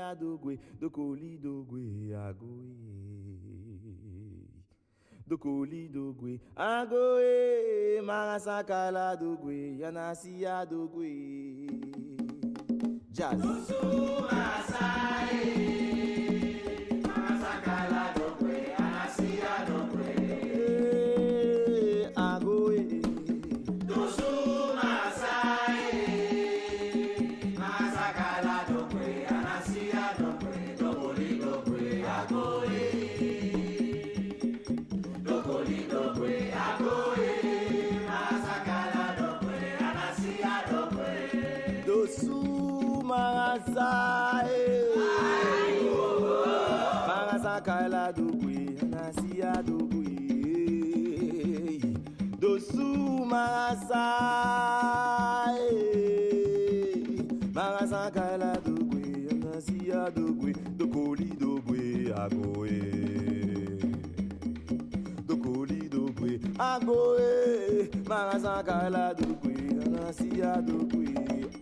ya dogwe, dokoli dogwe agoe. Dokoli dogwe agoe, marasakala dogwe, yanasi ya dogwe. Jazz. Dosu masae, marasakala dogwe, yanasi ya dogwe. Agoe. Dosu masae, marasakala dogwe, yanasi ya dogwe. Dokoli dogwe agoe. Dokoli dogwe agoe, marasakala dogwe, yanasi ya dogwe. Dosu marasae, marasakala dogwe, yanasi ya dogwe. Dosu marasae, marasakala dogwe, yanasi ya dogwe. Dokoli dogwe agoe. Dokoli dogwe agoe, marasakala dogwe, yanasi ya dogwe.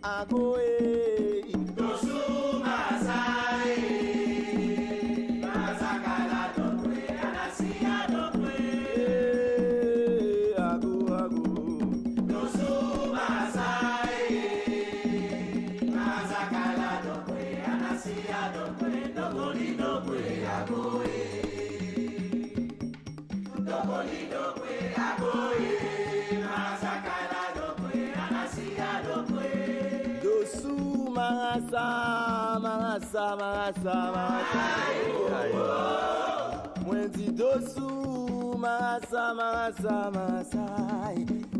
Agoe. Dosu masae, marasakala dogwe, yanasi ya dogwe. Ago, ago. Dosu masae, marasakala dogwe, yanasi ya dogwe. Dokoli dogwe agoe. Dokoli dogwe agoe, marasakala dogwe, yanasi ya dogwe. Dosu marasa, marasa, marasa, marasa. Mwendi dosu marasa, marasa, marasa.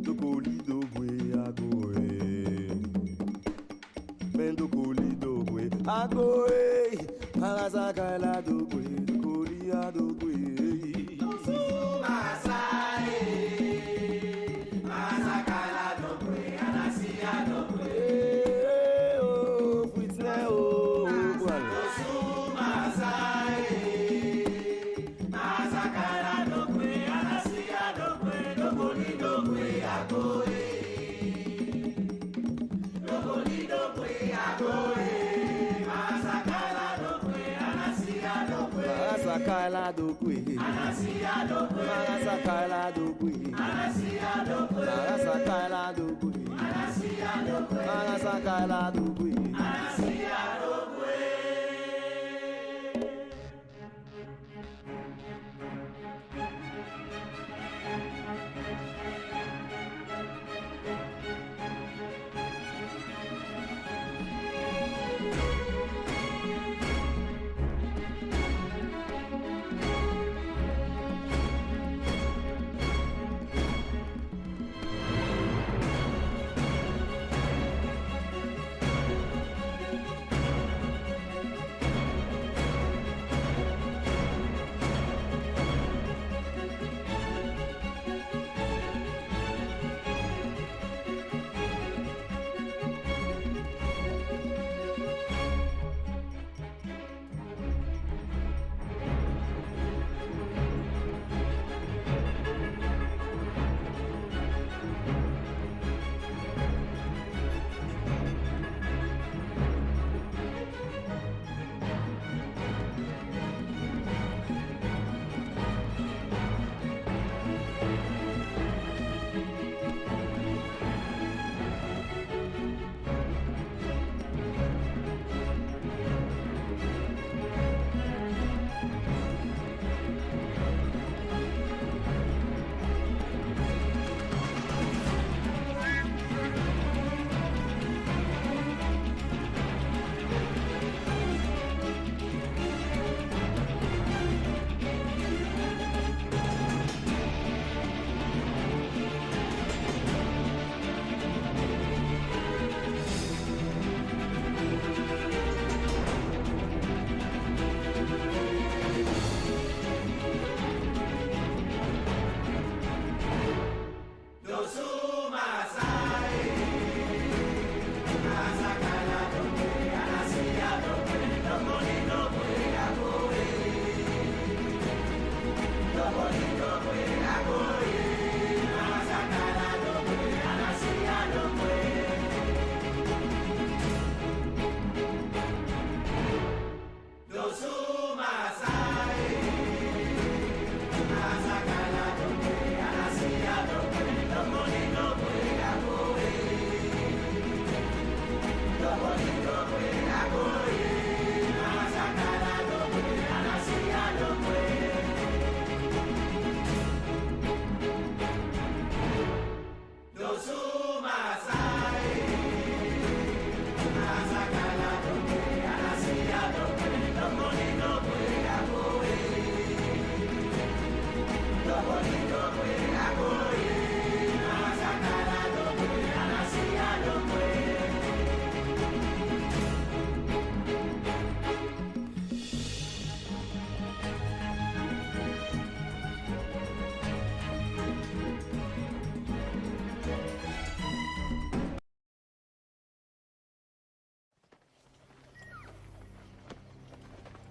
Dokoli dogwe agoe. Men dokoli dogwe agoe. Marasakala dogwe, dokoli adogwe. Dosu masae, marasakala dogwe, yanasi ya dogwe. Dosu masae, marasakala dogwe, yanasi ya dogwe. Dokoli dogwe agoe. Dokoli dogwe agoe, marasakala dogwe, yanasi ya dogwe. Marasakala dogwe, Yanasi ya dogwe. marasakala dogwe, Yanasi ya dogwe. marasakala dogwe, Yanasi ya dogwe. marasakala dogwe. Yanasi ya dogwe.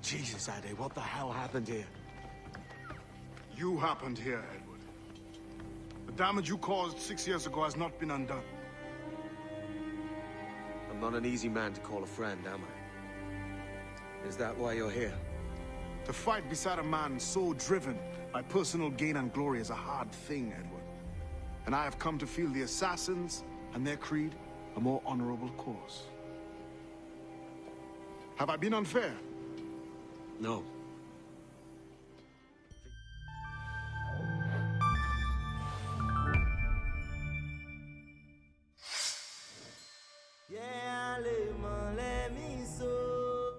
Jesus, Ade, what the hell happened here? You happened here, Edward. The damage you caused 6 years ago has not been undone. I'm not an easy man to call a friend, am I? Is that why you're here? To fight beside a man so driven by personal gain and glory is a hard thing, Edward. And I have come to feel the assassins and their creed a more honorable cause. Have I been unfair? No. Yeah, let me so,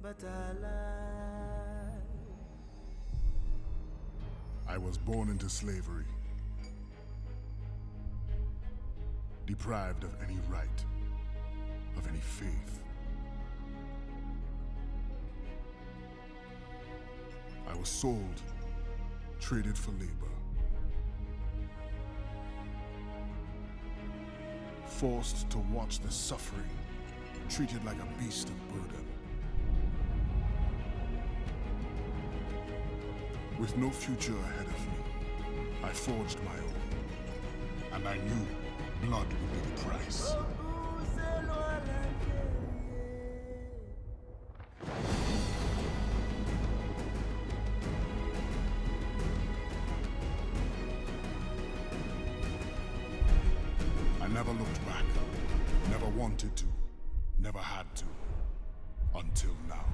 but I lie. I was born into slavery, deprived of any right, of any faith. I was sold, traded for labor, forced to watch the suffering, treated like a beast of burden. With no future ahead of me, I forged my own, and I knew blood would be the price. I never looked back, never wanted to, never had to, until now.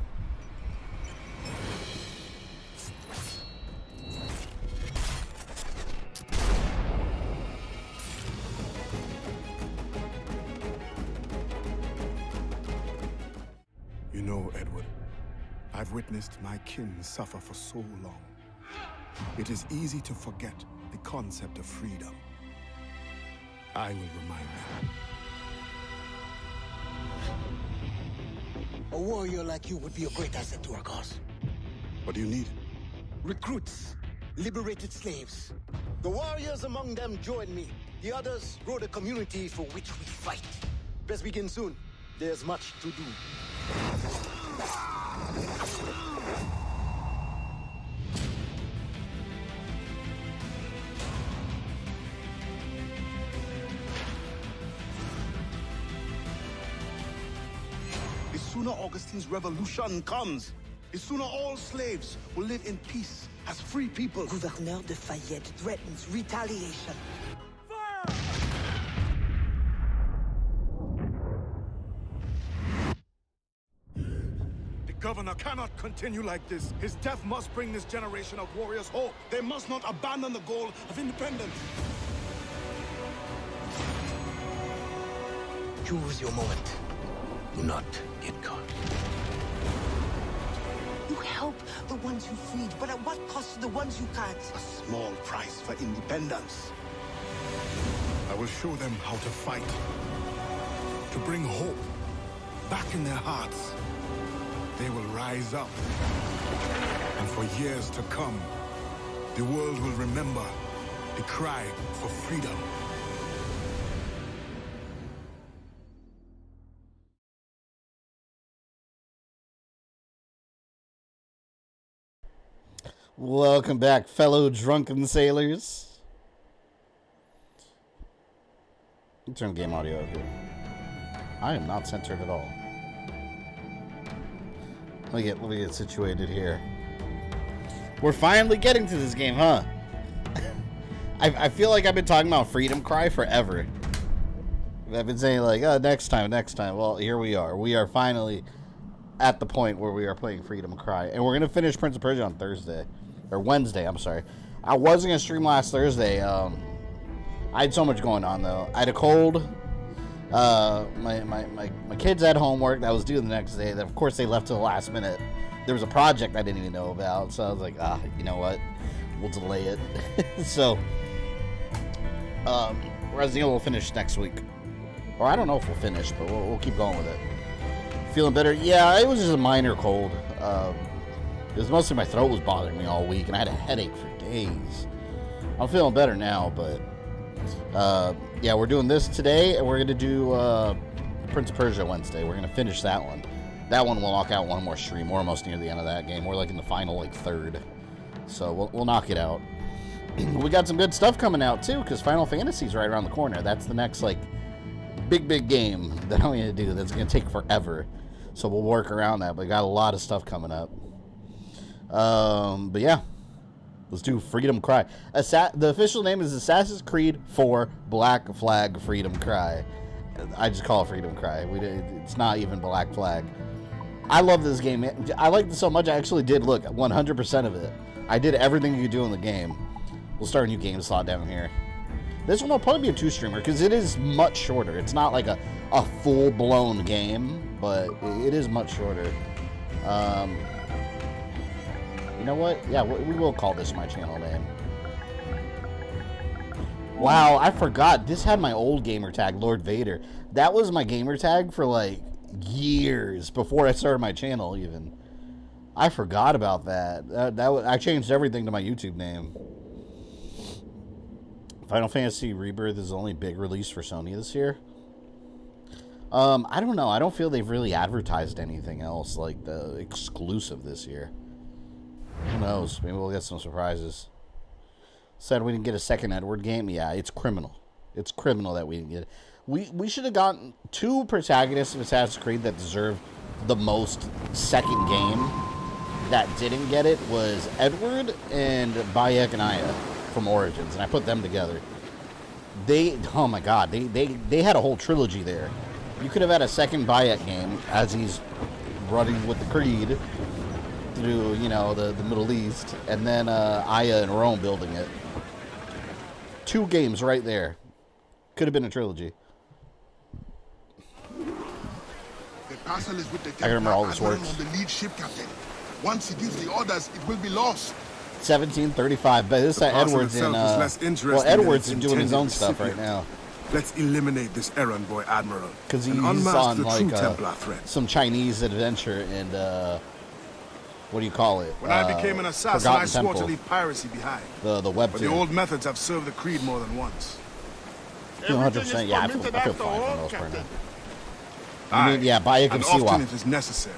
You know, Edward, I've witnessed my kin suffer for so long. It is easy to forget the concept of freedom. I will remind them. A warrior like you would be a great asset to our cause. What do you need? Recruits, liberated slaves. The warriors among them join me. The others grow the community for which we fight. Best begin soon. There's much to do. The sooner Augustine's revolution comes, the sooner all slaves will live in peace as free people. Gouverneur de Fayet threatens retaliation. The governor cannot continue like this. His death must bring this generation of warriors hope. They must not abandon the goal of independence. Choose your moment. Do not get caught. You help the ones you freed, but at what cost to the ones you can't? A small price for independence. I will show them how to fight. To bring hope back in their hearts. They will rise up. And for years to come, the world will remember the cry for freedom. Welcome back, fellow drunken sailors. Turn game audio up here. I am not censored at all. Let me get situated here. We're finally getting to this game, huh? I feel like I've been talking about Freedom Cry forever. I've been saying like, oh, next time. Well, here we are. We are finally at the point where we are playing Freedom Cry, and we're gonna finish Prince of Persia on Thursday. Or Wednesday, I'm sorry. I wasn't going to stream last Thursday. I had so much going on, though. I had a cold. My kids had homework that was due the next day. Of course, they left to the last minute. There was a project I didn't even know about. So I was like, you know what? We'll delay it. So, Resident Evil will finish next week. Or I don't know if we'll finish, but we'll keep going with it. Feeling better? Yeah, it was just a minor cold. Because mostly my throat was bothering me all week, and I had a headache for days. I'm feeling better now, but yeah, we're doing this today, and we're going to do Prince of Persia Wednesday. We're going to finish that one. That one will knock out one more stream. We're almost near the end of that game. We're like in the final like third. So we'll knock it out. We got some good stuff coming out too, because Final Fantasy's right around the corner. That's the next like big game that I'm going to do. That's going to take forever. So we'll work around that. But we got a lot of stuff coming up. But yeah, let's do Freedom Cry. The official name is Assassin's Creed 4 Black Flag Freedom Cry. I just call it Freedom Cry. It's not even Black Flag. I love this game. I liked it so much I actually did look 100% of it. I did everything you could do in the game. We'll start a new game slot down here. This one will probably be a 2-streamer because it is much shorter. It's not like a full-blown game, but it is much shorter. You know what? Yeah, we will call this my channel name. Wow, I forgot. This had my old gamer tag, Lord Vader. That was my gamer tag for like years before I started my channel even. I forgot about that. I changed everything to my YouTube name. Final Fantasy Rebirth is the only big release for Sony this year. I don't know. I don't feel they've really advertised anything else like the exclusive this year. Who knows? Maybe we'll get some surprises. Said we didn't get a second Edward game. Yeah, it's criminal. It's criminal that we didn't get it. We should have gotten 2 protagonists of Assassin's Creed that deserve the most second game that didn't get it was Edward and Bayek and Aya from Origins, and I put them together. Oh my god, they had a whole trilogy there. You could have had a second Bayek game as he's running with the Creed through, you know, the Middle East, and then Aya and Rome building it. 2 games right there. Could have been a trilogy. The castle is with the I remember all this works. The lead ship captain. Once he gives the orders, it will be lost. 1735, but this Edwards in Edwards is doing his own stuff right now. Let's eliminate this errand boy admiral because he's on like some Chinese adventure and what do you call it? When I became an assassin, I swore to leave piracy behind. The web. But the old methods have served the Creed more than once. 100%. Yeah, I feel fine for the most part now. I mean, yeah, Bayek and Siwa. It is necessary.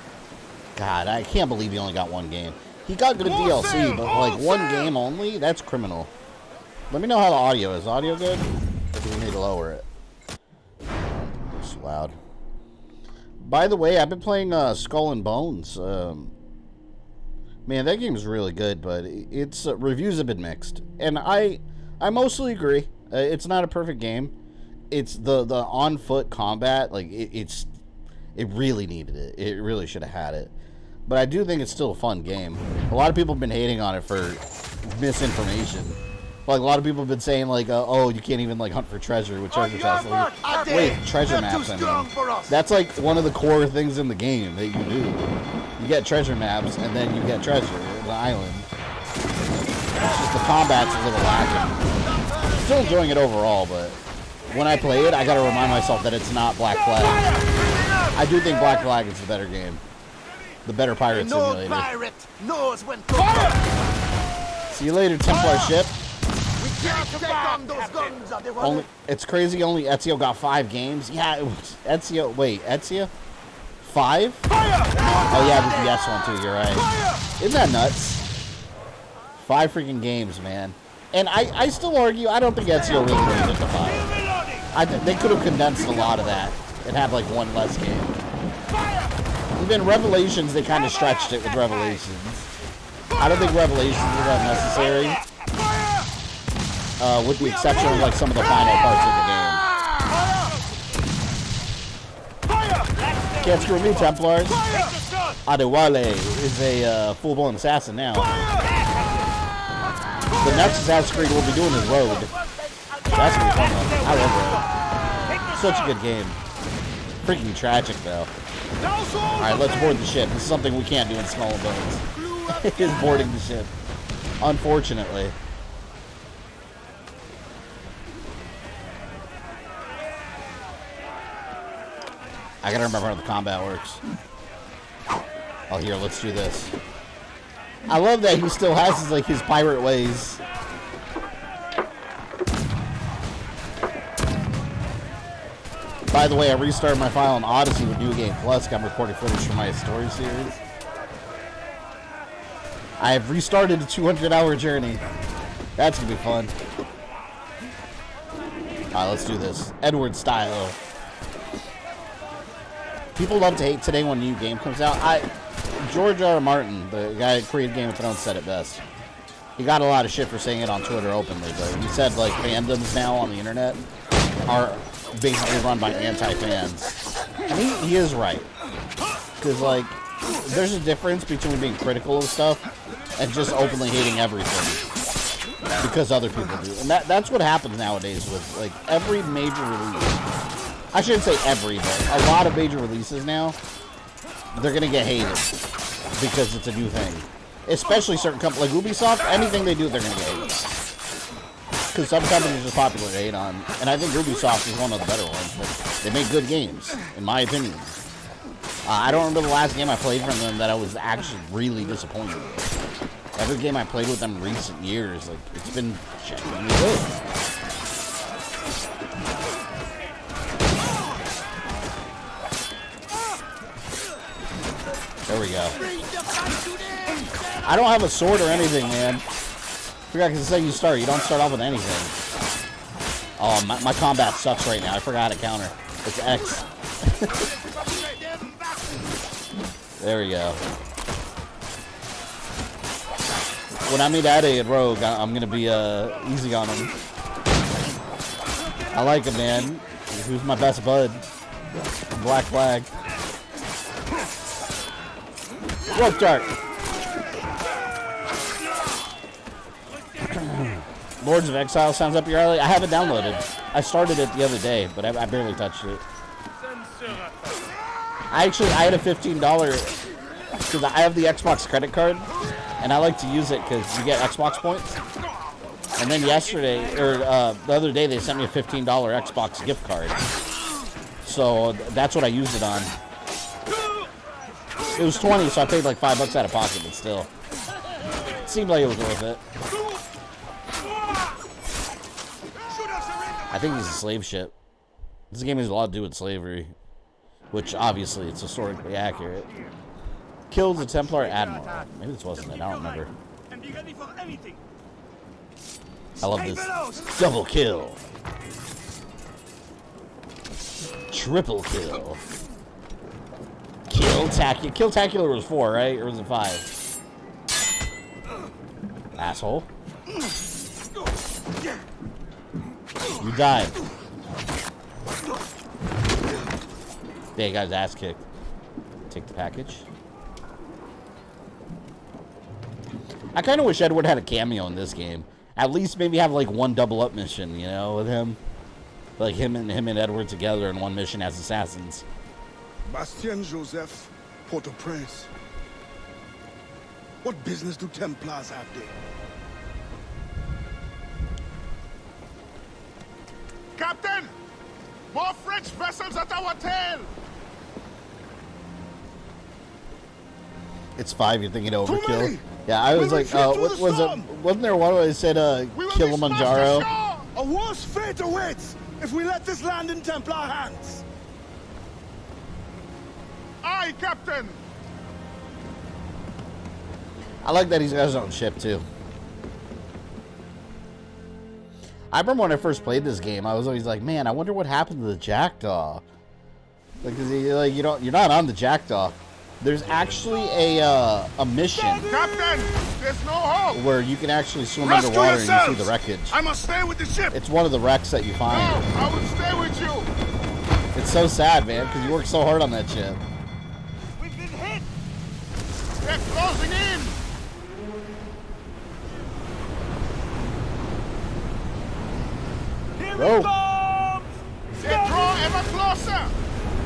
God, I can't believe he only got 1 game. He got good DLC, but like 1 game only? That's criminal. Let me know how the audio is. Audio good? Or do we need to lower it? It's loud. By the way, I've been playing Skull and Bones. Man, that game is really good, but its reviews have been mixed. And I mostly agree. It's not a perfect game. It's the on-foot combat, like it really needed it. It really should have had it. But I do think it's still a fun game. A lot of people have been hating on it for misinformation. Like, a lot of people have been saying, like, oh, you can't even, like, hunt for treasure with treasure chests. Like, wait, treasure maps, I mean. That's, like, one of the core things in the game that you do. You get treasure maps, and then you get treasure in the island. It's just the combat's a little lacking. Still enjoying it overall, but when I play it, I gotta remind myself that it's not Black Flag. I do think Black Flag is the better game. The better pirate simulator. Pirate knows when to See you later, Templar ship. We can't take on those guns, Adewale. It's crazy only Ezio got 5 games. Yeah, it was Ezio. Wait, Ezio? 5? Oh yeah, there's the S one too, you're right. Isn't that nuts? 5 freaking games, man. And I still argue, I don't think Ezio really made it to 5. They could have condensed a lot of that and had like 1 less game. Even Revelations, they kind of stretched it with Revelations. I don't think Revelations was that necessary. With the exception of like some of the final parts of the game. Can't screw me, Templars. Adewale is a full-blown assassin now. The next Assassin's Creed we'll be doing is Road. That's gonna be fun one. I love Road. Such a good game. Freaking tragic though. Alright, let's board the ship. This is something we can't do in Skull and Bones. Is boarding the ship. Unfortunately. I gotta remember how the combat works. Oh, here, let's do this. I love that he still has his pirate ways. By the way, I restarted my file on Odyssey with New Game Plus. Got recording footage from my story series. I have restarted a 200-hour journey. That's gonna be fun. Alright, let's do this. Edward style. People love to hate today when a new game comes out. George R. R. Martin, the guy who created Game of Thrones, said it best. He got a lot of shit for saying it on Twitter openly, but he said, like, fandoms now on the internet are basically run by anti-fans. And he is right. Because, like, there's a difference between being critical of stuff and just openly hating everything because other people do. And that's what happens nowadays with, like, every major release. I shouldn't say every, but a lot of major releases now, they're going to get hated because it's a new thing. Especially certain companies, like Ubisoft, anything they do, they're going to get hated. Because some companies are popular to hate on. And I think Ubisoft is one of the better ones, but they make good games, in my opinion. I don't remember the last game I played from them that I was actually really disappointed with. Every game I played with them in recent years, like, it's been genuinely good. There we go. I don't have a sword or anything, man. I forgot, because it's how you start. You don't start off with anything. Oh, my combat sucks right now. I forgot how to counter. It's X. There we go. When I meet Addy and Rogue, I'm going to be easy on him. I like him, man. Who's my best bud? Black Flag. Rope dart. Lords of Exile sounds up your alley. I haven't downloaded. I started it the other day, but I barely touched it. I had a $15 because I have the Xbox credit card, and I like to use it because you get Xbox points. And then yesterday, or the other day, they sent me a $15 Xbox gift card. So that's what I used it on. It was 20, so I paid like $5 out of pocket, but still. It seemed like it was worth it. I think it's a slave ship. This game has a lot to do with slavery, which obviously it's historically accurate. Kills a Templar Admiral. Maybe this wasn't it. I don't remember. I love this. Double kill. Triple kill. Kill-tacular was 4, right? Or was it 5? Asshole. You died. Yeah, you got his ass kicked. Take the package. I kind of wish Edward had a cameo in this game. At least maybe have like one double up mission, you know, with him. Like him and Edward together in one mission as assassins. Bastien Joseph, Port-au-Prince. What business do Templars have there? Captain! More French vessels at our tail! It's 5, you're thinking overkill? Yeah, I was like, what was it? Wasn't there one where it said, Kilimanjaro? A worse fate awaits if we let this land in Templar hands. Aye, Captain! I like that he's got his own ship, too. I remember when I first played this game, I was always like, man, I wonder what happened to the Jackdaw. Like, you're not on the Jackdaw. There's actually a mission. Captain, there's no hope. Where you can actually swim underwater and you see the wreckage. I must stay with the ship. It's one of the wrecks that you find. No, I will stay with you. It's so sad, man, because you worked so hard on that ship. We've been hit. They're closing in. Whoa. They draw ever closer.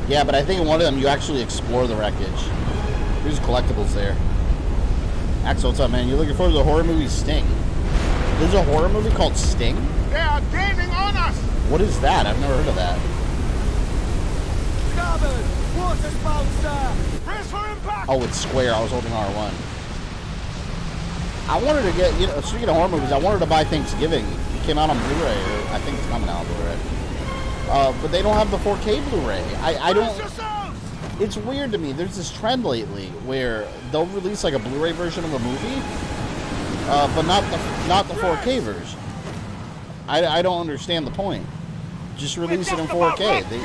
Yeah, but I think in one of them you actually explore the wreckage. There's collectibles there. Axel, what's up, man? You're looking forward to the horror movie Sting? There's a horror movie called Sting? They are gaining on us. What is that? I've never heard of that. Oh, it's square. I was holding R1. I wanted to get, you know, speaking of horror movies, I wanted to buy Thanksgiving. It came out on Blu-ray, or I think it's coming out on Blu-ray. but they don't have the 4K Blu-ray. I don't. It's weird to me. There's this trend lately where they'll release like a Blu-ray version of a movie, but not the 4K version. I don't understand the point. Just release it in 4K. They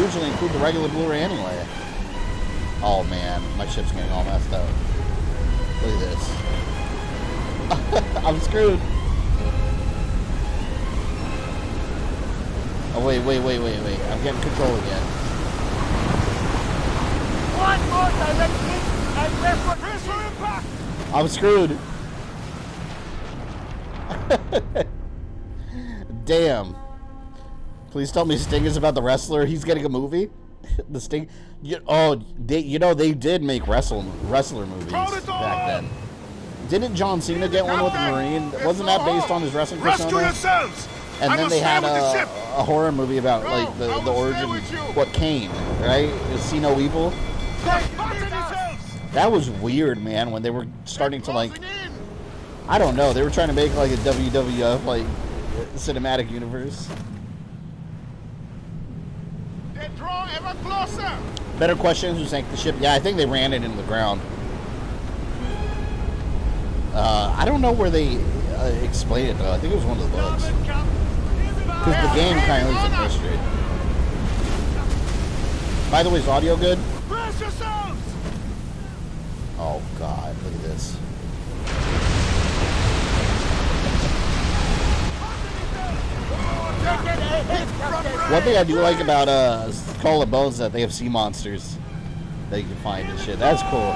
usually include the regular Blu-ray anyway. Oh man, my ship's getting all messed up. Look at this. I'm screwed. Oh wait. I'm getting control again. One more direction and press for impact. I'm screwed. Damn. Please tell me Sting is about the wrestler. He's getting a movie. The Sting. They did make wrestler movies back then. Didn't John Cena get one with the Marine? Wasn't that based on his wrestling persona? And then they had a horror movie about like the origin, Kane, right? See No Evil. That was weird, man. When they were starting to like, I don't know, they were trying to make like a WWF like cinematic universe. They draw ever closer. Better questions. Who sank the ship? Yeah, I think they ran it into the ground. I don't know where they explain it though. I think it was one of the books. Because the game kind of leaves a mystery. By the way, is audio good? Oh god, look at this. One thing I do like about Call of Bones is that they have sea monsters that you can find and shit. That's cool.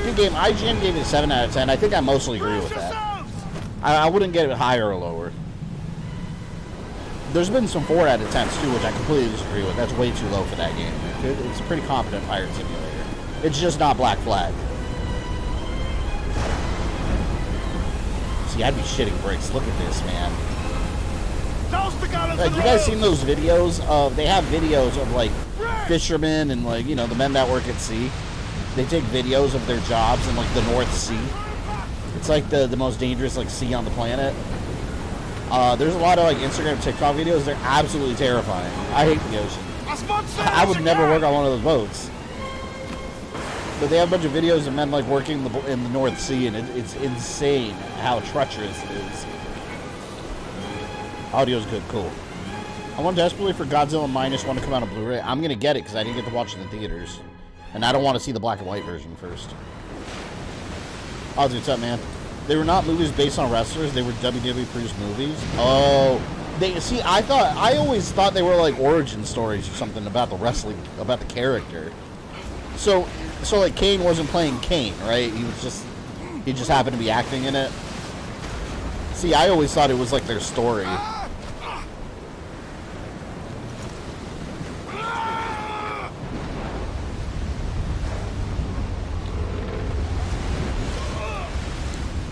Good game. IGN gave it a 7 out of 10. I think I mostly agree with that. I wouldn't get it higher or lower. There's been some 4 out of 10s too, which I completely disagree with. That's way too low for that game. It's a pretty competent pirate simulator. It's just not Black Flag. See, I'd be shitting bricks. Look at this, man. Like, you guys seen those videos of? They have videos of like fishermen and like, you know, the men that work at sea. They take videos of their jobs in like the North Sea. It's like the most dangerous like sea on the planet. There's a lot of like Instagram, TikTok videos. They're absolutely terrifying. I hate the ocean. I would never work on one of those boats. But they have a bunch of videos of men like working in the North Sea, and it's insane how treacherous it is. Audio's good, cool. I want desperately for Godzilla -1 to come out on Blu-ray. I'm gonna get it because I didn't get to watch it in the theaters, and I don't want to see the black and white version first. Ozzy, what's up, man? They were not movies based on wrestlers. They were WWE produced movies. Oh, I always thought they were like origin stories or something about the wrestling, about the character. So like Kane wasn't playing Kane, right? He just happened to be acting in it. See, I always thought it was like their story.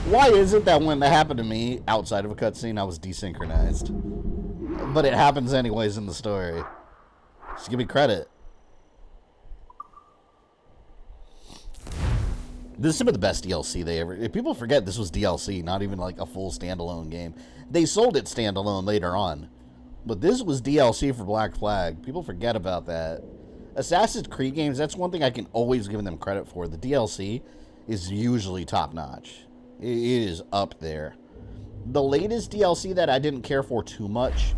Why is it that when that happened to me outside of a cutscene, I was desynchronized? But it happens anyways in the story. Just give me credit. This is some of the best DLC they ever... If people forget this was DLC, not even like a full standalone game. They sold it standalone later on. But this was DLC for Black Flag. People forget about that. Assassin's Creed games, that's one thing I can always give them credit for. The DLC is usually top-notch. It is up there. The latest DLC that I didn't care for too much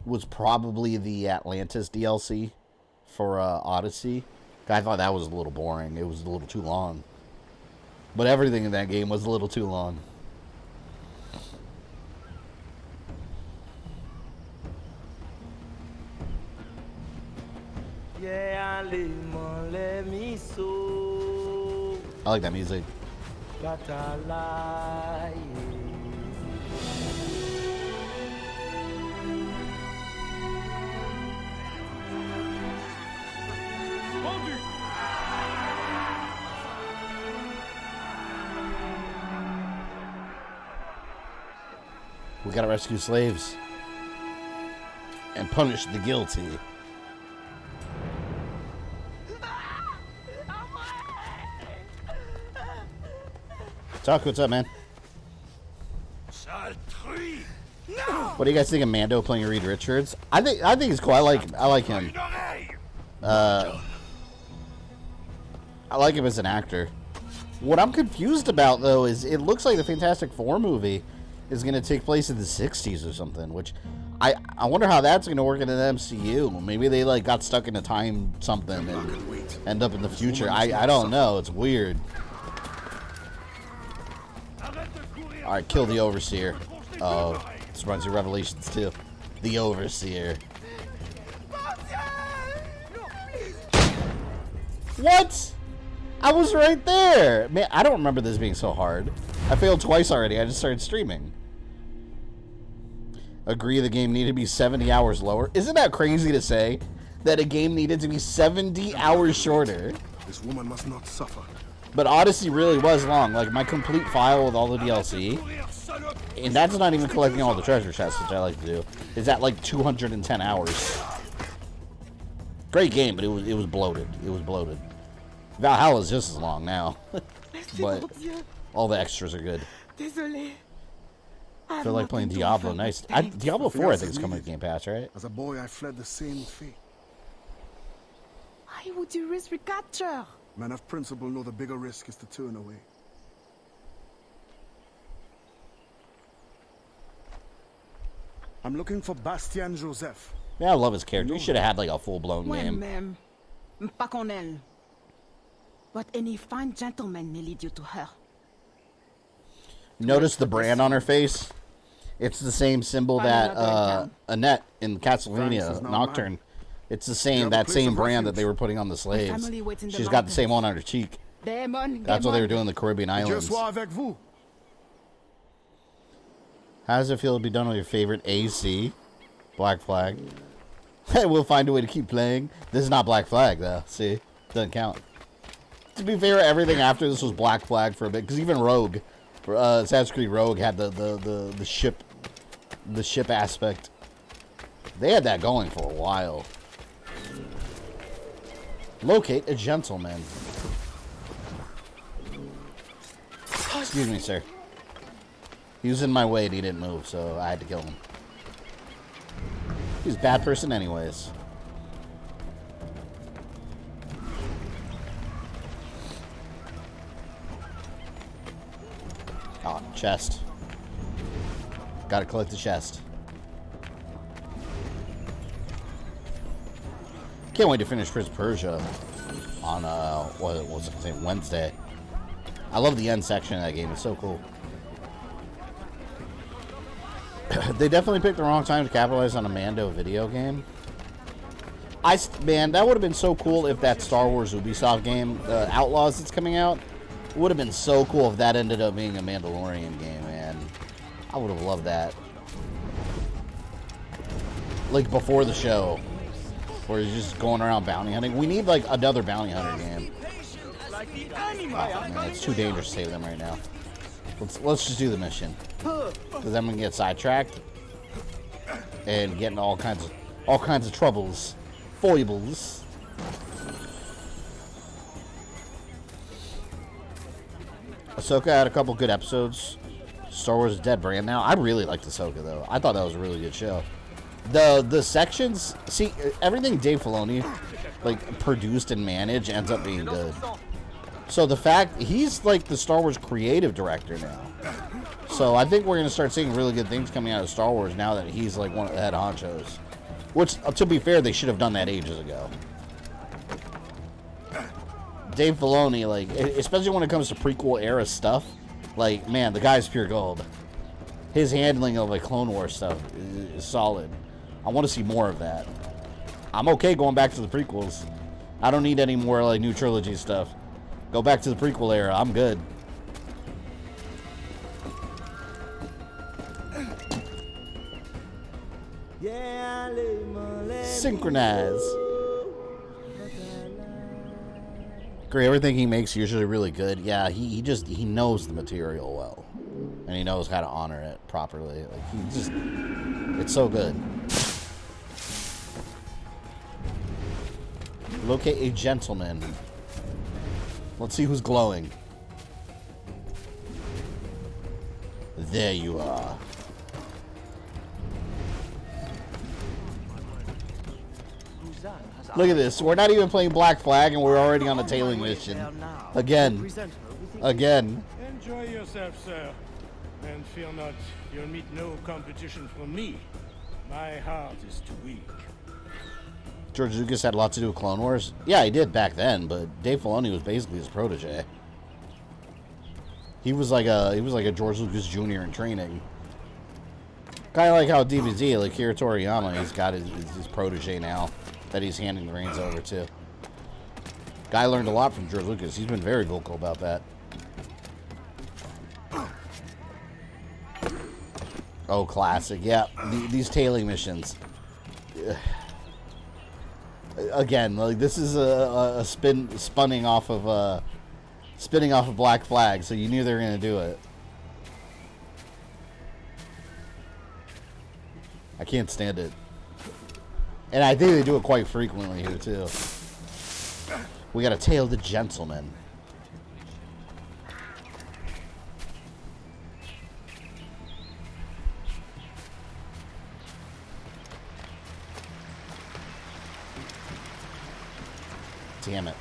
was probably the Atlantis DLC for Odyssey. I thought that was a little boring. It was a little too long. But everything in that game was a little too long. I like that music. We gotta rescue slaves and punish the guilty. Talk, what's up, man? No! What do you guys think of Mando playing Reed Richards? I think he's cool. I like him. I like him as an actor. What I'm confused about though is it looks like the Fantastic Four movie is going to take place in the 60s or something, which I wonder how that's going to work in the MCU. Maybe they like got stuck in a time something and end up in the future. I don't know. It's weird. All right, kill the Overseer. Oh, this runs your Revelations too. The Overseer. What? I was right there. Man, I don't remember this being so hard. I failed twice already. I just started streaming. Agree the game needed to be 70 hours lower. Isn't that crazy to say? That a game needed to be 70 hours shorter? This woman must not suffer. But Odyssey really was long. Like, my complete file with all the DLC, and that's not even collecting all the treasure chests, which I like to do, is at like 210 hours. Great game, but it was bloated. It was bloated. Valhalla is just as long now. But all the extras are good. I feel like playing Diablo. Nice. Diablo 4, I think, is coming to Game Pass, right? As a boy, I fled the same fate. Why would you risk recapture? Men of principle know the bigger risk is to turn away. I'm looking for Bastien Joseph. Yeah, I love his character. He should have had like a full-blown name. Même. Pas qu'on elle. But any fine gentleman may lead you to her. Notice the brand on her face? It's the same symbol that Annette in Castlevania Nocturne. It's the same, that same brand that they were putting on the slaves. She's got the same one on her cheek. That's what they were doing in the Caribbean islands. How does it feel to be done with your favorite AC? Black Flag. We'll find a way to keep playing. This is not Black Flag, though. See? Doesn't count. To be fair, everything after this was Black Flag for a bit. Because even Rogue, Assassin's Creed Rogue had the ship aspect. They had that going for a while. Locate a gentleman. Excuse me, sir. He was in my way and he didn't move, so I had to kill him. He's a bad person anyways. Oh, chest. Gotta collect the chest. Can't wait to finish Prince of Persia on, what was it, Wednesday. I love the end section of that game. It's so cool. They definitely picked the wrong time to capitalize on a Mando video game. Man, that would have been so cool if that Star Wars Ubisoft game, Outlaws that's coming out, would have been so cool if that ended up being a Mandalorian game, man. I would have loved that. Like, before the show, where he's just going around bounty hunting. We need, like, another bounty hunter game. Oh, man, it's too dangerous to save them right now. Let's just do the mission. Because I'm gonna get sidetracked and get into all kinds of troubles, foibles. Ahsoka had a couple good episodes. Star Wars is dead brand now. I really liked Ahsoka though. I thought that was a really good show. The sections, see, everything Dave Filoni like produced and managed ends up being good. So the fact he's like the Star Wars creative director now. So I think we're going to start seeing really good things coming out of Star Wars now that he's like one of the head honchos. Which, to be fair, they should have done that ages ago. Dave Filoni, like, especially when it comes to prequel era stuff, like, man, the guy's pure gold. His handling of like Clone Wars stuff is solid. I want to see more of that. I'm okay going back to the prequels. I don't need any more like new trilogy stuff. Go back to the prequel era. I'm good. Synchronize. Great. Everything he makes usually really good. Yeah, he knows the material well, and he knows how to honor it properly. Like it's so good. Locate a gentleman. Let's see who's glowing. There you are. Look at this. We're not even playing Black Flag, and we're already on a tailing mission. Again. Again. Enjoy yourself, sir. And fear not, you'll meet no competition from me. My heart is too weak. George Lucas had a lot to do with Clone Wars. Yeah, he did back then, but Dave Filoni was basically his protege. He was like a George Lucas Jr. in training. Kind of like how DBZ, like Akira Toriyama, he's got his protege now that he's handing the reins over to. Guy learned a lot from George Lucas. He's been very vocal about that. Oh, classic. Yeah, these tailing missions. Again, like this is a spinning off of Black Flag, so you knew they were gonna do it. I can't stand it, and I think they do it quite frequently here too. We gotta tail the gentleman. Damn it.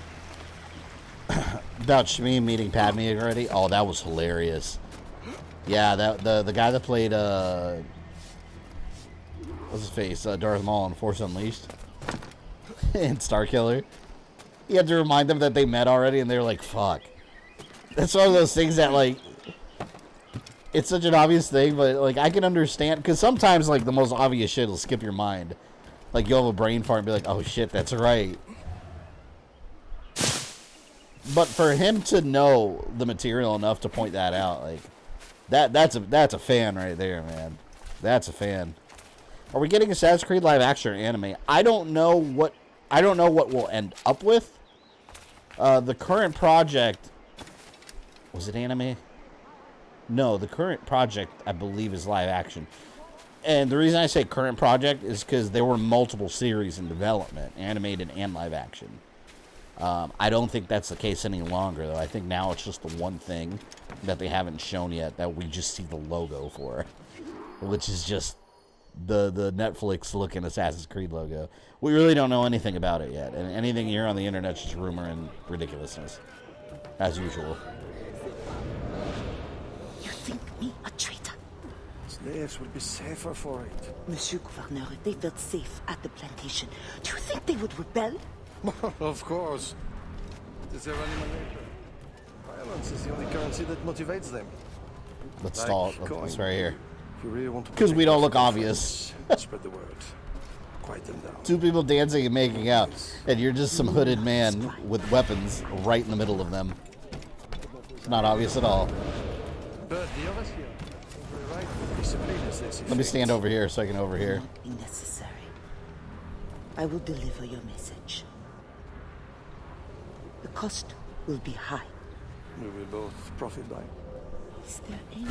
About Shmi meeting Padme already? Oh, that was hilarious. Yeah, the guy that played what's his face? Darth Maul in Force Unleashed and Starkiller. He had to remind them that they met already, and they were like, fuck. That's one of those things that, like, it's such an obvious thing, but, like, I can understand, because sometimes, like, the most obvious shit will skip your mind. Like, you'll have a brain fart and be like, oh, shit, that's right. But for him to know the material enough to point that out, like, that's a fan right there, man. That's a fan. Are we getting Assassin's Creed live action or anime? I don't know what we'll end up with. The current project, was it anime? No, the current project I believe is live action. And the reason I say current project is because there were multiple series in development, animated and live action. I don't think that's the case any longer, though. I think now it's just the one thing that they haven't shown yet that we just see the logo for, which is just the Netflix-looking Assassin's Creed logo. We really don't know anything about it yet, and anything here on the internet is just rumor and ridiculousness, as usual. You think me a traitor? Slaves will be safer for it. Monsieur Gouverneur, if they felt safe at the plantation, do you think they would rebel? Of course. It is their animal nature. Violence is the only currency that motivates them. Let's stall it. It's right here. If you really want to, because we don't look obvious. Spread the word. Quiet them down. Two people dancing and making out, and you're just some hooded man with weapons right in the middle of them. It's not obvious at all. But the others here, right, discipline as they see Let me stand over here so I can overhear. Not be necessary. I will deliver your message. The cost will be high. We will both profit by. Is there any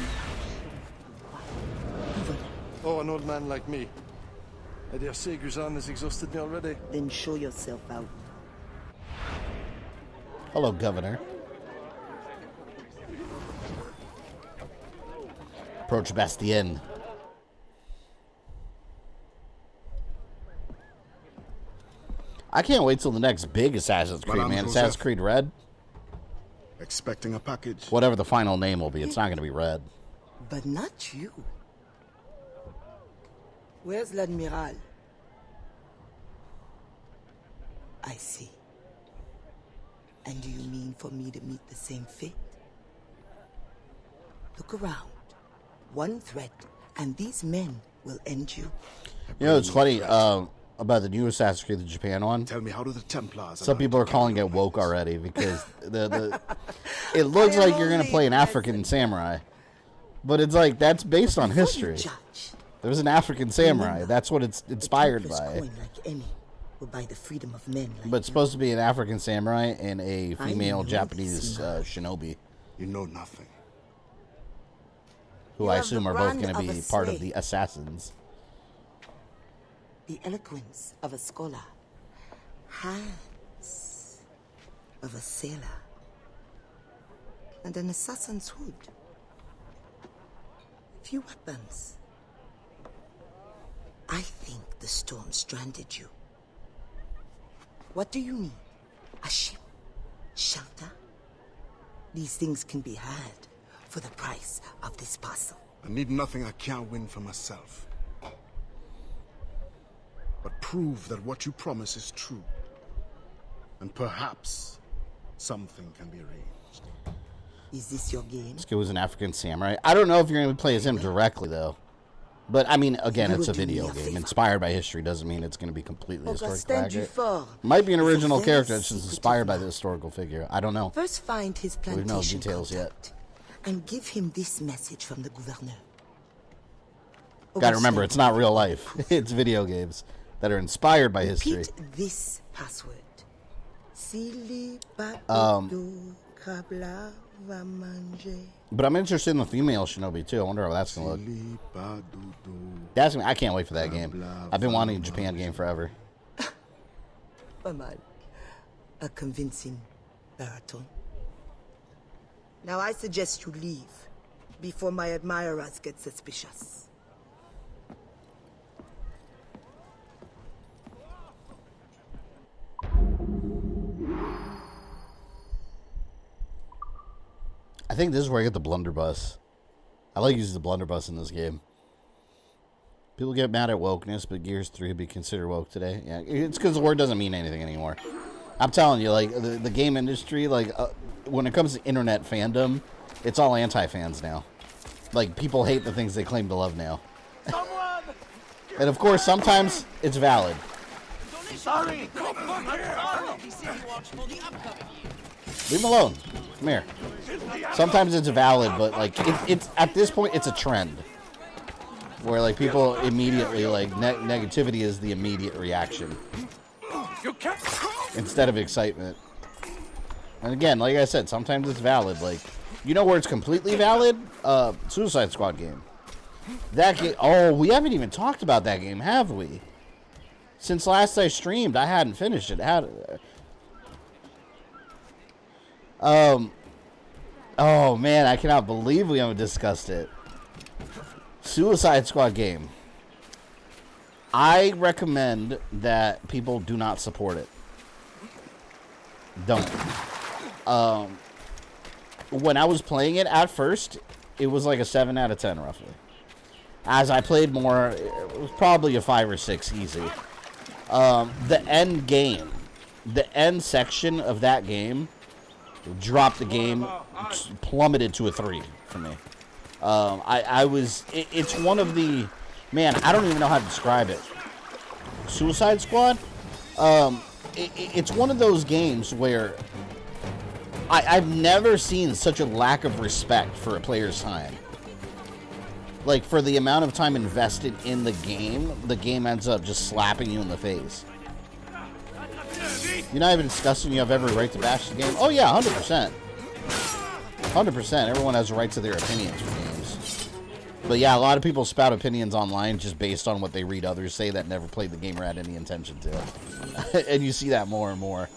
Over there. Oh, an old man like me. I dare say Guzan has exhausted me already. Then show yourself out. Hello, Governor. Approach Bastien. I can't wait till the next big Assassin's Creed, man. Assassin's Creed Red. Expecting a package. Whatever the final name will be, it's not going to be Red. But not you. Where's l'Admiral? I see. And do you mean for me to meet the same fate? Look around. One threat, and these men will end you. You know, it's funny about the new Assassin's Creed, the Japan one. Tell me, how do the Templars? Some people are calling it woke already because it looks like you're going to play an African samurai. But it's like, that's based on history. There was an African samurai. That's what it's inspired by. By the freedom of men like but it's supposed to be an African samurai and a female Japanese shinobi. You know nothing. Who I assume are both going to be part of the assassins. The eloquence of a scholar. Hands of a sailor. And an assassin's hood. Few weapons. I think the storm stranded you. What do you need? A ship? Shelter? These things can be had for the price of this puzzle. I need nothing I can't win for myself. But prove that what you promise is true. And perhaps something can be arranged. Is this your game? This guy was an African samurai. I don't know if you're going to play as him directly, though. But, I mean, again, it's a video game. Inspired by history doesn't mean it's going to be completely historically accurate. Might be an original character that's just inspired by the historical figure. I don't know. First find his We plantation have no details contact and give him this message from the gouverneur. Gotta remember, it's not real life. It's video games that are inspired by history. Repeat this password. But I'm interested in the female shinobi too. I wonder how that's gonna look. I can't wait for that game. I've been wanting a Japan game forever. A convincing baritone. Now I suggest you leave before my admirers get suspicious. I think this is where I get the blunderbuss. I like using the blunderbuss in this game. People get mad at wokeness, but Gears 3 would be considered woke today. Yeah, it's because the word doesn't mean anything anymore. I'm telling you, like, the game industry, like, when it comes to internet fandom, it's all anti-fans now. Like, people hate the things they claim to love now. And, of course, sometimes it's valid. Sorry. Leave him alone. Come here. Sometimes it's valid, but like it's at this point it's a trend where like people immediately like negativity is the immediate reaction instead of excitement. And again, like I said, sometimes it's valid. Like, you know where it's completely valid? Suicide Squad game. That game. Oh, we haven't even talked about that game, have we? Since last I streamed, I hadn't finished it. Oh man, I cannot believe we haven't discussed it. Suicide Squad game. I recommend that people do not support it. Don't. When I was playing it at first, it was like a 7 out of 10 roughly. As I played more, it was probably a 5 or 6 easy. The end game, the end section of that game, dropped the game, plummeted to a 3 for me. It's one of the, man, I don't even know how to describe it. Suicide Squad? It's one of those games where I've never seen such a lack of respect for a player's time. Like, for the amount of time invested in the game ends up just slapping you in the face. You're not even discussing you have every right to bash the game? Oh yeah, 100%. 100%. Everyone has a right to their opinions for games. But yeah, a lot of people spout opinions online just based on what they read others say that never played the game or had any intention to. And you see that more and more.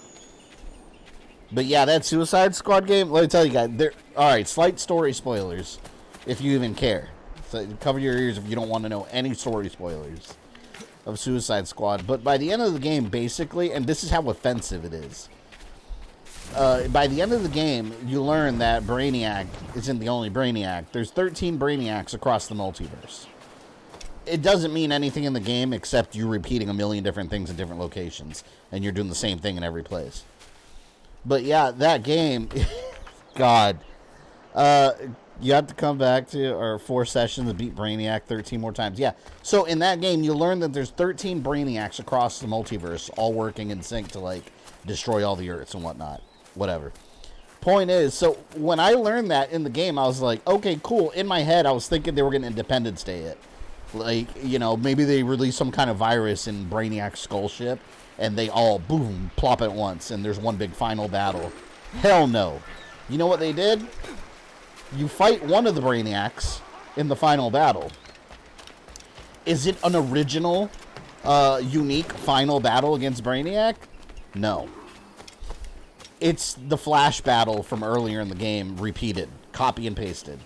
But yeah, that Suicide Squad game, let me tell you guys, alright, slight story spoilers, if you even care. So cover your ears if you don't want to know any story spoilers of Suicide Squad. But by the end of the game, basically, and this is how offensive it is, by the end of the game, you learn that Brainiac isn't the only Brainiac. There's 13 Brainiacs across the multiverse. It doesn't mean anything in the game except you repeating a million different things in different locations, and you're doing the same thing in every place. But yeah, that game, God, you have to come back to our 4 sessions to beat Brainiac 13 more times. Yeah, so in that game, you learn that there's 13 Brainiacs across the multiverse, all working in sync to, like, destroy all the Earths and whatnot. Whatever. Point is, so when I learned that in the game, I was like, okay, cool. In my head, I was thinking they were going to Independence Day it. Like, you know, maybe they release some kind of virus in Brainiac's skull ship, and they all, boom, plop at once, and there's one big final battle. Hell no. You know what they did? You fight one of the Brainiacs in the final battle. Is it an original, unique final battle against Brainiac? No. It's the Flash battle from earlier in the game, repeated, copy and pasted.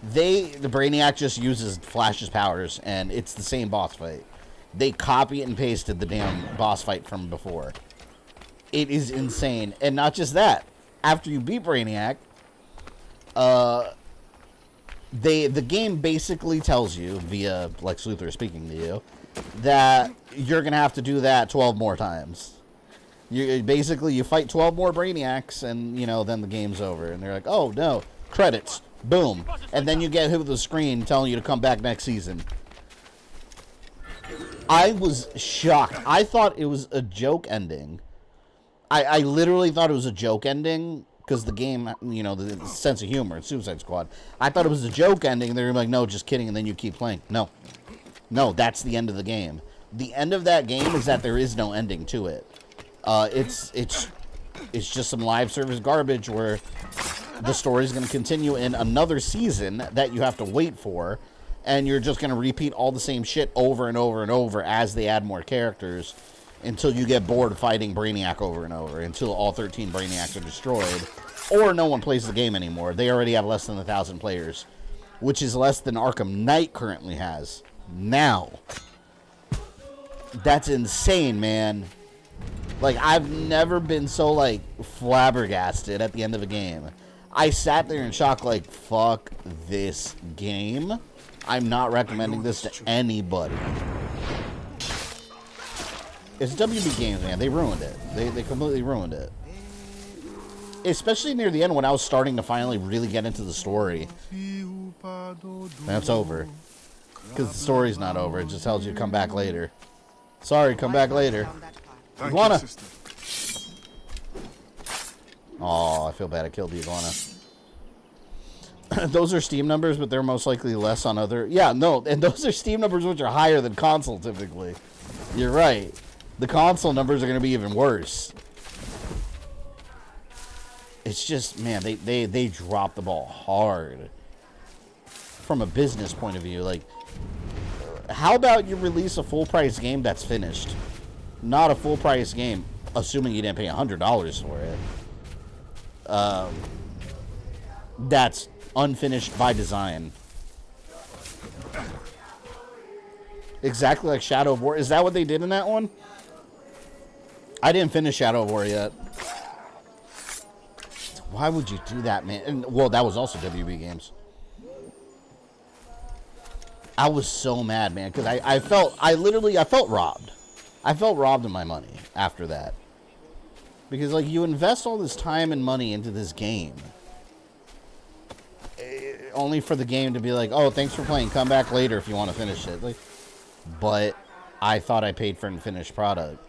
The Brainiac just uses Flash's powers, and it's the same boss fight. They copy and pasted the damn boss fight from before. It is insane. And not just that. After you beat Brainiac, the game basically tells you, via Lex Luthor speaking to you, that you're going to have to do that 12 more times. Basically, you fight 12 more Brainiacs, and, you know, then the game's over. And they're like, oh, no, credits, boom. And then you get hit with a screen telling you to come back next season. I was shocked. I thought it was a joke ending. I literally thought it was a joke ending, because the game, you know, the sense of humor, Suicide Squad. I thought it was a joke ending, and they were like, no, just kidding, and then you keep playing. No. No, that's the end of the game. The end of that game is that there is no ending to it. It's just some live service garbage where the story is going to continue in another season that you have to wait for, and you're just going to repeat all the same shit over and over and over as they add more characters until you get bored fighting Brainiac over and over, until all 13 Brainiacs are destroyed, or no one plays the game anymore. They already have less than 1,000 players, which is less than Arkham Knight currently has. Now. That's insane, man. Like, I've never been so, like, flabbergasted at the end of a game. I sat there in shock, like, fuck this game. I'm not recommending this to anybody. It's WB Games, man. They ruined it. They completely ruined it. Especially near the end when I was starting to finally really get into the story. That's over. Because the story's not over. It just tells you to come back later. Sorry, come back later. Iguana! Oh, I feel bad I killed the iguana. Those are Steam numbers, but they're most likely less on other... Yeah, no, and those are Steam numbers which are higher than console, typically. You're right. The console numbers are going to be even worse. It's just, man, they dropped the ball hard. From a business point of view, like... How about you release a full-price game that's finished? Not a full-price game, assuming you didn't pay $100 for it. That's unfinished by design. Exactly like Shadow of War. Is that what they did in that one? I didn't finish Shadow of War yet. Why would you do that, man? And, well, that was also WB Games. I was so mad, man, because I felt robbed. I felt robbed of my money after that. Because, like, you invest all this time and money into this game. Only for the game to be like, oh, thanks for playing. Come back later if you want to finish it. Like, but I thought I paid for a finished product.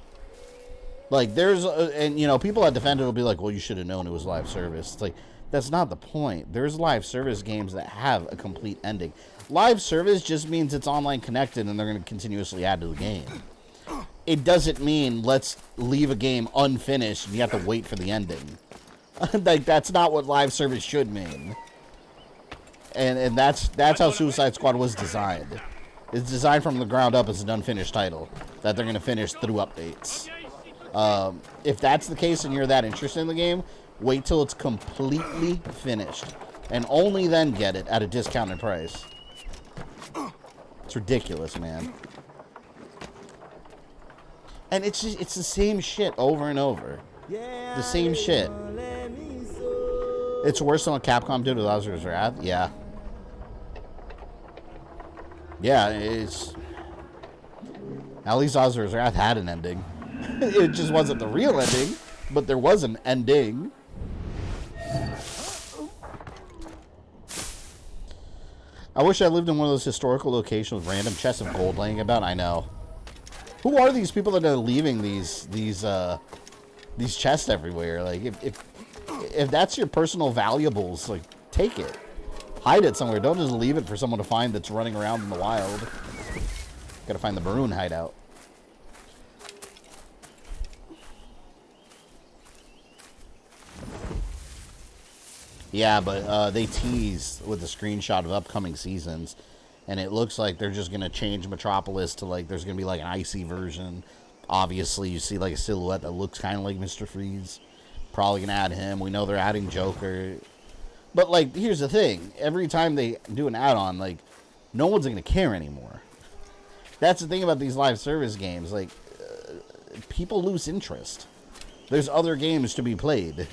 Like, and, you know, people that defend it will be like, well, you should have known it was live service. It's like, that's not the point. There's live service games that have a complete ending. Live service just means it's online connected and they're going to continuously add to the game. It doesn't mean let's leave a game unfinished and you have to wait for the ending. Like, that's not what live service should mean. And that's how Suicide Squad was designed. It's designed from the ground up as an unfinished title that they're going to finish through updates. If that's the case and you're that interested in the game, wait till it's completely finished. And only then get it at a discounted price. It's ridiculous, man. And it's the same shit over and over. The same shit. It's worse than what Capcom did with Asura's Wrath? Yeah. Yeah, it's... At least Asura's Wrath had an ending. It just wasn't the real ending, but there was an ending. I wish I lived in one of those historical locations with random chests of gold laying about. I know. Who are these people that are leaving these chests everywhere? Like, if that's your personal valuables, like, take it. Hide it somewhere. Don't just leave it for someone to find that's running around in the wild. Gotta find the maroon hideout. Yeah, but they tease with a screenshot of upcoming seasons, and it looks like they're just going to change Metropolis to, like, there's going to be, like, an icy version. Obviously, you see, like, a silhouette that looks kind of like Mr. Freeze. Probably going to add him. We know they're adding Joker. But, like, here's the thing. Every time they do an add-on, like, no one's going to care anymore. That's the thing about these live service games. Like, people lose interest. There's other games to be played.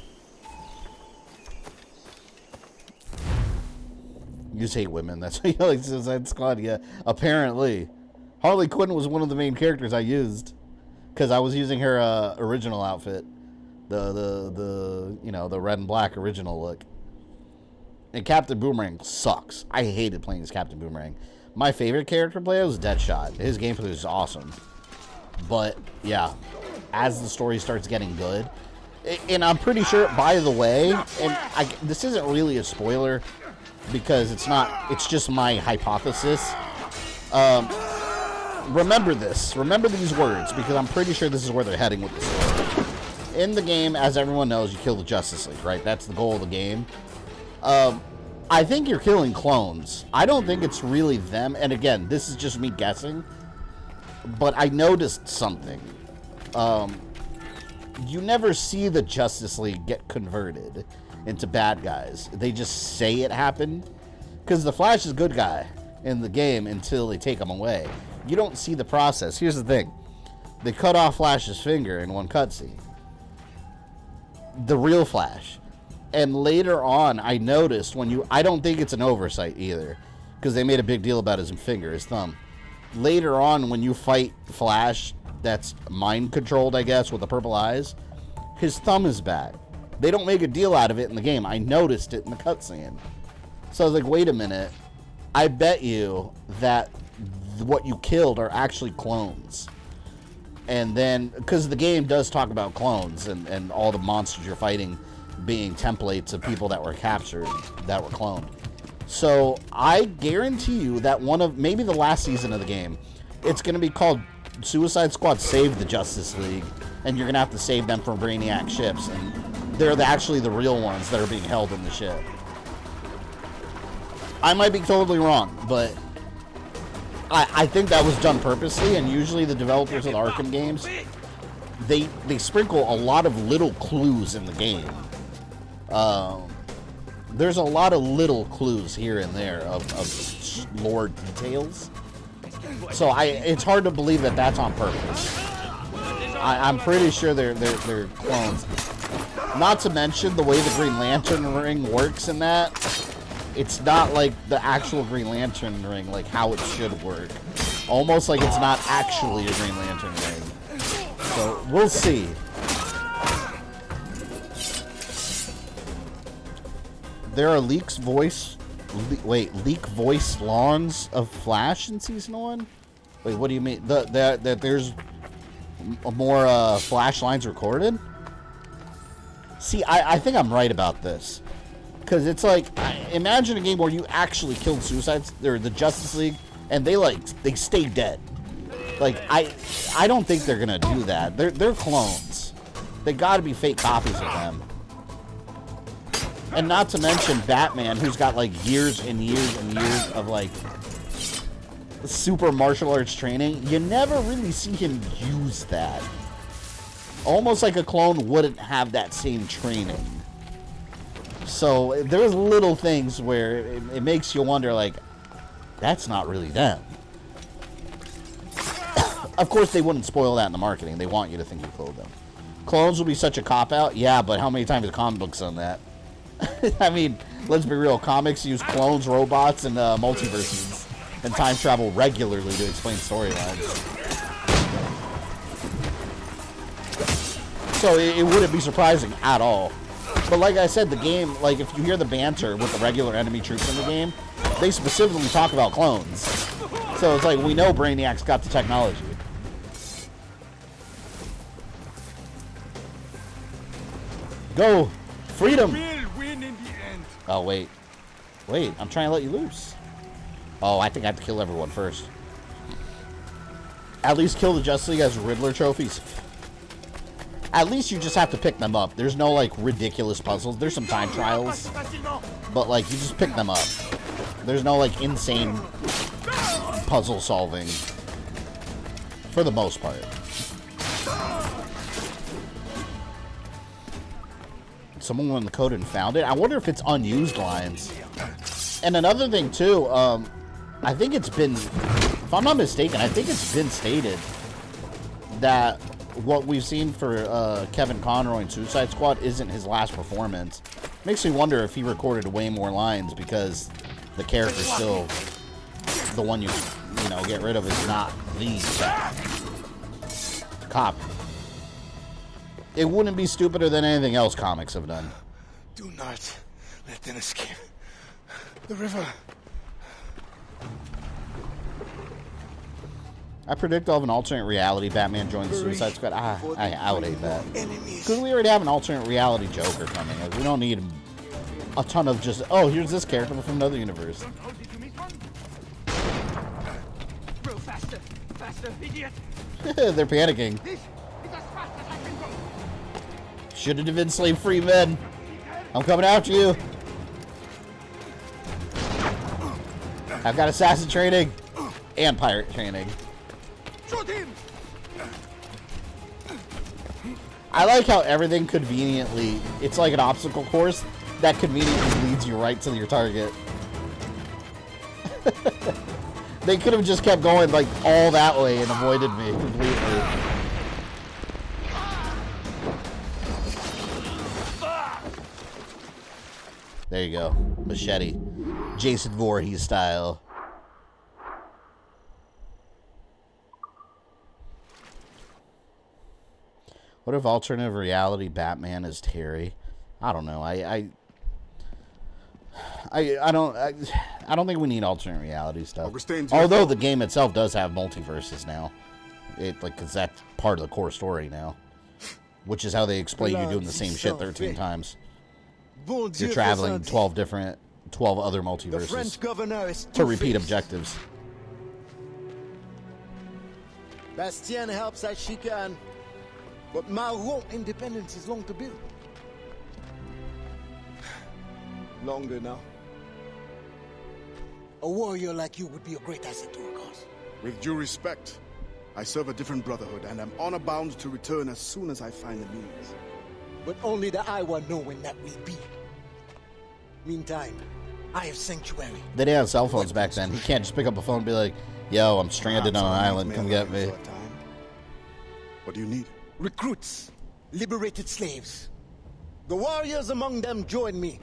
You just hate women. That's what you like Suicide Squad. Yeah, apparently. Harley Quinn was one of the main characters I used because I was using her original outfit, the you know, the red and black original look. And Captain Boomerang sucks. I hated playing as Captain Boomerang. My favorite character to play was Deadshot. His gameplay is awesome. But yeah, as the story starts getting good, and I'm pretty sure, by the way, and this isn't really a spoiler because it's not. It's just my hypothesis. Remember this. Remember these words, because I'm pretty sure this is where they're heading with the story. In the game, as everyone knows, you kill the Justice League, right? That's the goal of the game. I think you're killing clones. I don't think it's really them. And again, this is just me guessing. But I noticed something. You never see the Justice League get converted into bad guys. They just say it happened. Because the Flash is a good guy in the game until they take him away. You don't see the process. Here's the thing. They cut off Flash's finger in one cutscene. The real Flash. And later on, I noticed when you... I don't think it's an oversight either. Because they made a big deal about his finger, his thumb. Later on, when you fight Flash, that's mind-controlled, I guess, with the purple eyes, his thumb is back. They don't make a deal out of it in the game. I noticed it in the cutscene. So I was like, wait a minute. I bet you that what you killed are actually clones. And then, because the game does talk about clones and all the monsters you're fighting being templates of people that were captured, that were cloned. So I guarantee you that maybe the last season of the game, it's going to be called Suicide Squad Save the Justice League, and you're going to have to save them from Brainiac ships, and they're actually the real ones that are being held in the ship. I might be totally wrong, but I think that was done purposely, and usually the developers of the Arkham games, they sprinkle a lot of little clues in the game. There's a lot of little clues here and there of lore details. So it's hard to believe that that's on purpose. I'm pretty sure they're clones. Not to mention the way the Green Lantern ring works in that. It's not like the actual Green Lantern ring, like how it should work. Almost like it's not actually a Green Lantern ring. So we'll see. There are leak voice lawns of Flash in season 1. Wait, what do you mean? That there's more Flash lines recorded? See, I think I'm right about this. Because it's like, imagine a game where you actually killed the Justice League, and they stay dead. Like, I don't think they're gonna do that. They're clones. They gotta be fake copies of them. And not to mention Batman, who's got like years and years and years of like super martial arts training. You never really see him use that. Almost like a clone wouldn't have that same training. So there's little things where it makes you wonder, like, that's not really them. Of course, they wouldn't spoil that in the marketing. They want you to think you cloned them. Clones will be such a cop-out. Yeah, but how many times have comic books done that? I mean, let's be real. Comics use clones, robots, and multiverses and time travel regularly to explain storylines. So it wouldn't be surprising at all. But like I said, the game, like if you hear the banter with the regular enemy troops in the game, they specifically talk about clones. So it's like, we know Brainiac's got the technology. Go! Freedom! Oh, wait. Wait, I'm trying to let you loose. Oh, I think I have to kill everyone first. At least kill the Justice League as Riddler trophies. At least you just have to pick them up. There's no, like, ridiculous puzzles. There's some time trials. But, like, you just pick them up. There's no, like, insane puzzle solving. For the most part. Someone went in the code and found it. I wonder if it's unused lines. And another thing, too, I think it's been... If I'm not mistaken, I think it's been stated that what we've seen for Kevin Conroy in Suicide Squad isn't his last performance. Makes me wonder if he recorded way more lines because the character's still the one you know, get rid of is not the cop. It wouldn't be stupider than anything else comics have done. Do not let them escape. The river. I predict I'll have an alternate reality Batman joins the Suicide Squad. I would hate that. Because we already have an alternate reality Joker coming. Like, we don't need a ton of just, oh, here's this character from another universe. Go faster, faster, idiot! They're panicking. This is as fast as I can go. Shouldn't have been slave-free men. I'm coming after you. I've got assassin training and pirate training. Shoot him! I like how everything conveniently, it's like an obstacle course that conveniently leads you right to your target. They could have just kept going like all that way and avoided me completely. There you go. Machete. Jason Voorhees style. What if alternative reality Batman is Terry? I don't know. I don't think we need alternate reality stuff. Although the game itself does have multiverses now. Cause that's part of the core story now. Which is how they explain you doing the same shit 13 times. You're traveling 12 other multiverses to repeat objectives. Bastien helps as she can, but Maroon independence is long to build. Longer now. A warrior like you would be a great asset to our cause. With due respect, I serve a different brotherhood and am honor bound to return as soon as I find the means. But only the Iowa know when that will be. Meantime, I have sanctuary. They didn't have cell phones back then. He can't just pick up a phone and be like, yo, I'm stranded on an island, come get me. What do you need? Recruits, liberated slaves. The warriors among them join me.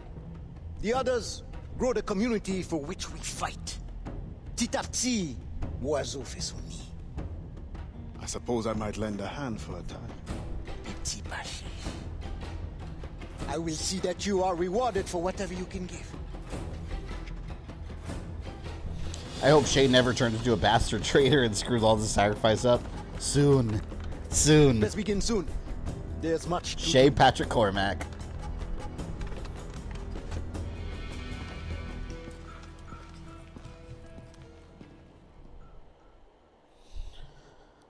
The others grow the community for which we fight. Titapti, Moiseau fait son nid. I suppose I might lend a hand for a time. Petit Paché. I will see that you are rewarded for whatever you can give. I hope Shay never turns into a bastard traitor and screws all the sacrifice up. Soon. Soon. Let's begin soon. There's much to Shay Patrick Cormac.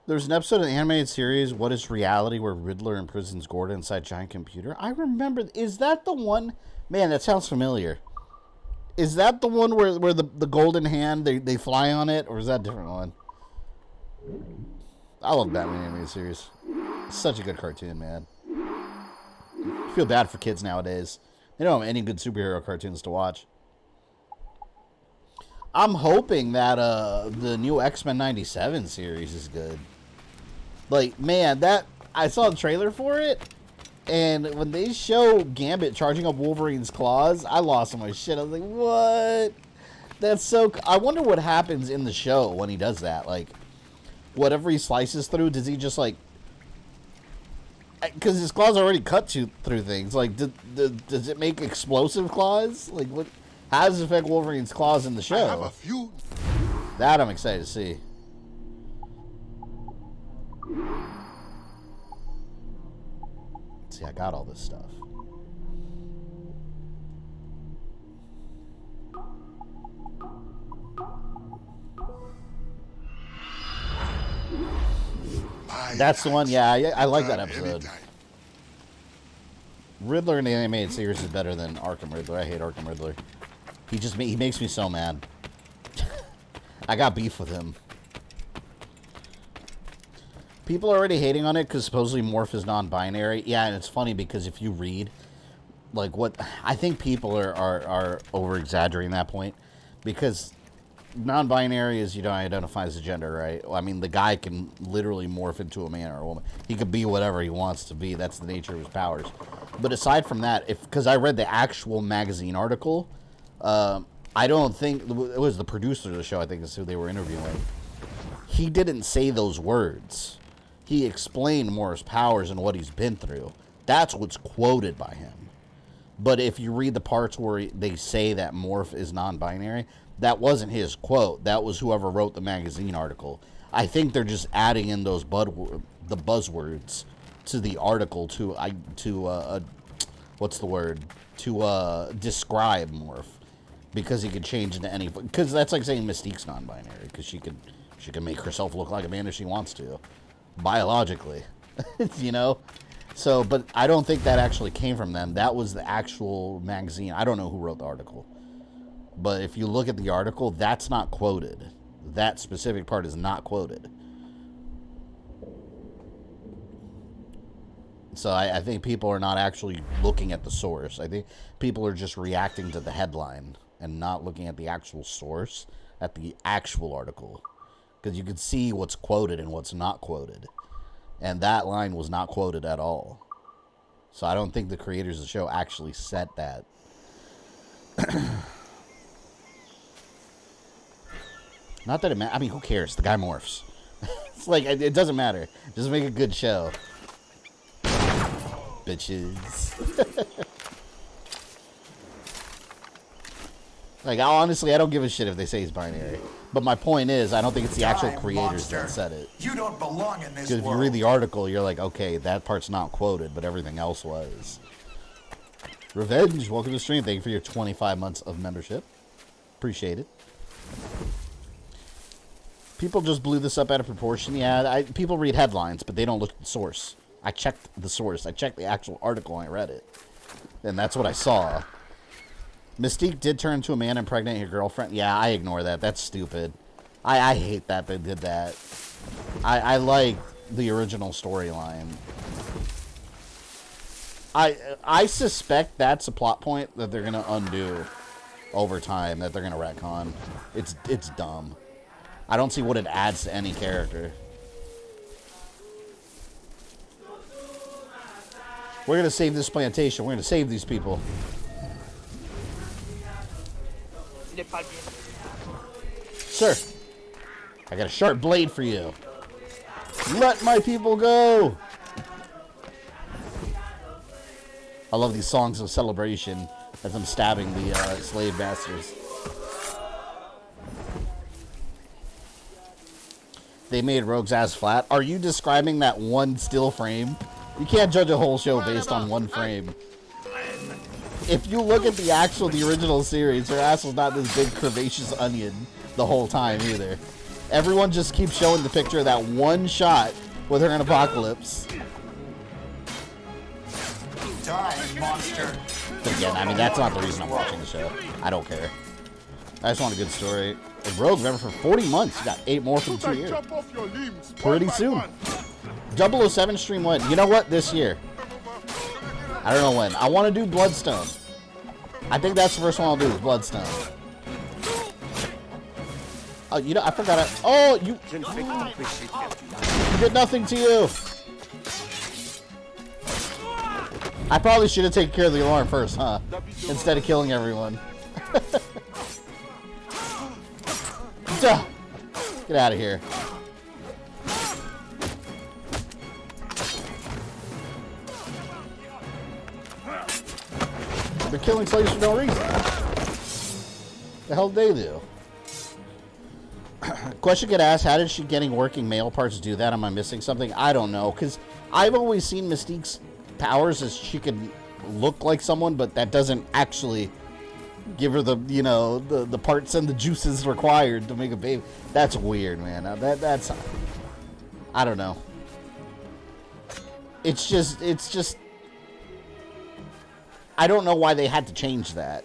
There's an episode of the animated series, What is Reality, where Riddler imprisons Gordon inside a giant computer. I remember. Is that the one? Man, that sounds familiar. Is that the one where the golden hand, they fly on it? Or is that a different one? I love Batman animated series. It's such a good cartoon, man. I feel bad for kids nowadays. They don't have any good superhero cartoons to watch. I'm hoping that the new X-Men 97 series is good. Like, man, that I saw the trailer for it, and when they show Gambit charging up Wolverine's claws, I lost my shit. I was like, what? That's so... I wonder what happens in the show when he does that. Like, whatever he slices through, does he just, like... Because his claws already cut through things. Like, does it make explosive claws? Like, what... How does it affect Wolverine's claws in the show? I have a few. That I'm excited to see. See, I got all this stuff. That's the one. Yeah, I like that episode. Riddler in the animated series is better than Arkham Riddler. I hate Arkham Riddler. He makes me so mad. I got beef with him. People are already hating on it because supposedly Morph is non-binary. Yeah, and it's funny because if you read, like, what... I think people are over-exaggerating that point. Because non-binary is you don't identify as a gender, right? I mean, the guy can literally morph into a man or a woman. He could be whatever he wants to be. That's the nature of his powers. But aside from that, because I read the actual magazine article, I don't think it was the producer of the show. I think is who they were interviewing. He didn't say those words. He explained Morph's powers and what he's been through. That's what's quoted by him. But if you read the parts where they say that Morph is non-binary, that wasn't his quote. That was whoever wrote the magazine article. I think they're just adding in those the buzzwords to the article to what's the word? To describe Morph, because he could change into any. Because that's like saying Mystique's non-binary, because she can make herself look like a man if she wants to, biologically, you know. So, but I don't think that actually came from them. That was the actual magazine. I don't know who wrote the article. But if you look at the article, that's not quoted. That specific part is not quoted. So I think people are not actually looking at the source. I think people are just reacting to the headline and not looking at the actual source, at the actual article. Because you can see what's quoted and what's not quoted. And that line was not quoted at all. So I don't think the creators of the show actually said that. Not that it matters. I mean, who cares? The guy morphs. It's like, it doesn't matter. Just make a good show. Bitches. Like, honestly, I don't give a shit if they say he's binary. But my point is, I don't think it's the actual creators that said it. You don't belong in this Because if you read the article, you're like, okay, that part's not quoted, but everything else was. Revenge, welcome to the stream. Thank you for your 25 months of membership. Appreciate it. People just blew this up out of proportion. Yeah, people read headlines, but they don't look at the source. I checked the source. I checked the actual article and I read it. And that's what I saw. Mystique did turn into a man and impregnate your girlfriend. Yeah, I ignore that. That's stupid. I hate that they did that. I like the original storyline. I suspect that's a plot point that they're going to undo over time, that they're going to retcon. It's dumb. I don't see what it adds to any character. We're going to save this plantation. We're going to save these people. Sir, I got a sharp blade for you. Let my people go. I love these songs of celebration as I'm stabbing the slave masters. They made Rogue's ass flat. Are you describing that one still frame? You can't judge a whole show based on one frame. If you look at the original series, her ass was not this big curvaceous onion the whole time either. Everyone just keeps showing the picture of that one shot with her in Apocalypse. Die, monster. But again, I mean, that's not the reason I'm watching the show. I don't care. I just want a good story. And Rogue, remember, for 40 months, you got 8 more for 2 years. Pretty soon. 007 stream when? You know what? This year. I don't know when. I want to do Bloodstone. I think that's the first one I'll do is Bloodstone. Oh, you know, I forgot it. Oh, you did nothing to you. I probably should have taken care of the alarm first, huh? Instead of killing everyone. Get out of here. They're killing slaves for no reason. The hell did they do? Question get asked, how did she getting working male parts do that? Am I missing something? I don't know, because I've always seen Mystique's powers as she could look like someone, but that doesn't actually give her the, you know, the parts and the juices required to make a baby. That's weird, man. That's I don't know. It's just I don't know why they had to change that.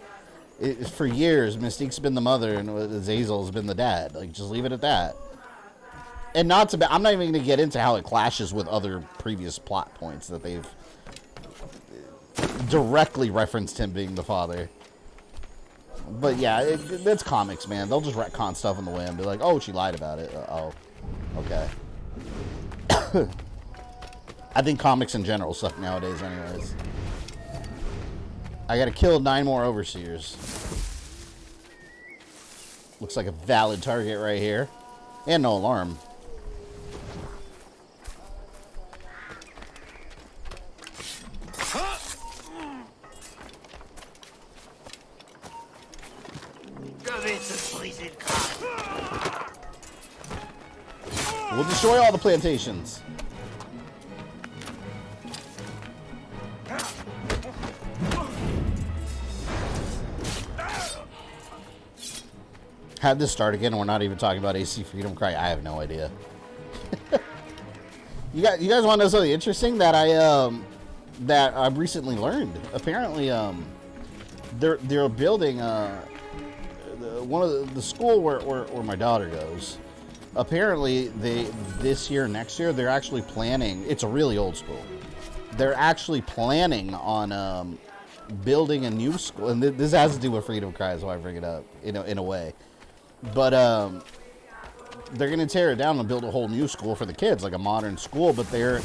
For years, Mystique's been the mother and Azazel's been the dad. Like, just leave it at that. And not to, I'm not even going to get into how it clashes with other previous plot points that they've directly referenced him being the father. But yeah, it's comics, man. They'll just retcon stuff on the whim. Be like, oh, she lied about it. Oh, okay. I think comics in general suck nowadays anyways. I gotta kill 9 more overseers. Looks like a valid target right here. And no alarm. We'll destroy all the plantations. Had this start again, and we're not even talking about AC Freedom Cry. I have no idea. You guys want to know something interesting that I've recently learned? Apparently, they're building one of the school where my daughter goes. Apparently, this year, next year, they're actually planning. It's a really old school. They're actually planning on building a new school, and this has to do with Freedom Cry, is why I bring it up in a way. But they're going to tear it down and build a whole new school for the kids, like a modern school. But there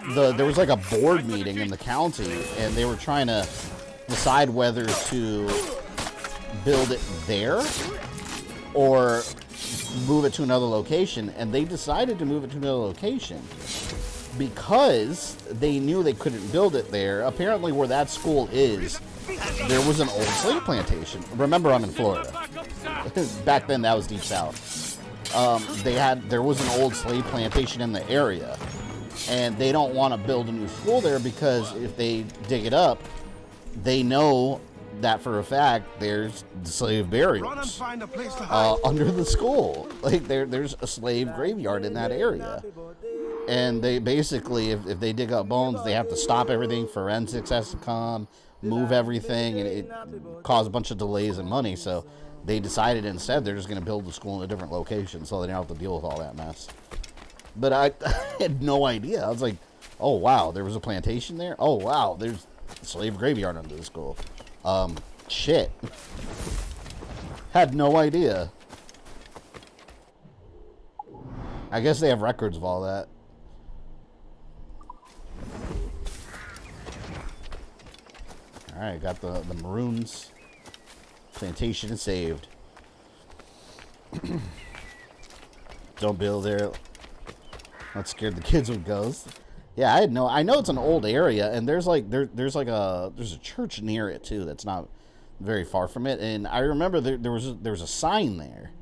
was like a board meeting in the county, and they were trying to decide whether to build it there or move it to another location. And they decided to move it to another location because they knew they couldn't build it there. Apparently, where that school is, there was an old slave plantation. Remember, I'm in Florida. Back then, that was deep south. There was an old slave plantation in the area, and they don't want to build a new school there because if they dig it up, they know that for a fact there's slave burials under the school. Like there's a slave graveyard in that area. And they basically, if they dig up bones, they have to stop everything. Forensics has to come, move everything, and it caused a bunch of delays and money. So they decided instead they're just going to build the school in a different location so they don't have to deal with all that mess. But I had no idea. I was like, oh, wow, there was a plantation there? Oh, wow, there's a slave graveyard under the school. Shit. Had no idea. I guess they have records of all that. Alright, got the maroons. Plantation is saved. Don't build there. That scared the kids with ghosts. Yeah, I know it's an old area, and there's a church near it too that's not very far from it. And I remember there was a sign there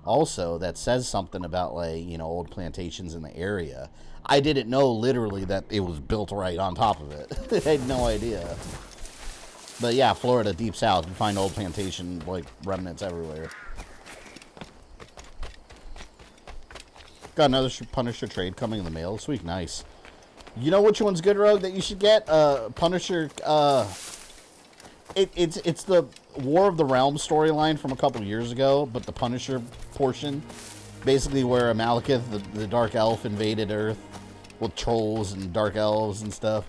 also that says something about, like, you know, old plantations in the area. I didn't know literally that it was built right on top of it. I had no idea. But yeah, Florida, deep south, you find old plantation like remnants everywhere. Got another Punisher trade coming in the mail this week. Nice. You know which one's good, Rogue, that you should get? Punisher. It's the War of the Realms storyline from a couple years ago, but the Punisher portion, basically where Amalekith, the Dark Elf, invaded Earth with trolls and Dark Elves and stuff.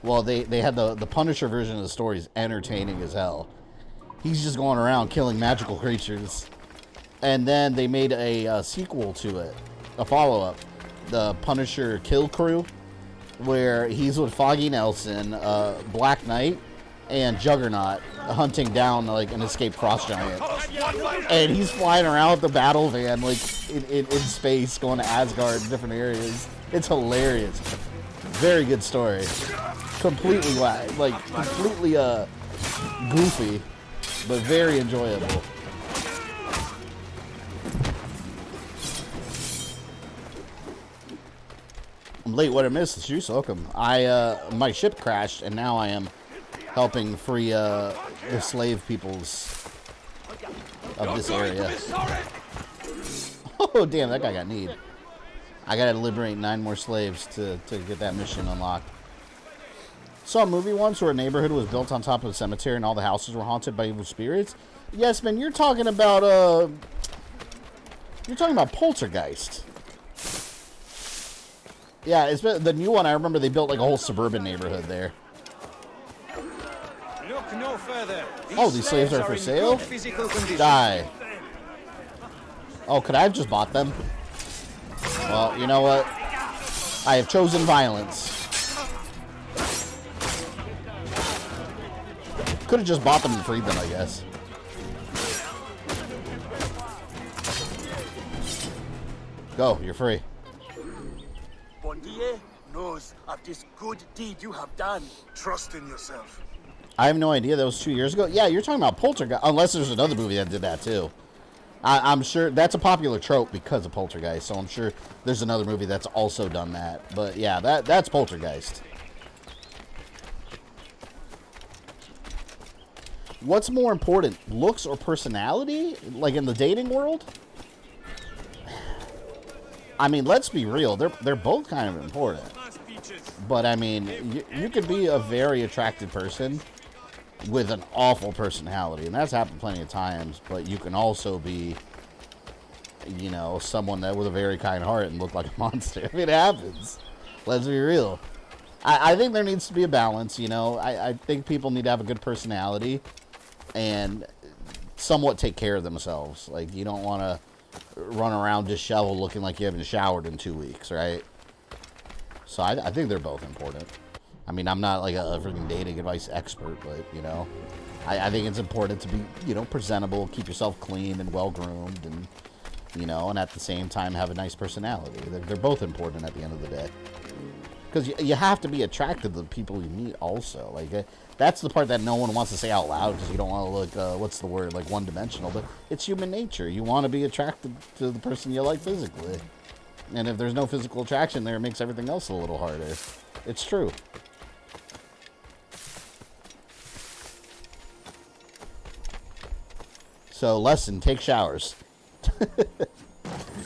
Well, they had the Punisher version of the story is entertaining as hell. He's just going around killing magical creatures. And then they made a sequel to it, a follow-up, the Punisher Kill Crew, where he's with Foggy Nelson, Black Knight, and Juggernaut hunting down like an escaped cross giant. And he's flying around with the battle van like in space, going to Asgard and different areas. It's hilarious. Very good story. Completely goofy, but very enjoyable. I'm late. What I missed? The juice. Welcome. My ship crashed, and now I am helping free the slave peoples of this area. Oh damn! That guy got kneed. I gotta liberate 9 more slaves to get that mission unlocked. Saw a movie once where a neighborhood was built on top of a cemetery and all the houses were haunted by evil spirits. Yes, man, you're talking about Poltergeist. Yeah, it's the new one. I remember they built like a whole suburban neighborhood there. Look no further. Oh, these slaves are for in sale? good physical condition. Die. Oh, could I have just bought them? Well, you know what? I have chosen violence. Could have just bought them and freed them, I guess. Go, you're free. Bondie knows of this good deed you have done. Trust in yourself. I have no idea. That was 2 years ago. Yeah, you're talking about Poltergeist. Unless there's another movie that did that, too. I'm sure that's a popular trope because of Poltergeist, so I'm sure there's another movie that's also done that. But yeah, that's Poltergeist. What's more important, looks or personality? Like in the dating world? I mean, let's be real. They're both kind of important. But I mean, you could be a very attractive person with an awful personality, and that's happened plenty of times. But you can also be, you know, someone that with a very kind heart and look like a monster. I mean, it happens. Let's be real. I think there needs to be a balance. You know, I think people need to have a good personality and somewhat take care of themselves. Like, you don't want to run around disheveled looking like you haven't showered in 2 weeks, right? So I think they're both important. I mean, I'm not like a freaking dating advice expert, but, you know, I think it's important to be, you know, presentable, keep yourself clean and well-groomed, and, you know, and at the same time have a nice personality. They're both important at the end of the day. Because you have to be attracted to the people you meet also. Like, that's the part that no one wants to say out loud because you don't want to look, what's the word, like one-dimensional. But it's human nature. You want to be attracted to the person you like physically. And if there's no physical attraction there, it makes everything else a little harder. It's true. So, lesson, take showers.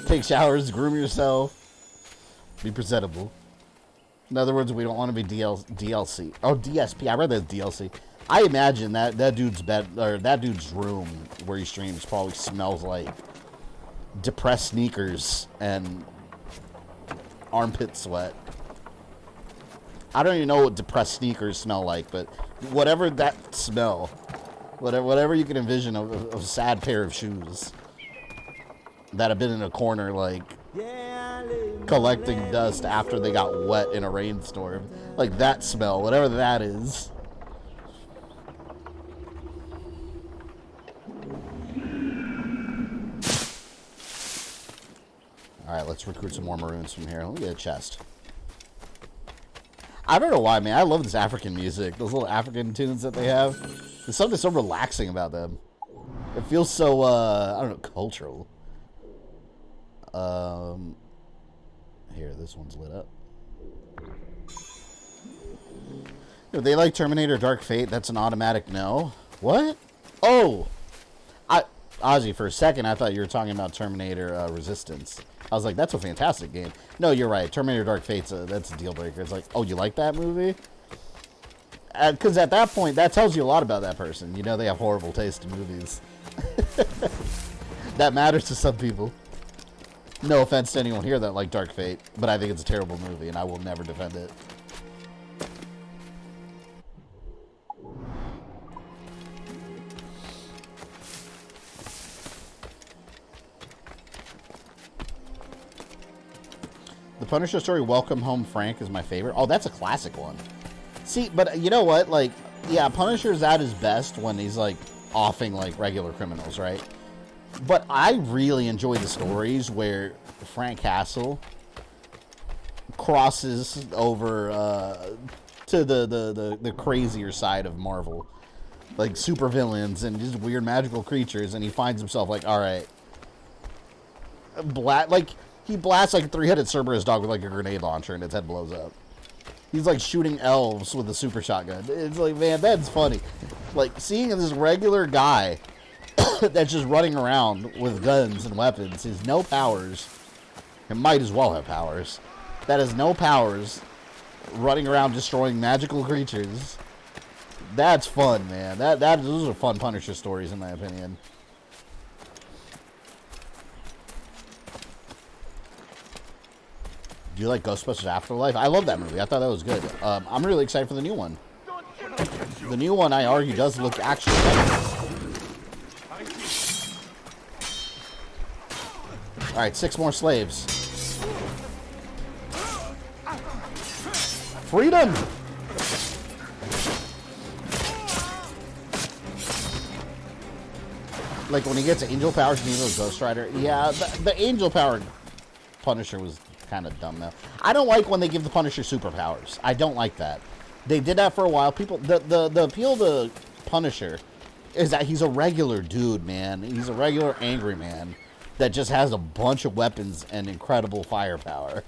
Take showers, groom yourself, be presentable. In other words, we don't want to be DLC. Oh, DSP. I read that as DLC. I imagine that dude's bed, or that dude's room where he streams probably smells like depressed sneakers and armpit sweat. I don't even know what depressed sneakers smell like, but whatever that smell, whatever you can envision of a sad pair of shoes that have been in a corner, like, collecting dust after they got wet in a rainstorm. Like, that smell, whatever that is. Alright, let's recruit some more Maroons from here. Let me get a chest. I don't know why, man. I love this African music. Those little African tunes that they have. There's something so relaxing about them. It feels so, I don't know, cultural. Here, this one's lit up. If they like Terminator Dark Fate, that's an automatic no. What? Oh! Ozzy, for a second, I thought you were talking about Terminator Resistance. I was like, that's a fantastic game. No, you're right. Terminator Dark Fate's that's a deal breaker. It's like, oh, you like that movie? Because at that point, that tells you a lot about that person. You know they have horrible taste in movies. That matters to some people. No offense to anyone here that like Dark Fate, but I think it's a terrible movie, and I will never defend it. The Punisher story, Welcome Home Frank, is my favorite. Oh, that's a classic one. See, but you know what? Like, yeah, Punisher's at his best when he's, like, offing, like, regular criminals, right? But I really enjoy the stories where Frank Castle crosses over to the crazier side of Marvel. Like, supervillains and just weird magical creatures, and he finds himself like, alright. Like, he blasts like a three-headed Cerberus dog with like a grenade launcher and its head blows up. He's like shooting elves with a super shotgun. It's like, man, that's funny. Like, seeing this regular guy that's just running around with guns and weapons, has no powers, and might as well have powers, that has no powers, running around destroying magical creatures. That's fun, man. Those are fun Punisher stories, in my opinion. Do you like Ghostbusters Afterlife? I love that movie. I thought that was good. I'm really excited for the new one. The new one, I argue, does look actually better. Alright, 6 more slaves. Freedom! Like when he gets angel powers and he goes Ghost Rider. Yeah, the angel powered Punisher was kind of dumb though. I don't like when they give the Punisher superpowers. I don't like that. They did that for a while. People, the appeal of the Punisher is that he's a regular dude, man. He's a regular angry man that just has a bunch of weapons and incredible firepower.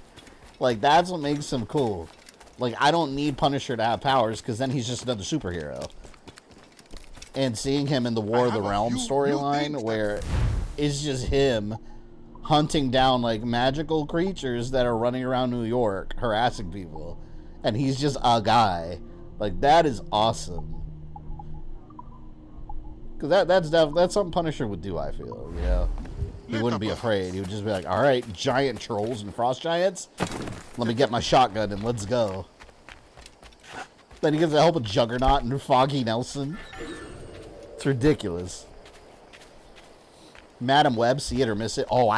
Like, that's what makes him cool. Like, I don't need Punisher to have powers, because then he's just another superhero. And seeing him in the War of the Realms storyline, where it's just him hunting down, like, magical creatures that are running around New York, harassing people. And he's just a guy. Like, that is awesome. Because that's something Punisher would do, I feel, you know? He wouldn't be afraid. He would just be like, all right, giant trolls and frost giants, let me get my shotgun and let's go. Then he gets the help of Juggernaut and Foggy Nelson. It's ridiculous. Madam Web, see it or miss it. Oh,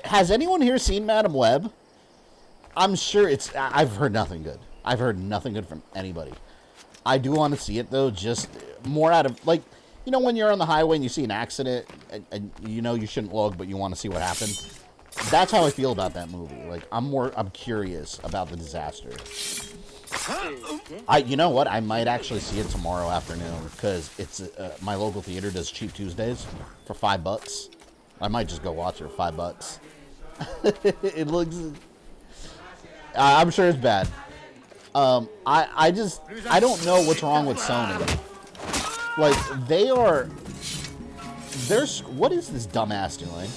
has anyone here seen Madam Web? I'm sure I've heard nothing good. I've heard nothing good from anybody. I do want to see it, though, just more out of, like, you know when you're on the highway and you see an accident and you know you shouldn't look, but you want to see what happened? That's how I feel about that movie. Like, I'm curious about the disaster. You know what? I might actually see it tomorrow afternoon, because it's my local theater does Cheap Tuesdays for $5. I might just go watch it for $5. It looks... I'm sure it's bad. I don't know what's wrong with Sony. Like, what is this dumbass doing?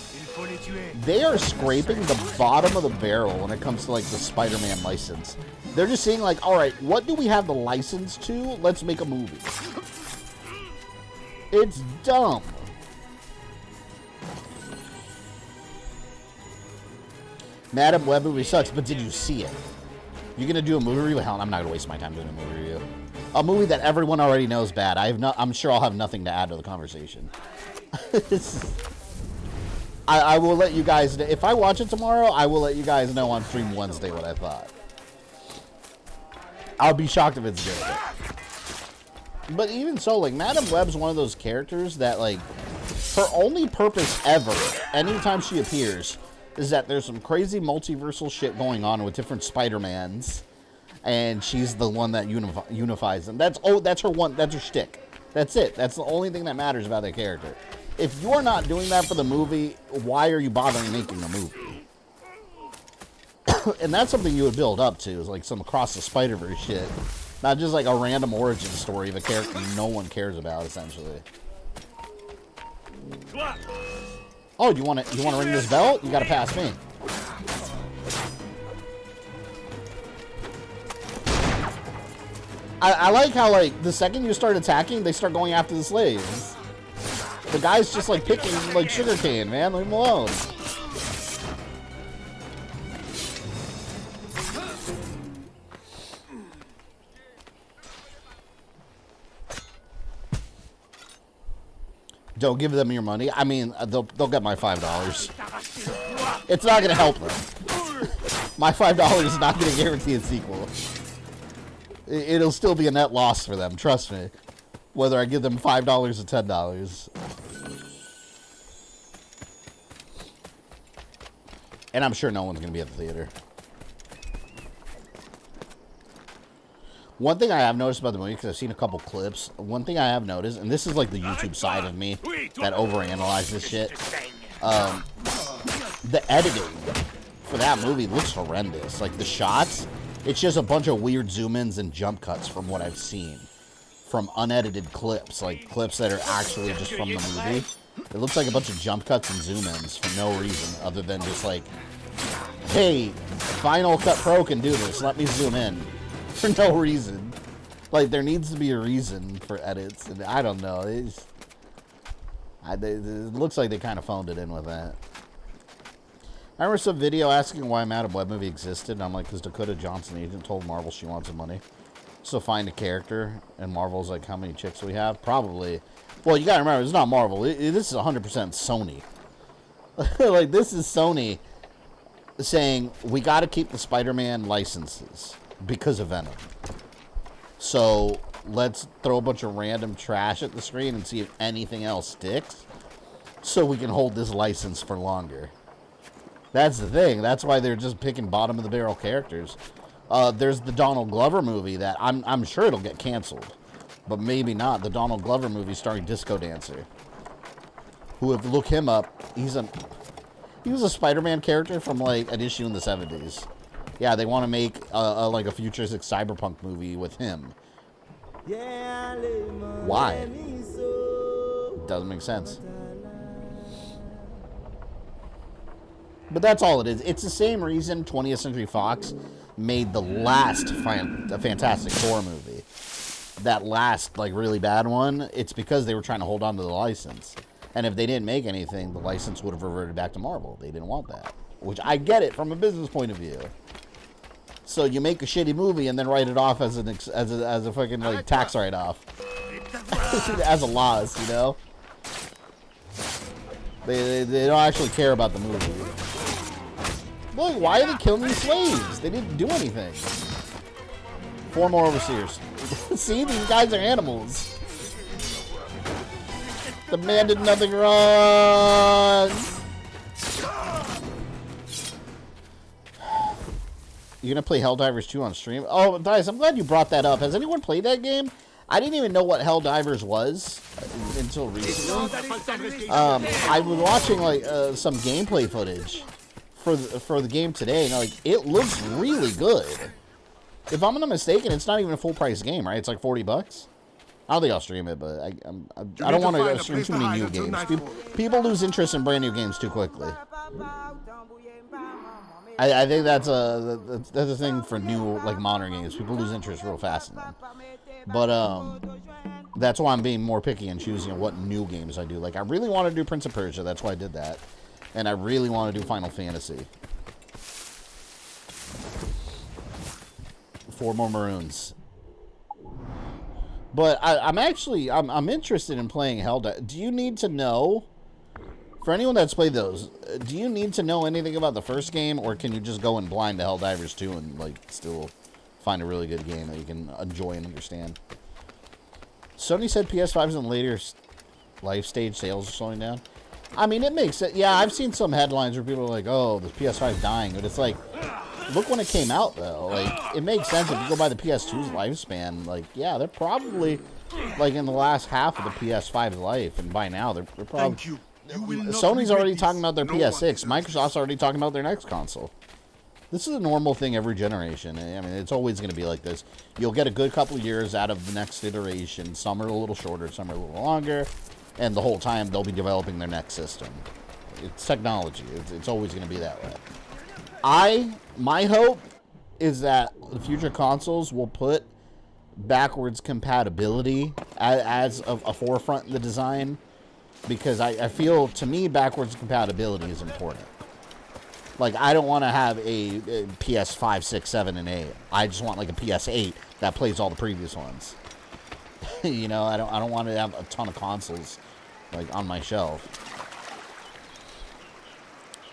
They are scraping the bottom of the barrel when it comes to, like, the Spider-Man license. They're just saying, like, all right, what do we have the license to? Let's make a movie. It's dumb. Madam Web movie sucks, but did you see it? You're gonna do a movie review? Hell, I'm not gonna waste my time doing a movie review. A movie that everyone already knows bad. I'm sure I'll have nothing to add to the conversation. I will let you guys know. If I watch it tomorrow, I will let you guys know on Stream Wednesday what I thought. I'll be shocked if it's good. But even so, like, Madam Web's one of those characters that, like, her only purpose ever, anytime she appears, is that there's some crazy multiversal shit going on with different Spider-Mans. And she's the one that unifies them. That's her shtick. That's it. That's the only thing that matters about that character. If you're not doing that for the movie, why are you bothering making the movie? And that's something you would build up to, is like some Across the Spider-Verse shit. Not just like a random origin story of a character no one cares about, essentially. Oh, you want to ring this bell? You gotta pass me. I like how, like, the second you start attacking, they start going after the slaves. The guy's just, like, picking, like, sugarcane, man. Leave him alone. Don't give them your money. I mean, they'll get my $5. It's not gonna help them. My $5 is not gonna guarantee a sequel. It'll still be a net loss for them, trust me. Whether I give them $5 or $10. And I'm sure no one's going to be at the theater. One thing I have noticed about the movie, because I've seen a couple clips, one thing I have noticed, and this is like the YouTube side of me that overanalyzes this shit, the editing for that movie looks horrendous. Like, the shots... It's just a bunch of weird zoom-ins and jump cuts from what I've seen. From unedited clips, like clips that are actually just from the movie. It looks like a bunch of jump cuts and zoom-ins for no reason other than just like, hey, Final Cut Pro can do this, let me zoom in. For no reason. Like, there needs to be a reason for edits, and I don't know. It looks like they kind of phoned it in with that. I remember some video asking why Madam Web movie existed, and I'm like, because Dakota Johnson agent told Marvel she wants some money. So find a character, and Marvel's like, how many chicks we have? Probably. Well, you gotta remember, it's not Marvel. This is 100% Sony. Like, this is Sony saying, we gotta keep the Spider-Man licenses because of Venom. So, let's throw a bunch of random trash at the screen and see if anything else sticks, so we can hold this license for longer. That's the thing. That's why they're just picking bottom-of-the-barrel characters. There's the Donald Glover movie that I'm sure it'll get canceled. But maybe not. The Donald Glover movie starring Disco Dancer. Who, if you look him up, he was a Spider-Man character from, like, an issue in the 70s. Yeah, they want to make, like, a futuristic cyberpunk movie with him. Why? Doesn't make sense. But that's all it is. It's the same reason 20th Century Fox made the last Fantastic Four movie. That last, like, really bad one. It's because they were trying to hold on to the license. And if they didn't make anything, the license would have reverted back to Marvel. They didn't want that. Which, I get it from a business point of view. So you make a shitty movie and then write it off as a fucking, like, tax write-off. As a loss, you know? They don't actually care about the movie. Look, why are they killing these slaves? They didn't do anything. 4 more overseers. See, these guys are animals. The man did nothing wrong. You're gonna play Helldivers 2 on stream? Oh, guys, I'm glad you brought that up. Has anyone played that game? I didn't even know what Helldivers was until recently. I was watching like some gameplay footage for the game today, and like it looks really good. If I'm not mistaken, it's not even a full price game, right? It's like $40. I don't think I'll stream it, but I don't want to stream too many new games. People lose interest in brand new games too quickly. I think that's a thing for new, like, modern games. People lose interest real fast in them. But that's why I'm being more picky and choosing what new games I do. Like, I really want to do Prince of Persia. That's why I did that. And I really want to do Final Fantasy. 4 more Maroons. But I'm interested in playing Helldivers. Do you need to know? For anyone that's played those, do you need to know anything about the first game, or can you just go in blind to Helldivers 2 and, like, still find a really good game that you can enjoy and understand? Sony said PS5's in the later life stage, sales are slowing down. I mean, it makes it. Yeah, I've seen some headlines where people are like, oh, the PS5's dying. But it's like, look when it came out, though. Like, it makes sense if you go by the PS2's lifespan. Like, yeah, they're probably, like, in the last half of the PS5's life. And by now, they're probably... Thank you. Sony's already talking about their PS6. Microsoft's already talking about their next console. This is a normal thing every generation. I mean, it's always going to be like this. You'll get a good couple years out of the next iteration. Some are a little shorter, some are a little longer. And the whole time, they'll be developing their next system. It's technology. It's always going to be that way. My hope is that the future consoles will put backwards compatibility as a forefront in the design. Because I feel, to me, backwards compatibility is important. Like, I don't want to have a PS5, 6, 7, and 8. I just want, like, a PS8 that plays all the previous ones. You know, I don't want to have a ton of consoles, like, on my shelf.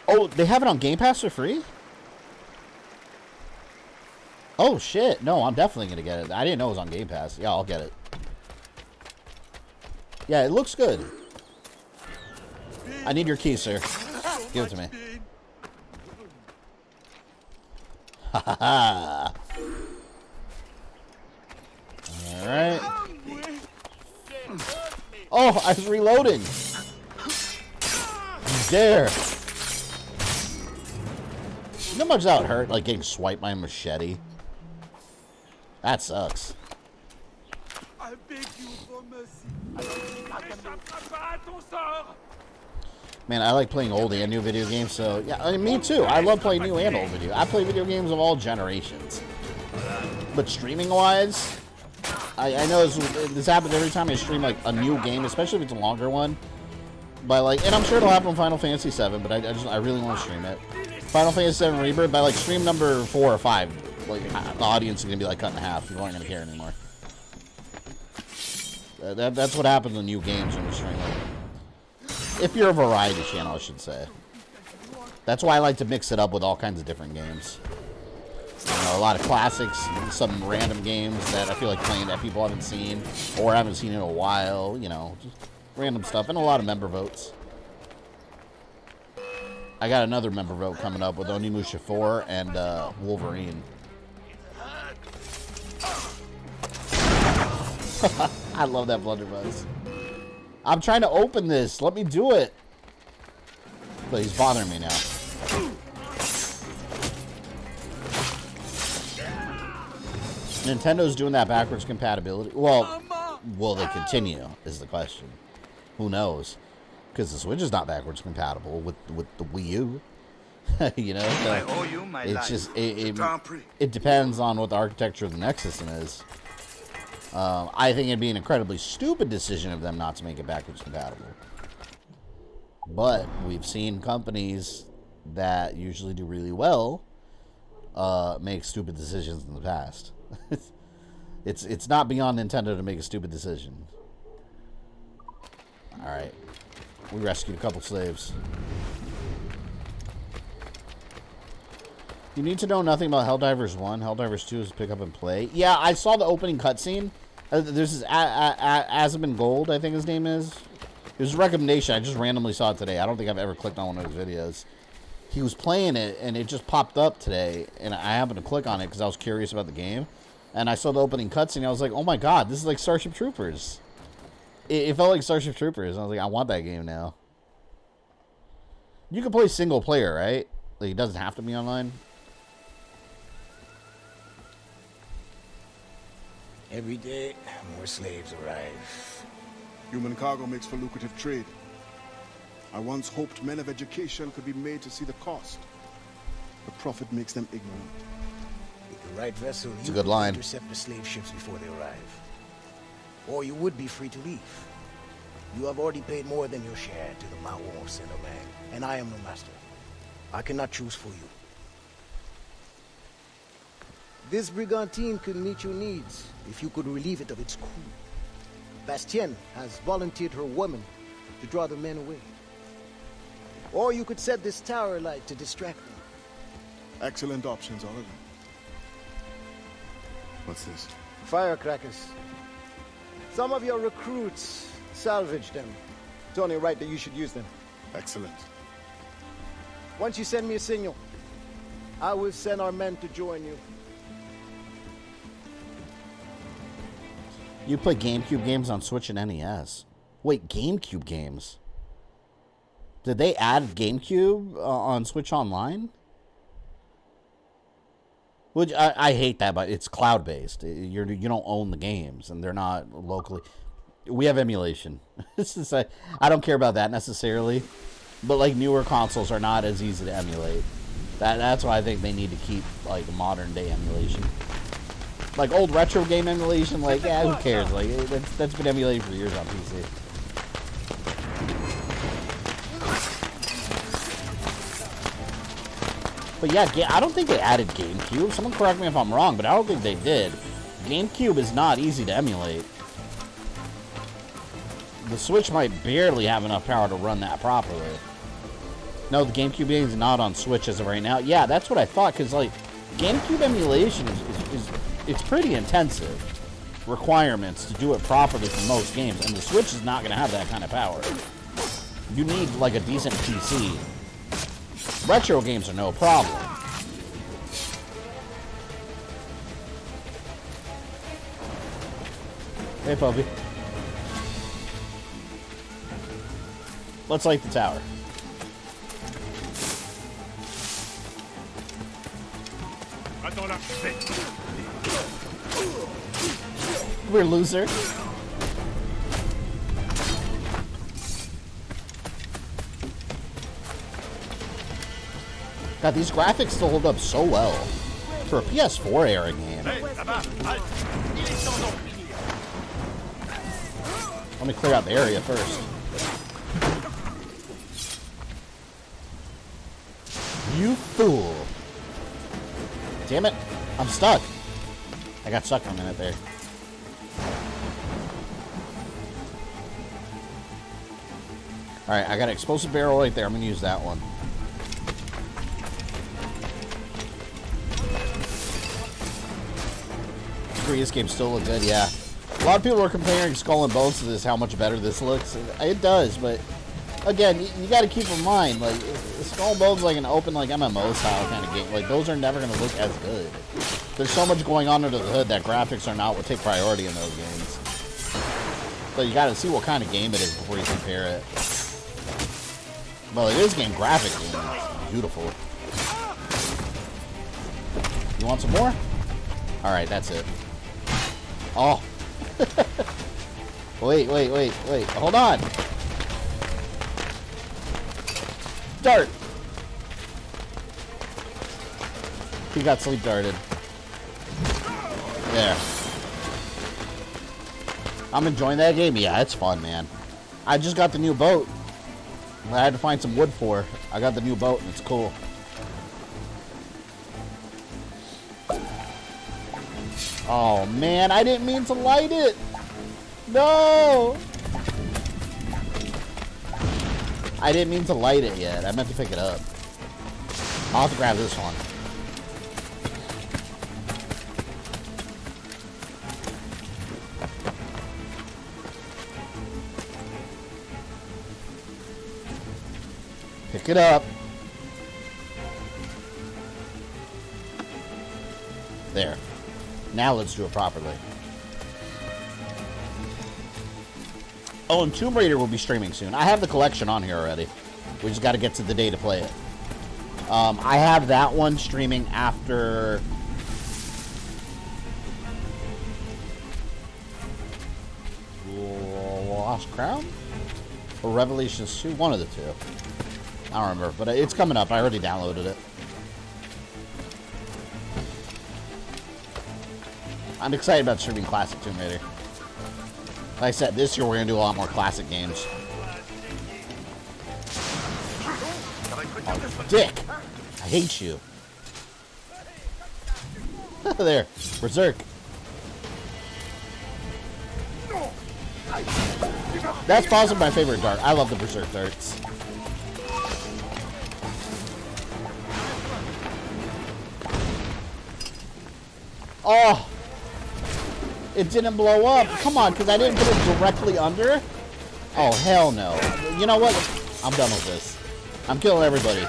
Oh, they have it on Game Pass for free? Oh, shit. No, I'm definitely going to get it. I didn't know it was on Game Pass. Yeah, I'll get it. Yeah, it looks good. I need your key, sir. Give it to me. Ha ha ha. Alright. Oh, I was reloading. You dare. You know how much that would hurt? Like getting swiped by a machete? That sucks. I beg you for mercy. Man, I like playing old and new video games, so yeah, I mean, me too. I love playing new and old video. I play video games of all generations. But streaming-wise, I know this happens every time I stream like a new game, especially if it's a longer one. By like, and I'm sure it'll happen on Final Fantasy 7, but I really want to stream it. Final Fantasy 7 Rebirth by like stream number 4 or 5. like the audience is gonna be like cut in half. People aren't gonna care anymore. That's what happens in new games when you stream it. If you're a variety channel, I should say. That's why I like to mix it up with all kinds of different games. You know, a lot of classics, some random games that I feel like playing that people haven't seen or haven't seen in a while. You know, just random stuff, and a lot of member votes. I got another member vote coming up with Onimusha 4 and Wolverine. I love that blunderbuss. I'm trying to open this. Let me do it. But he's bothering me now. Nintendo's doing that backwards compatibility. Well, will they continue is the question. Who knows? Because the Switch is not backwards compatible with the Wii U. You know? So I owe you my life. just it depends on what the architecture of the next system is. I think it'd be an incredibly stupid decision of them not to make it backwards compatible. But we've seen companies that usually do really well make stupid decisions in the past. It's not beyond Nintendo to make a stupid decision. Alright. We rescued a couple slaves. You need to know nothing about Helldivers 1. Helldivers 2 is pick up and play. Yeah, I saw the opening cutscene. There's this Azabin Gold, I think his name is. It was a recommendation. I just randomly saw it today. I don't think I've ever clicked on one of his videos. He was playing it, and it just popped up today. And I happened to click on it because I was curious about the game. And I saw the opening cutscene. I was like, oh my god, this is like Starship Troopers. It felt like Starship Troopers. I was like, I want that game now. You can play single player, right? Like, it doesn't have to be online. Every day, more slaves arrive. Human cargo makes for lucrative trade. I once hoped men of education could be made to see the cost. The profit makes them ignorant. With the right vessel, It's a you good could line. intercept the slave ships before they arrive. Or you would be free to leave. You have already paid more than your share to the Mao of Saint-Domingue, and I am the master. I cannot choose for you. This brigantine could meet your needs if you could relieve it of its crew. Bastien has volunteered her women to draw the men away. Or you could set this tower light to distract them. Excellent options, all of them. What's this? Firecrackers. Some of your recruits salvaged them. It's only right that you should use them. Excellent. Once you send me a signal, I will send our men to join you. You play GameCube games on Switch and NES. Wait, GameCube games? Did they add GameCube on Switch Online? Which I hate that, but it's cloud-based. You don't own the games, and they're not locally. We have emulation. I don't care about that necessarily, but like newer consoles are not as easy to emulate. That's why I think they need to keep like modern day emulation. Like old retro game emulation, like yeah, who cares? Like that's been emulated for years on PC. But yeah, I don't think they added GameCube. Someone correct me if I'm wrong, but I don't think they did. GameCube is not easy to emulate. The Switch might barely have enough power to run that properly. No, the GameCube game is not on Switch as of right now. Yeah, that's what I thought, because like GameCube emulation is it's pretty intensive requirements to do it properly for most games, and the Switch is not going to have that kind of power. You need like a decent PC. Retro games are no problem. Hey, puppy. Let's light the tower. We're loser. God, these graphics still hold up so well for a PS4 era game. Let me clear out the area first. You fool. Damn it. I'm stuck. I got stuck for a minute there. Alright, I got an explosive barrel right there. I'm going to use that one. This game still look good, yeah. A lot of people are comparing Skull and Bones to this, how much better this looks. It does, but again, you got to keep in mind, like, Skull and Bones is like an open, like, MMO style kind of game. Like, those are never going to look as good. There's so much going on under the hood that graphics are not what take priority in those games. So you got to see what kind of game it is before you compare it. Well, it is game graphically. It's beautiful. You want some more? Alright, that's it. Oh. Wait. Hold on. Dart. He got sleep darted. There. I'm enjoying that game. Yeah, it's fun, man. I just got the new boat. I had to find some wood for. I got the new boat, and it's cool. Oh, man, I didn't mean to light it. No. I didn't mean to light it yet. I meant to pick it up. I'll have to grab this one. Pick it up. There. Now let's do it properly. Oh, and Tomb Raider will be streaming soon. I have the collection on here already. We just got to get to the day to play it. I have that one streaming after... Lost Crown? Or Revelations 2? One of the two. I don't remember, but it's coming up. I already downloaded it. I'm excited about streaming classic Tomb Raider. Like I said, this year we're going to do a lot more classic games. Oh, dick! I hate you. There. Berserk. That's possibly my favorite dart. I love the Berserk darts. Oh! It didn't blow up. Come on, because I didn't put it directly under? Oh, hell no. You know what? I'm done with this. I'm killing everybody.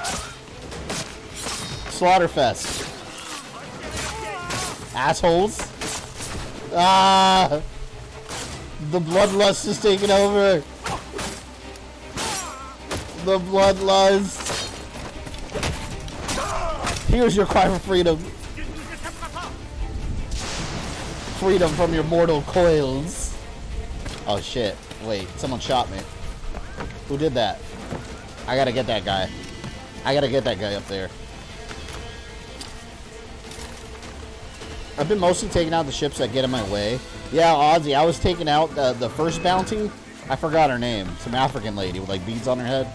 Slaughterfest. Assholes. Ah! The bloodlust is taking over. The bloodlust. Here's your cry for freedom. Freedom from your mortal coils. Oh shit. Wait, someone shot me. Who did that? I gotta get that guy. I gotta get that guy up there. I've been mostly taking out the ships that get in my way. Yeah, Ozzy, I was taking out the first bounty. I forgot her name. Some African lady with like beads on her head.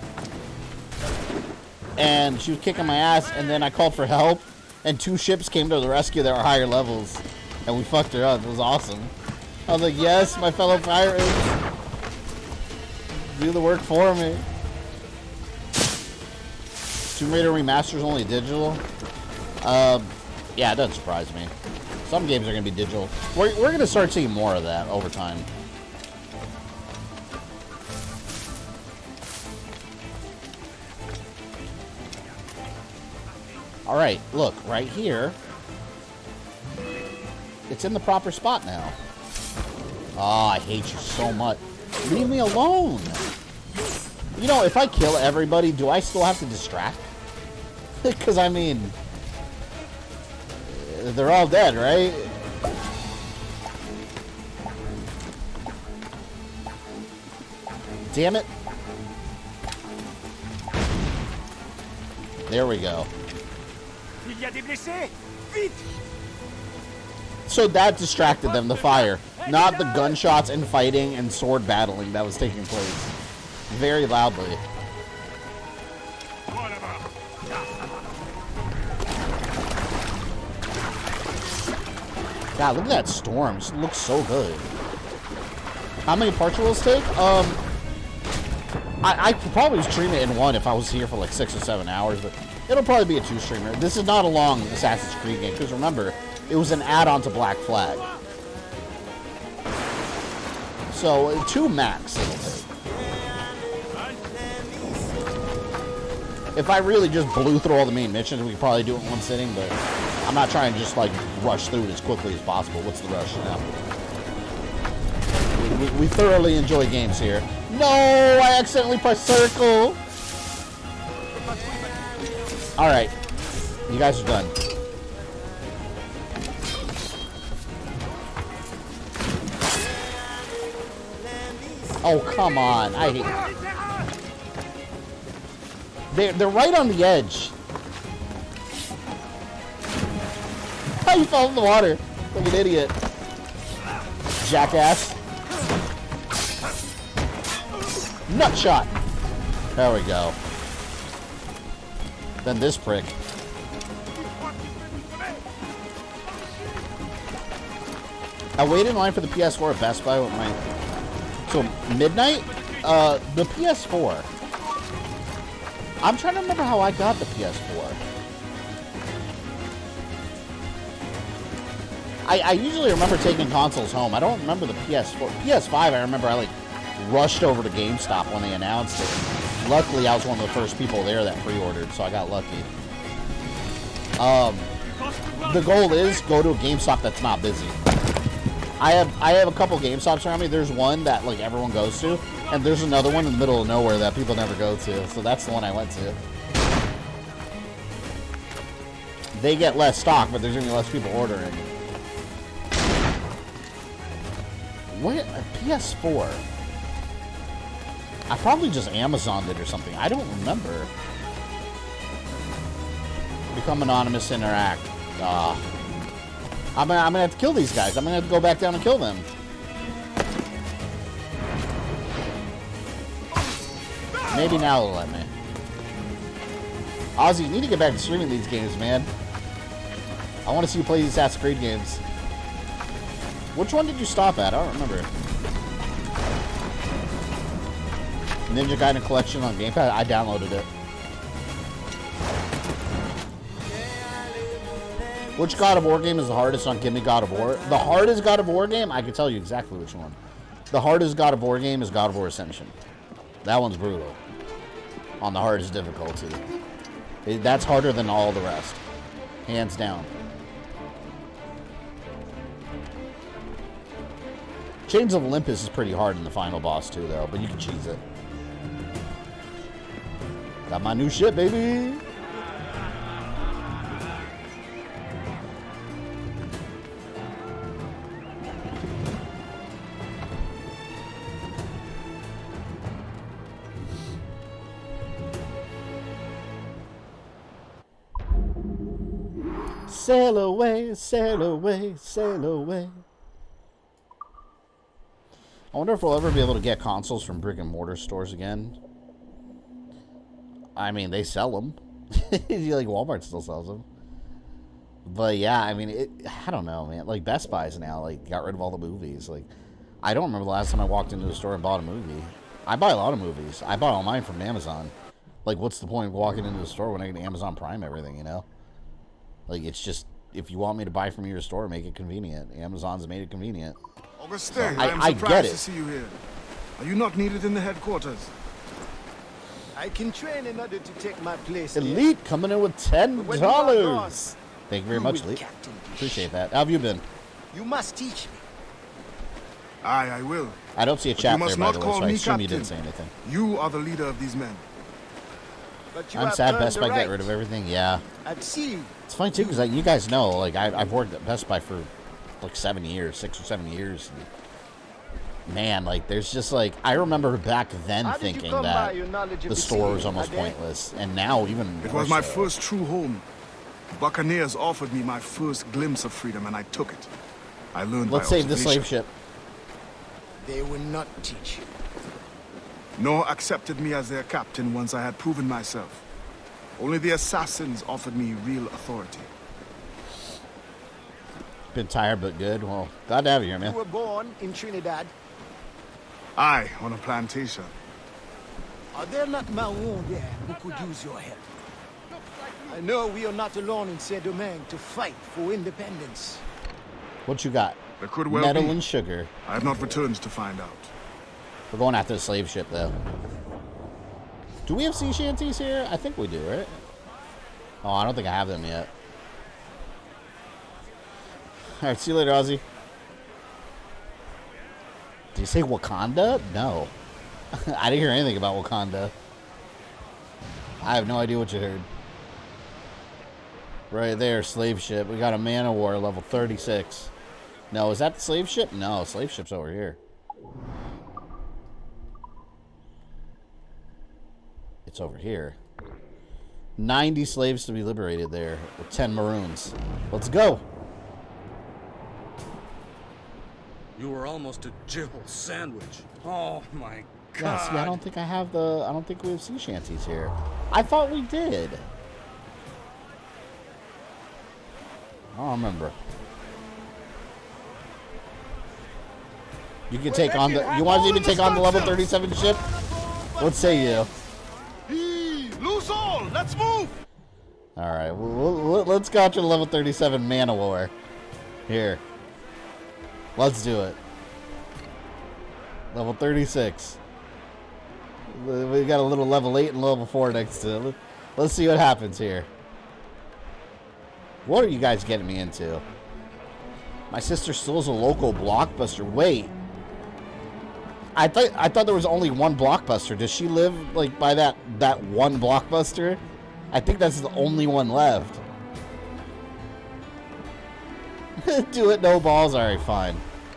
And she was kicking my ass, and then I called for help, and 2 ships came to the rescue that were higher levels. And we fucked her up. It was awesome. I was like, yes, my fellow pirates. Do the work for me. Tomb Raider Remaster's only digital? Yeah, it doesn't surprise me. Some games are going to be digital. We're going to start seeing more of that over time. Alright, look, right here. It's in the proper spot now. Oh, I hate you so much. Leave me alone. You know, if I kill everybody, do I still have to distract? Because, I mean... they're all dead, right? Damn it. There we go. So that distracted them, the fire. Not the gunshots and fighting and sword battling that was taking place. Very loudly. God, look at that storm. It looks so good. How many parts will this take? I could probably stream it in one if I was here for like 6 or 7 hours, but it'll probably be a 2-streamer. This is not a long Assassin's Creed game, because remember, it was an add-on to Black Flag. So, 2 max it'll take. If I really just blew through all the main missions, we could probably do it in one sitting, but I'm not trying to just, like, rush through it as quickly as possible. What's the rush now? We thoroughly enjoy games here. No! I accidentally pressed circle! Alright. You guys are done. Oh, come on. I hate it. They're right on the edge. How you fell in the water? Like an idiot. Jackass. Nut shot. There we go. Then this prick. I waited in line for the PS4 at Best Buy with my... So, midnight? The PS4. I'm trying to remember how I got the PS4. I usually remember taking consoles home. I don't remember the PS4. PS5, I remember I, like, rushed over to GameStop when they announced it. Luckily, I was one of the first people there that pre-ordered, so I got lucky. The goal is go to a GameStop that's not busy. I have a couple GameStops around me. There's one that like everyone goes to, and there's another one in the middle of nowhere that people never go to. So that's the one I went to. They get less stock, but there's gonna be less people ordering. What? A PS4? I probably just Amazoned it or something. I don't remember. Become anonymous, interact. I'm gonna have to kill these guys. I'm gonna have to go back down and kill them. Maybe now they'll let me. Ozzy, you need to get back to streaming these games, man. I want to see you play these Assassin's Creed games. Which one did you stop at? I don't remember. Ninja Gaiden Collection on Game Pass? I downloaded it. Which God of War game is the hardest on Gimme God of War? The hardest God of War game? I can tell you exactly which one. The hardest God of War game is God of War Ascension. That one's brutal. On the hardest difficulty. That's harder than all the rest. Hands down. Chains of Olympus is pretty hard in the final boss too, though, but you can cheese it. Got my new shit, baby! Sail away, sail away, sail away. I wonder if we'll ever be able to get consoles from brick and mortar stores again. I mean, they sell them. Like, Walmart still sells them. But yeah, I mean, I don't know, man. Like, Best Buy's now, like, got rid of all the movies. Like, I don't remember the last time I walked into the store and bought a movie. I buy a lot of movies. I bought all mine from Amazon. Like, what's the point of walking into the store when I can Amazon Prime everything, you know? Like, it's just, if you want me to buy from your store, make it convenient. Amazon's made it convenient. Augustin, so I am surprised to see you here. Are you not needed in the headquarters? I can train in order to take my place. Elite coming in with $10. Thank you very much, Elite. Appreciate that. How have you been? You must teach me. Aye, I will. I don't see a chat there, by the way, so I assume captain. you didn't say anything. You are the leader of these men. I'm sad Best Buy got rid of everything. Yeah. At sea. It's funny, too, because you guys know, like, I've worked at Best Buy for, like, 7 years, 6 or 7 years. And, man, like, there's just, like, I remember back then thinking that the store was almost pointless. And now, even It was my first true home. Buccaneers offered me my first glimpse of freedom, and I took it. I learned Let's save the slave ship. They will not teach you. Nor accepted me as their captain once I had proven myself. Only the assassins offered me real authority. Been tired but good. Well, glad to have you here, You man. were born in Trinidad. Aye, on a plantation. Are there not Maroons there who could use your help? I know we are not alone in Saint-Domingue to fight for independence. What you got? There could well Metal be. and sugar. I have not returned to find out. We're going after the slave ship, though. Do we have sea shanties here? I think we do, right? Oh, I don't think I have them yet. All right, see you later, Ozzy. Did you say Wakanda? No. I didn't hear anything about Wakanda. I have no idea what you heard. Right there, slave ship. We got a man of war, level 36. No, is that the slave ship? No, slave ship's over here. It's over here. 90 slaves to be liberated there with 10 maroons. Let's go. You were almost a Jill sandwich. Oh my God. Yeah, see, I don't think we have sea shanties here. I thought we did. I don't remember. You can take on the. You want to even take on the level 37 ship? What say you? Loose all! Let's move! All right, let's go to the level 37 man of war. Here. Let's do it. Level 36. We got a little level 8 and level 4 next to it. Let's see what happens here. What are you guys getting me into? My sister steals a local Blockbuster. Wait. I thought there was only one Blockbuster. Does she live like by that one Blockbuster? I think that's the only one left. Do it, no balls. All right, fine.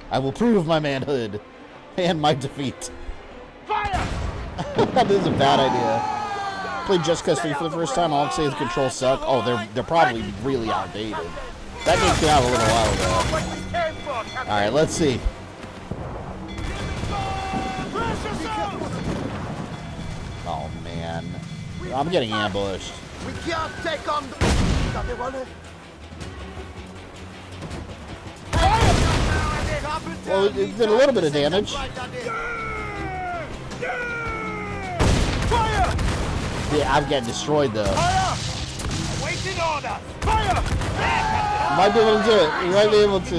I will prove my manhood and my defeat. Fire! That is a bad idea. Played Just Cause 3 for the first time. All I can say is the controls suck. Oh, they're probably really outdated. That game came out a little while ago. All right, let's see. Oh man, I'm getting ambushed. We can't take on the... Adewale. Well, it did a little bit of damage. Yeah, I'm getting destroyed though. Waiting order! Fire! You might be able to do it. You might be able to.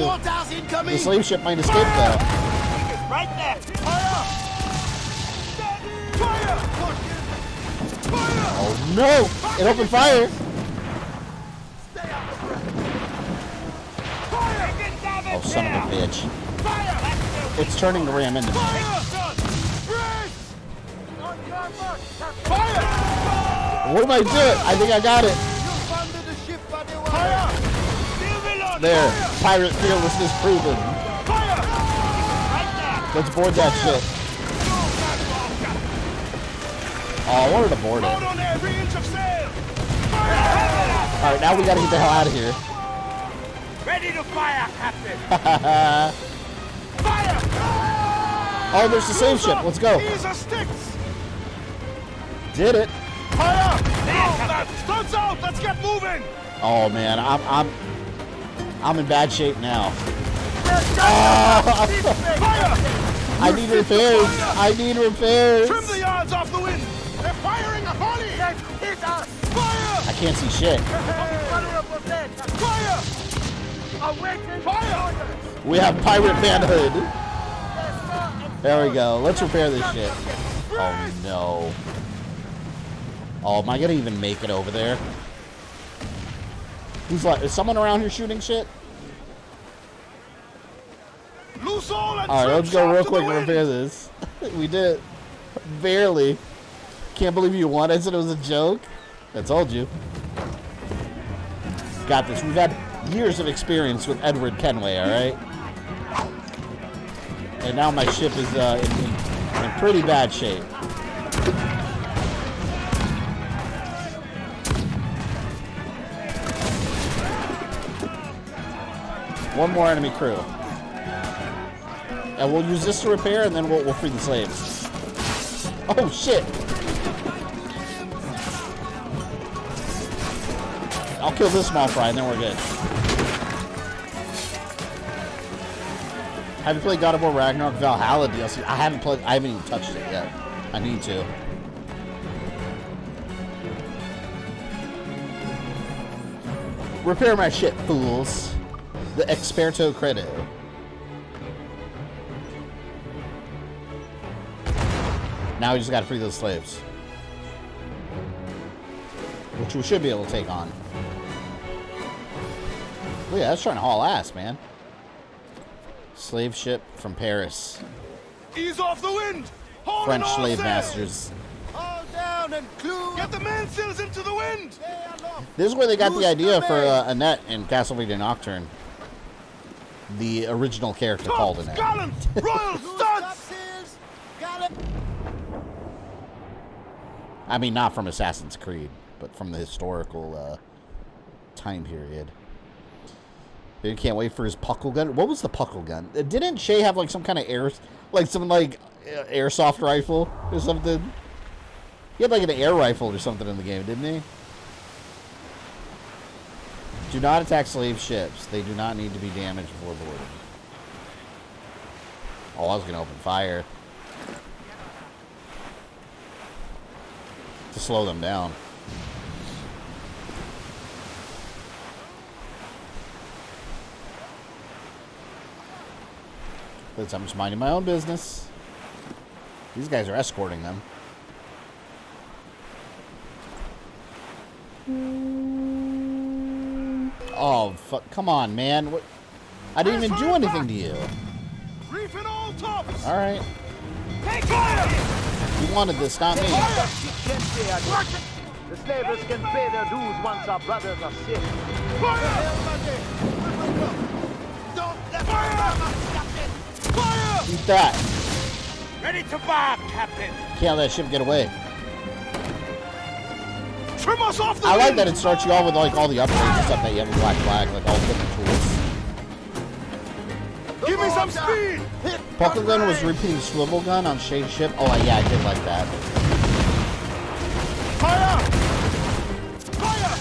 The slave ship might escape though. Right there! Fire! Fire! Fire! Oh no! It opened fire. Oh, son of a bitch. It's turning the ram into me. What am I doing? I think I got it. There. Pirate fearlessness proven. Let's board that shit. Oh, I wanted to board it. Alright, now we gotta get the hell out of here. Ready to fire, Captain! Fire! Oh, there's the slave ship. Let's go. These are sticks! Did it. Fire! Stuns out! Let's get moving! Oh man, I'm in bad shape now. Fire! I need repairs. I need repairs. Trim the yards off the wind! They're firing a volley! They've hit us! Fire! I can't see shit. Fire! Fire! We have pirate manhood. There we go. Let's repair this shit. Oh no. Oh, am I gonna even make it over there? Who's like? Is someone around here shooting shit? Alright, let's go real quick and repair this. We did. Barely. Can't believe you won. I said it was a joke. I told you. Got this. We've had years of experience with Edward Kenway, alright? And now my ship is in pretty bad shape. One more enemy crew. And we'll use this to repair, and then we'll free the slaves. Oh, shit! I'll kill this small fry, and then we're good. Have you played God of War Ragnarok Valhalla DLC? I haven't even touched it yet. I need to. Repair my shit, fools. The Experto Credo. Now we just gotta free those slaves. Which we should be able to take on. Look at that, that's trying to haul ass, man. Slave ship from Paris. Ease off the wind! Hold French all slave sail! masters. Hold down and clew! Get the mainsails into the wind! This is where they got the idea for Annette in Castlevania Nocturne. The original character called Annette. Gallant! Royal studs! I mean, not from Assassin's Creed, but from the historical time period. You can't wait for his puckle gun. What was the puckle gun? Didn't Shay have like some kind of airsoft rifle or something? He had like an air rifle or something in the game, didn't he? Do not attack slave ships. They do not need to be damaged before boarding. Oh, I was going to open fire to slow them down. But I'm just minding my own business. These guys are escorting them. Oh, fuck. Come on, man. What? I didn't even do anything to you. Reefing all tops! Alright. Take fire! You wanted this, not me. The slavers can pay their dues once our brothers are safe. Fire! Don't let fire! Fire! Eat that. Ready to bob, Captain. Can't let that ship get away. Trim us off the I like wind! that it starts you off with like all the upgrades and stuff that you have in Black Flag, like all the different tools. Give me some speed! Puckle gun was repeating swivel gun on Shade's ship. Oh yeah, I did like that. Fire! Fire!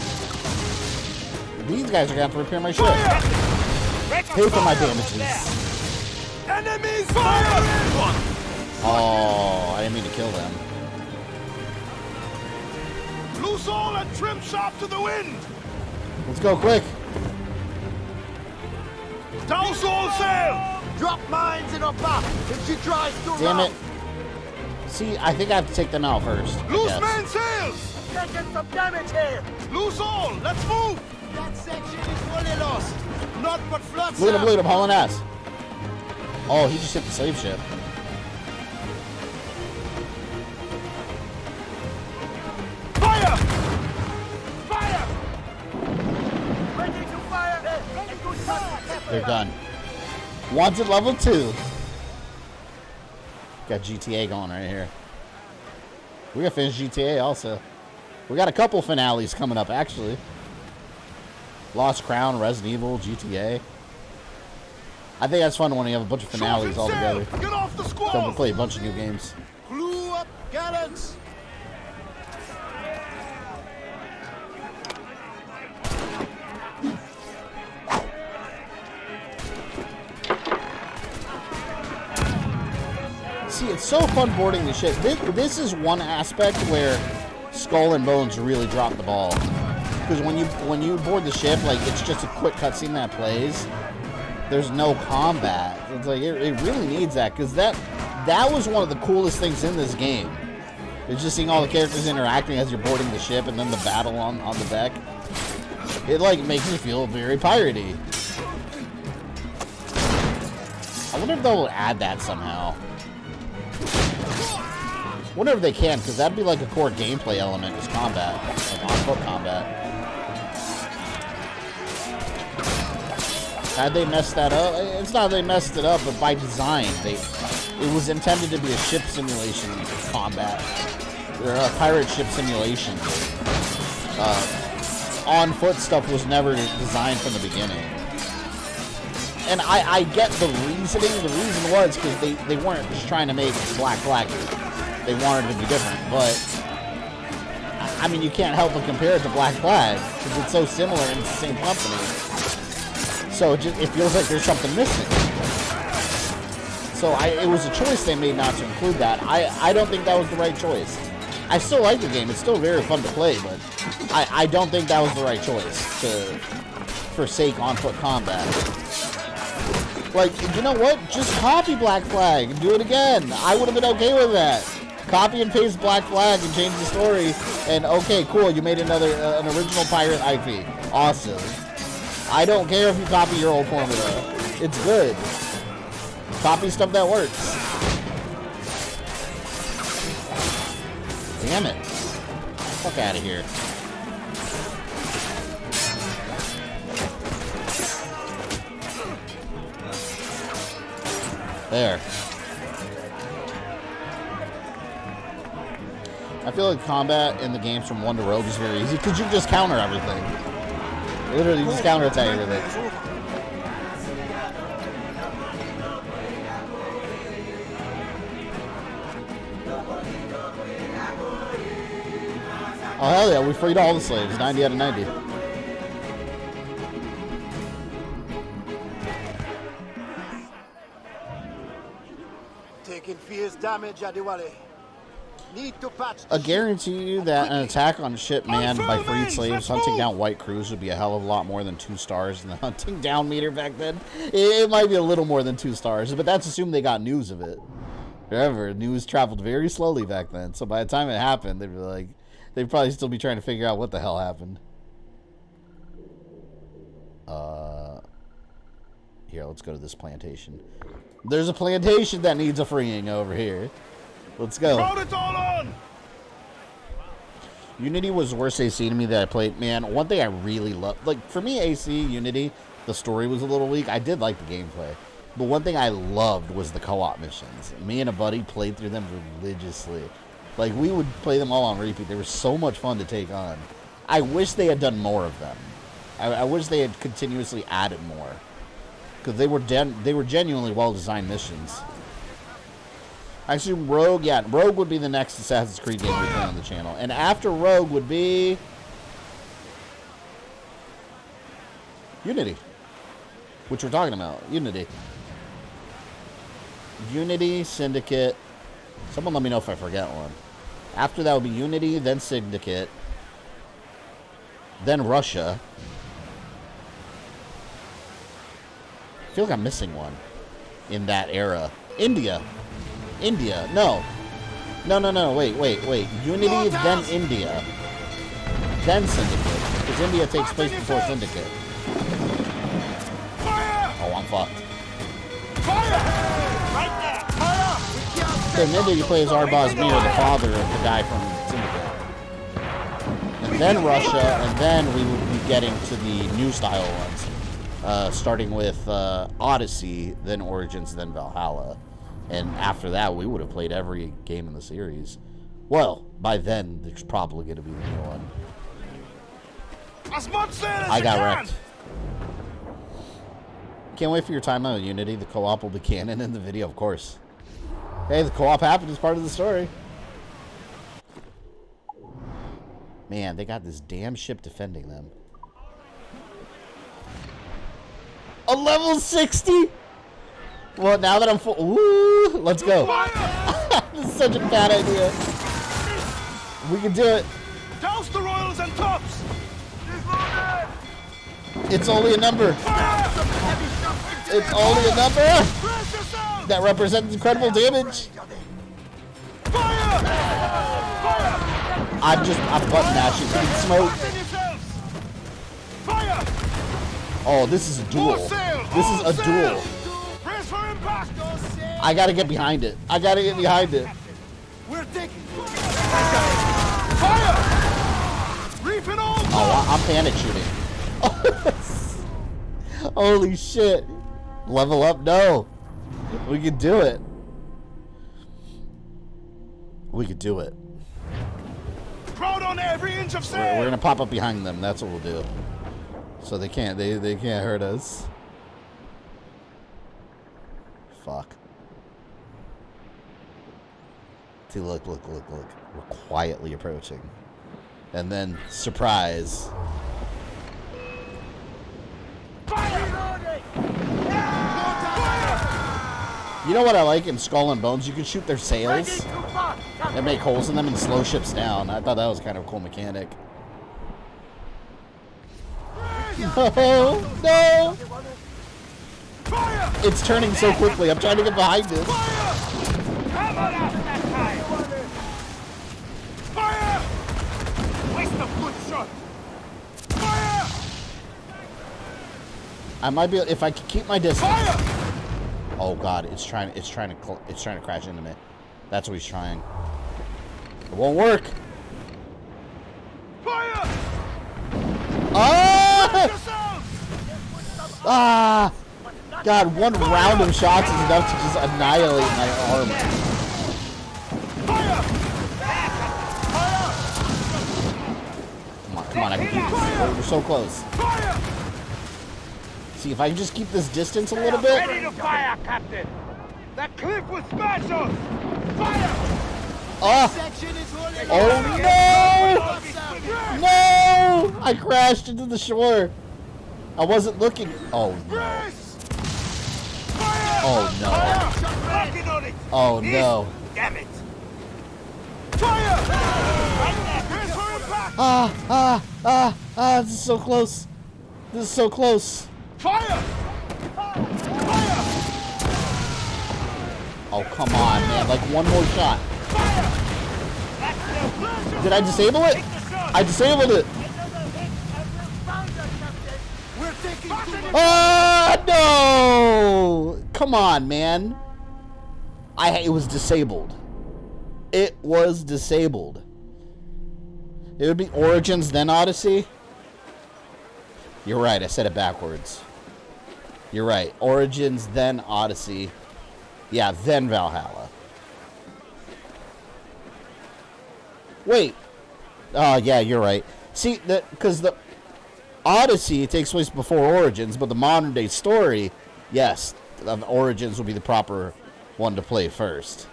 These guys are gonna have to repair my ship. Fire! Pay for my damages. Enemies fire! Oh, I didn't mean to kill them. Loose all and trim sharp to the wind! Let's go quick. Douse all sail! Drop mines in her back if she tries to Damn run. it. See, I think I have to take them out first. I Loose guess. mainsails! Taking some damage here. Loose all! Let's move! That section is fully lost. Not but flood. Look at him, hauling ass. Oh, he just hit the slave ship. Fire! Fire! Ready to fire. They're done. Wanted level 2. Got GTA going right here. We gotta finish GTA also. We got a couple finales coming up actually. Lost Crown, Resident Evil, GTA. I think that's fun when you have a bunch of finales all together. Get off the So we squall! play a bunch of new games. Blew up gallants! See, it's so fun boarding the ship. This is one aspect where Skull and Bones really drop the ball. Because when you board the ship, like it's just a quick cutscene that plays. There's no combat. It's like it really needs that because that was one of the coolest things in this game. It's just seeing all the characters interacting as you're boarding the ship and then the battle on the deck. It like makes me feel very piratey. I wonder if they'll add that somehow. Wonder if they can, because that'd be like a core gameplay element is combat, like on-foot combat. Had they messed that up? It's not they messed it up, but by design, it was intended to be a ship simulation combat, or a pirate ship simulation. On-foot stuff was never designed from the beginning. And I get the reasoning. The reason was because they weren't just trying to make Black Flag. They wanted to be different, but I mean, you can't help but compare it to Black Flag because it's so similar and it's the same company. So it feels like there's something missing. So it was a choice they made not to include that. I don't think that was the right choice. I still like the game. It's still very fun to play, but I don't think that was the right choice to forsake on-foot combat. Like, you know what? Just copy Black Flag and do it again. I would have been okay with that. Copy and paste Black Flag and change the story, and okay, cool, you made an original pirate IP. Awesome. I don't care if you copy your old formula. It's good. Copy stuff that works. Damn it. Fuck out of here. There. I feel like combat in the games from 1 to Rogue is very easy because you can just counter everything. Literally, just counterattack everything. Oh, hell yeah, we freed all the slaves. 90 out of 90. Taking fierce damage, Adewale. Need to patch. I guarantee you that an attack on a ship manned by freed slaves hunting down white crews would be a hell of a lot more than 2 stars in the hunting down meter back then. It might be a little more than 2 stars, but that's assuming they got news of it. However, news traveled very slowly back then, so by the time it happened, they'd be like, they'd probably still be trying to figure out what the hell happened. Here, let's go to this plantation. There's a plantation that needs a freeing over here. Let's go. It all on! Unity was the worst AC to me that I played. Man, one thing I really loved, like, for me, AC, Unity, the story was a little weak. I did like the gameplay. But one thing I loved was the co-op missions. Me and a buddy played through them religiously. Like, we would play them all on repeat. They were so much fun to take on. I wish they had done more of them. I wish they had continuously added more. Because they were genuinely well-designed missions. Actually, Rogue, yeah, Rogue would be the next Assassin's Creed game we play on the channel. And after Rogue would be Unity, which we're talking about. Unity. Unity, Syndicate. Someone let me know if I forget one. After that would be Unity, then Syndicate, then Russia. I feel like I'm missing one in that era. India. No, wait. Unity, then India. Then Syndicate. Because India takes place before Syndicate. Oh, I'm fucked. So in India, you play as Arbaz Mir, the father of the guy from Syndicate. And then Russia, and then we would be getting to the new style ones. Starting with Odyssey, then Origins, then Valhalla. And after that, we would have played every game in the series. Well, by then, there's probably going to be the new one. I got wrecked. Can't wait for your time on Unity. The co-op will be canon in the video, of course. Hey, the co-op happened as part of the story. Man, they got this damn ship defending them. A level 60? Well, now that I'm full... Ooh, let's go. This is such a bad idea. We can do it. Douse the royals and tops! It's only a number. It's only a number that represents incredible damage. I'm button mashing in smoke. Oh, this is a duel. This is a duel. I gotta get behind it. We're taking fire! Oh, I'm panic shooting. Holy shit. Level up? No. We can do it. We could do it. Crowd on every inch of sail. We're gonna pop up behind them. That's what we'll do. So they can't hurt us. Fuck. See, look. We're quietly approaching. And then, surprise. You know what I like in Skull and Bones? You can shoot their sails and make holes in them and slow ships down. I thought that was kind of a cool mechanic. No! No! It's turning so quickly. I'm trying to get behind this. Fire! Waste a good shot. Fire! I might be if I can keep my distance. Fire! Oh god, it's trying to crash into me. That's what he's trying. It won't work. Fire! Ah! Ah! God, one round of shots is enough to just annihilate my armor. Come on, I can do this. We're so close. See, if I can just keep this distance a little bit. Ready to fire, Captain! That cliff will smash us! Fire! Oh! Oh no! No! I crashed into the shore. I wasn't looking. Oh no. Oh no. Oh no. Damn it! This is so close. This is so close. Fire! Oh, come on, man. Like one more shot. Did I disable it? I disabled it. Oh, no! Come on, man. It was disabled. It was disabled. It would be Origins, then Odyssey. You're right, I said it backwards. You're right. Origins, then Odyssey. Yeah, then Valhalla. Wait. Oh, yeah, you're right. See, because the Odyssey takes place before Origins, but the modern day story, yes, Origins will be the proper one to play first.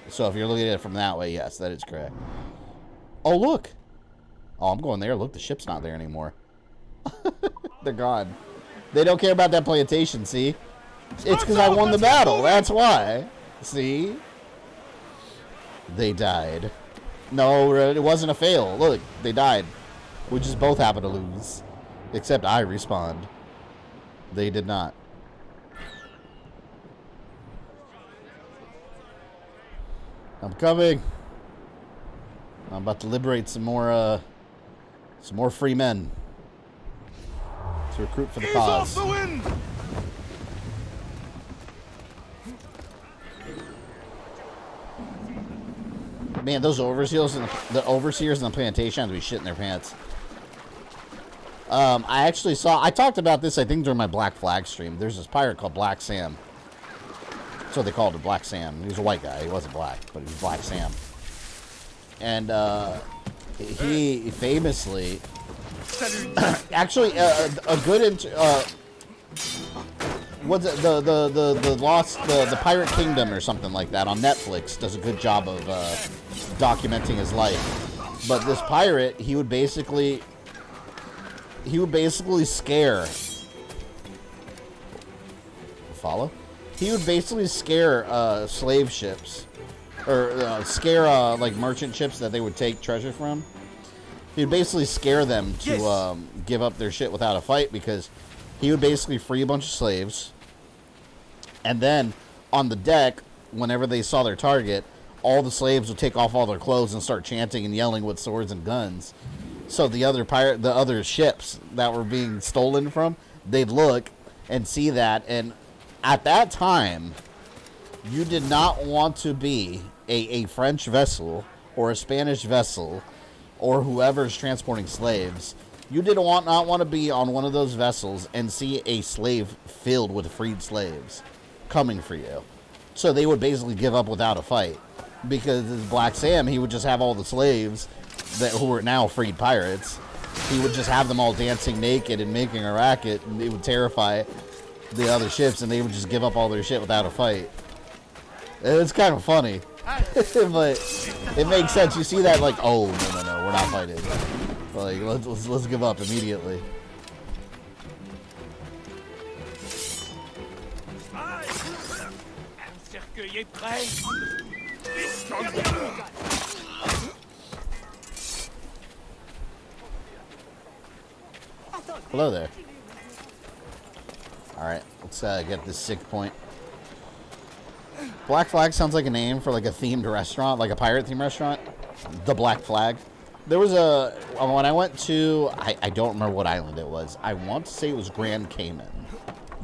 So if you're looking at it from that way, yes, that is correct. Oh, look. Oh, I'm going there. Look, the ship's not there anymore. They're gone. They don't care about that plantation, see? It's because I won the battle. That's why. See? They died. No, it wasn't a fail. Look, they died. We just both happen to lose. Except I respawned. They did not. I'm coming. I'm about to liberate some more free men to recruit for the cause. Off the wind! Man, those overseers and the overseers in the plantation have to be shitting their pants. I talked about this, I think, during my Black Flag stream. There's this pirate called Black Sam. That's what they called it, Black Sam. He was a white guy. He wasn't black, but he was Black Sam. And he famously, actually, a good what's it, the Pirate Kingdom or something like that on Netflix does a good job of documenting his life. But this pirate, he would basically scare. Follow? He would basically scare slave ships, or scare like merchant ships that they would take treasure from. He'd basically scare them to give up their shit without a fight, because he would basically free a bunch of slaves, and then on the deck, whenever they saw their target, all the slaves would take off all their clothes and start chanting and yelling with swords and guns. So the other ships that were being stolen from, they'd look and see that, and at that time, you did not want to be a French vessel or a Spanish vessel or whoever's transporting slaves. You did not want to be on one of those vessels and see a slave filled with freed slaves coming for you. So they would basically give up without a fight, because as Black Sam, he would just have all the slaves who were now freed pirates. He would just have them all dancing naked and making a racket, and it would terrify the other ships, and they would just give up all their shit without a fight. It's kind of funny, but it makes sense. You see that, like, oh no, we're not fighting. Like, let's give up immediately. L'accueil est prêt. Hello there. Alright, let's get this sick point. Black Flag sounds like a name for like a themed restaurant, like a pirate themed restaurant. The Black Flag. There was a, when I went to, I don't remember what island it was. I want to say it was Grand Cayman,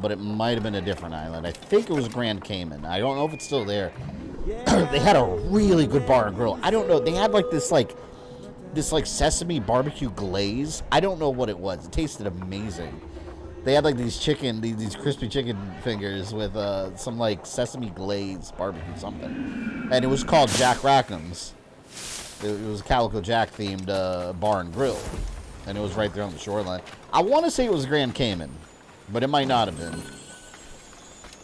but it might have been a different island. I think it was Grand Cayman. I don't know if it's still there. They had a really good bar and grill. I don't know. They had like this sesame barbecue glaze. I don't know what it was. It tasted amazing. They had like these crispy chicken fingers with some like sesame glaze barbecue something, and it was called Jack Rackham's. It was a Calico Jack themed bar and grill, and it was right there on the shoreline. I want to say it was Grand Cayman, but it might not have been.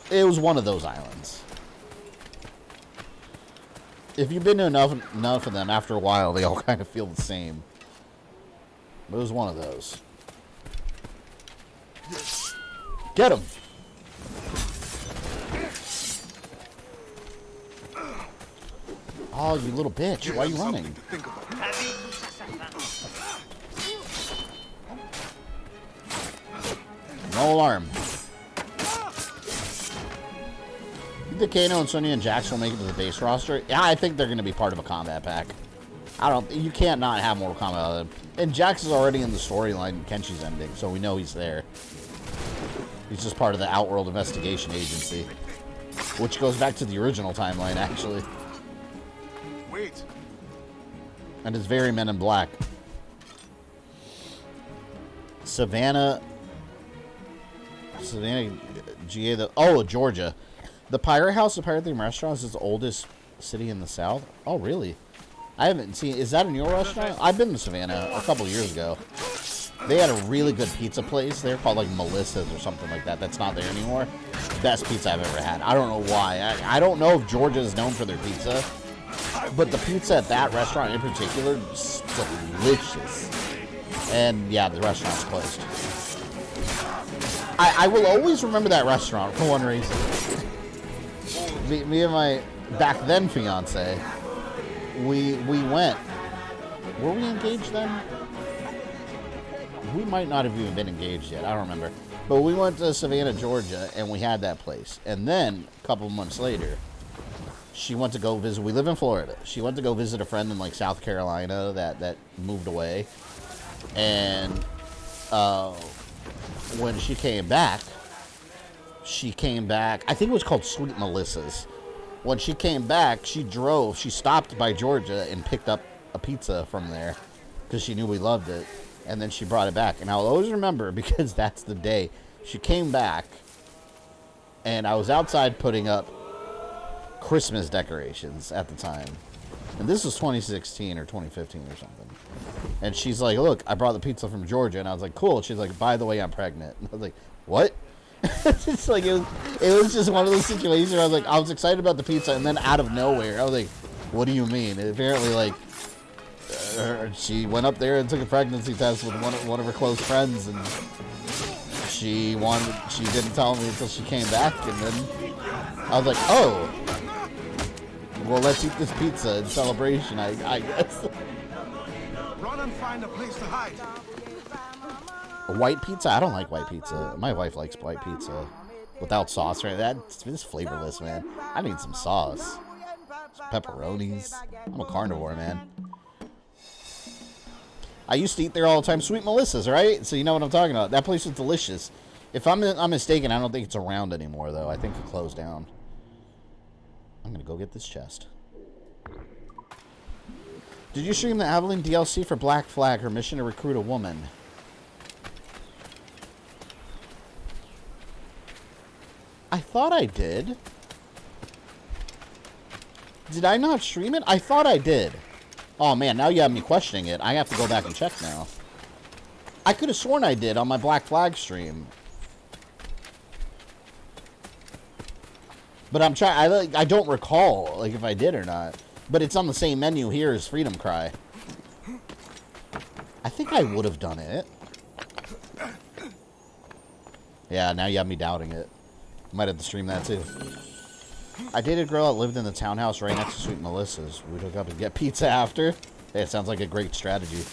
It was one of those islands. If you've been to enough of them, after a while, they all kind of feel the same. But it was one of those. Get him! Oh, you little bitch. Why are you running? No alarm. You think Kano and Sonya and Jax will make it to the base roster? Yeah, I think they're going to be part of a combat pack. You can't not have Mortal Kombat with him. And Jax is already in the storyline Kenshi's ending, so we know he's there. He's just part of the Outworld Investigation Agency, which goes back to the original timeline, actually. Wait. And is very Men in Black. Savannah, GA, Georgia. The Pirate House, the Pirate Theme Restaurant, is the oldest city in the South. Oh, really? I haven't seen. Is that a newer restaurant? I've been to Savannah a couple years ago. They had a really good pizza place there called like Melissa's or something like that. That's not there anymore. Best pizza I've ever had. I don't know why. I don't know if Georgia is known for their pizza, but the pizza at that restaurant in particular is delicious. And yeah, the restaurant's closed. I will always remember that restaurant for one reason. Me and my back then fiance, we went. Were we engaged then? We might not have even been engaged yet. I don't remember. But we went to Savannah, Georgia, and we had that place. And then, a couple months later, she went to go visit. We live in Florida. She went to go visit a friend in, like, South Carolina that moved away. And when she came back, I think it was called Sweet Melissa's. When she came back, she stopped by Georgia and picked up a pizza from there because she knew we loved it. And then she brought it back. And I'll always remember because that's the day. She came back, and I was outside putting up Christmas decorations at the time. And this was 2016 or 2015 or something. And she's like, look, I brought the pizza from Georgia. And I was like, cool. She's like, by the way, I'm pregnant. And I was like, what? It's just like, it was just one of those situations where I was excited about the pizza. And then out of nowhere, I was like, what do you mean? And apparently, like, she went up there and took a pregnancy test with one of her close friends, and she didn't tell me until she came back, and then I was like, oh, well, let's eat this pizza in celebration, I guess. Run and find a place to hide. White pizza? I don't like white pizza. My wife likes white pizza without sauce, right? It's flavorless, man. I need some sauce. Some pepperonis. I'm a carnivore, man. I used to eat there all the time. Sweet Melissa's, right? So you know what I'm talking about. That place was delicious. If I'm mistaken, I don't think it's around anymore, though. I think it closed down. I'm going to go get this chest. Did you stream the Aveline DLC for Black Flag, her mission to recruit a woman? I thought I did. Did I not stream it? I thought I did. Oh, man, now you have me questioning it. I have to go back and check now. I could have sworn I did on my Black Flag stream. But I'm trying. I don't recall, like, if I did or not. But it's on the same menu here as Freedom Cry. I think I would have done it. Yeah, now you have me doubting it. Might have to stream that, too. I dated a girl that lived in the townhouse right next to Sweet Melissa's. We'd hook up and get pizza after. Hey, it sounds like a great strategy.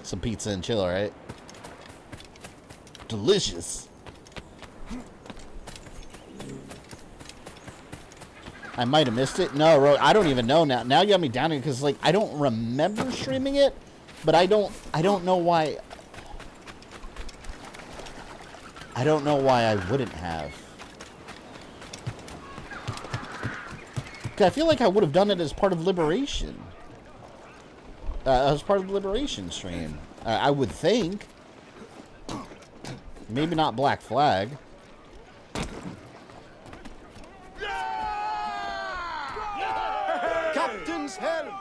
Some pizza and chill, right? Delicious. I might have missed it. No, I don't even know now. Now you got me down here because, like, I don't remember streaming it, but I don't know why. I don't know why I wouldn't have. I feel like I would have done it as part of Liberation. As part of the Liberation stream. I would think. Maybe not Black Flag. Captain's helm!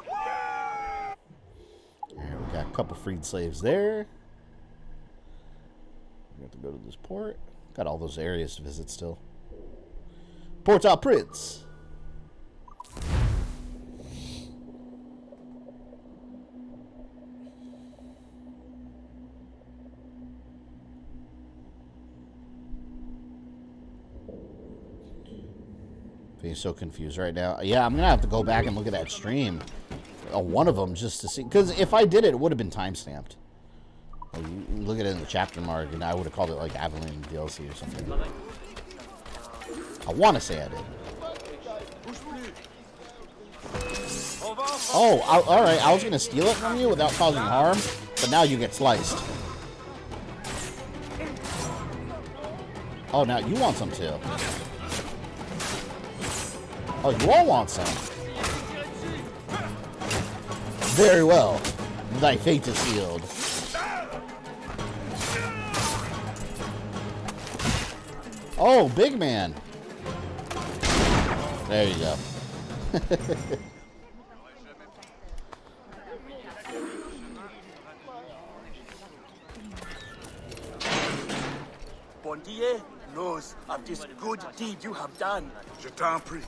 Alright, we got a couple freed slaves there. We have to go to this port. Got all those areas to visit still. Port-au-Prince. Being so confused right now. Yeah, I'm gonna have to go back and look at that stream. One of them just to see, because if I did it, it would have been timestamped. Like, you look at it in the chapter mark, and I would have called it like Aveline DLC or something. I want to say I did. Oh, all right. I was gonna steal it from you without causing harm, but now you get sliced. Oh, now you want some too. Oh, you all want some. Very well. Thy fate is sealed. Oh, big man. There you go. Bondier knows of this good deed you have done. Je t'en prie.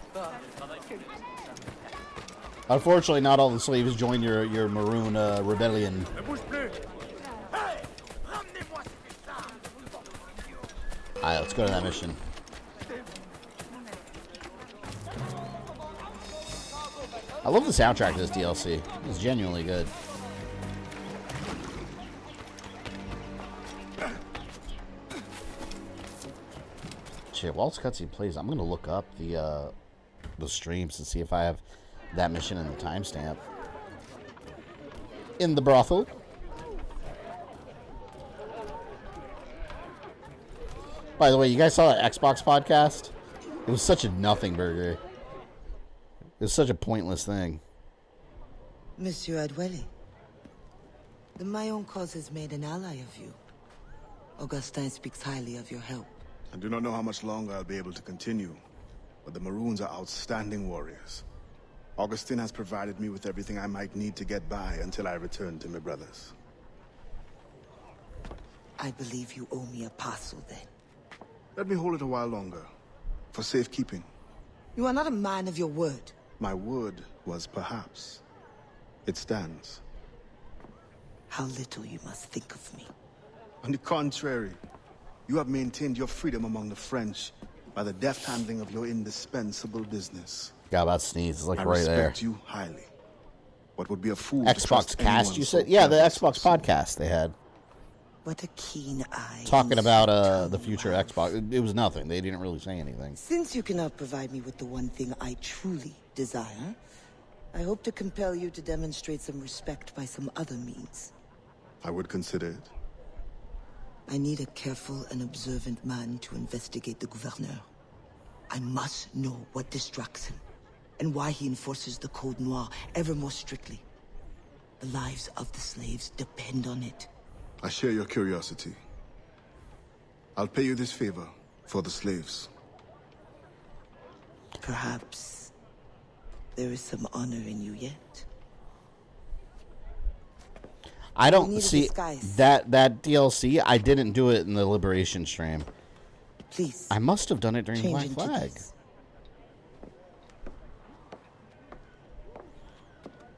Unfortunately, not all the slaves join your maroon rebellion. Alright, let's go to that mission. I love the soundtrack of this DLC. It's genuinely good. Shit, while this cutscene plays, I'm gonna look up the streams and see if I have that mission in the timestamp. In the brothel. By the way, you guys saw that Xbox podcast? It was such a nothing burger. It was such a pointless thing. Monsieur Adewale, the Mayon cause has made an ally of you. Augustin speaks highly of your help. I do not know how much longer I'll be able to continue, but the Maroons are outstanding warriors. Augustin has provided me with everything I might need to get by until I return to my brothers. I believe you owe me a parcel then. Let me hold it a while longer, for safekeeping. You are not a man of your word. My word was perhaps. It stands. How little you must think of me. On the contrary, you have maintained your freedom among the French by the deft handling of your indispensable business. Got about to sneeze. It's like right there. I respect you highly. What would be a fool Xbox to cast, you said? Yeah, the Xbox podcast they had. What a keen eye. Talking about the future Xbox. It was nothing. They didn't really say anything. Since you cannot provide me with the one thing I truly desire, I hope to compel you to demonstrate some respect by some other means. I would consider it. I need a careful and observant man to investigate the gouverneur. I must know what distracts him, and why he enforces the Code Noir ever more strictly. The lives of the slaves depend on it. I share your curiosity. I'll pay you this favor for the slaves. Perhaps there is some honor in you yet. I don't see that DLC. I didn't do it in the Liberation stream. Please. I must have done it during Black Flag.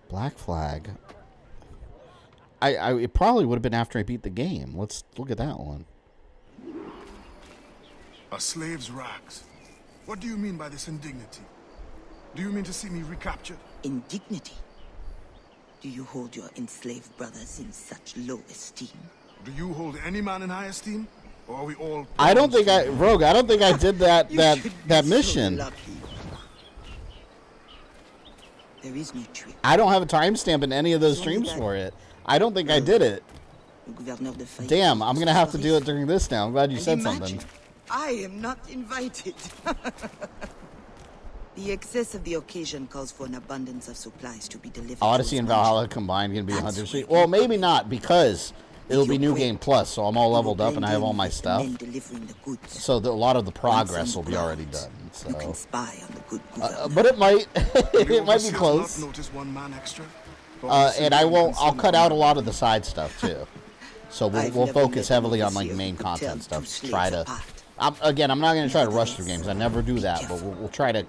Black Flag. It probably would have been after I beat the game. Let's look at that one. A slave's rags. What do you mean by this indignity? Do you mean to see me recaptured? Indignity? Do you hold your enslaved brothers in such low esteem? Do you hold any man in high esteem? Or are we all... I don't think Rogue, I don't think I did that that mission. So there is no trick. I don't have a timestamp in any of those streams for it. I don't think I did it. Damn, I'm gonna have to do it during this now. I'm glad you said something. I am not invited. The excess of the occasion calls for an abundance of supplies to be delivered. Odyssey and Valhalla combined can be 100 street. Well, maybe not, because it'll be New Game Plus, so I'm all leveled up and I have all my stuff. So a lot of the progress will be already done. So. You can spy on the good but it might, it might be close. And I'll cut out a lot of the side stuff too. So we'll focus heavily on like main content stuff. Try to. Again, I'm not going to try to rush through games. I never do that, but we'll try to,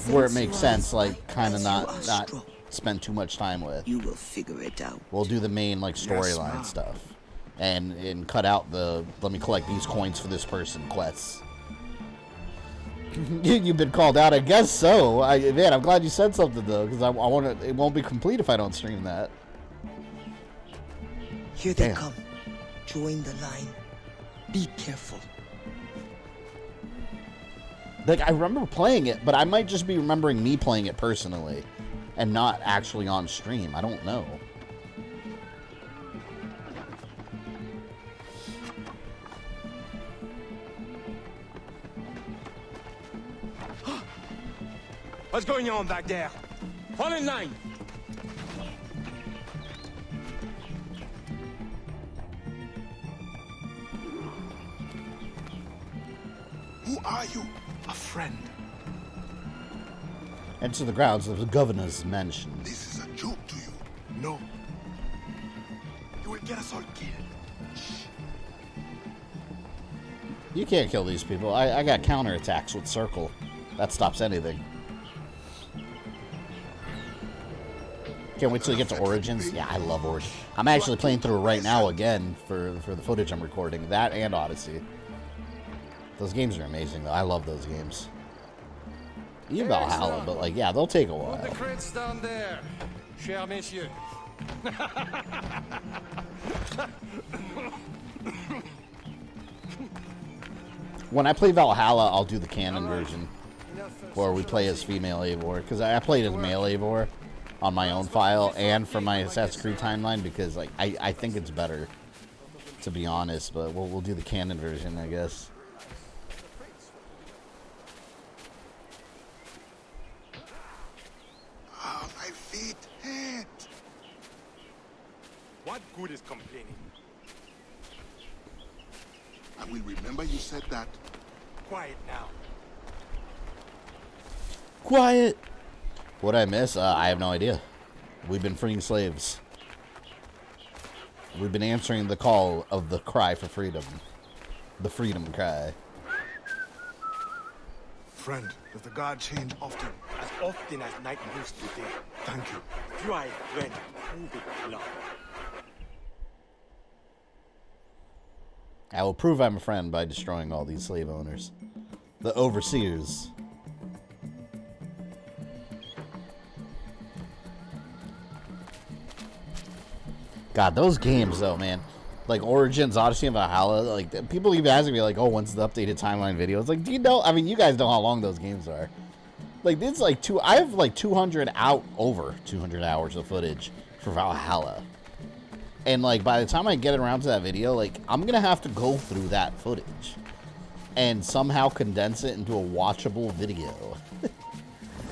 where it makes sense, like kind of not spend too much time with. You will figure it out. We'll do the main like storyline stuff, and cut out the let me collect these coins for this person quests. You've been called out, I guess so. Man, I'm glad you said something though, because I want to. It won't be complete if I don't stream that. Here they come. Join the line. Be careful. Like, I remember playing it, but I might just be remembering me playing it personally and not actually on stream. I don't know. What's going on back there? Fall in line. Who are you? A friend. Enter the grounds of the governor's mansion. This is a joke to you. No. You will get us all killed. You can't kill these people. I got counterattacks with Circle. That stops anything. Can't wait till you get to Origins. Yeah, I love Origins. I'm actually playing through it right now again for the footage I'm recording. That and Odyssey. Those games are amazing, though. I love those games. Even Valhalla, but like, yeah, they'll take a while. The crates down there, chers messieurs. When I play Valhalla, I'll do the canon version, where we play as female Eivor, because I played as male Eivor on my own file and for my Assassin's Creed timeline, because like I think it's better, to be honest. But we'll do the canon version, I guess. My feet hurt. What good is complaining? I will remember you said that. Quiet now. Quiet. What I miss? I have no idea. We've been freeing slaves. We've been answering the call of the cry for freedom. The freedom cry. Friend, does the guard change often? As often as night used to day. Thank you. Dry bread, cool with blood. I will prove I'm a friend by destroying all these slave owners. The overseers. God, those games though, man. Like Origins, Odyssey, and Valhalla, like people even asking me like, oh, when's the updated timeline video? It's like, do you know? I mean, you guys know how long those games are. Like, it's like I have like 200 hours of footage for Valhalla. And like by the time I get around to that video, like I'm gonna have to go through that footage and somehow condense it into a watchable video.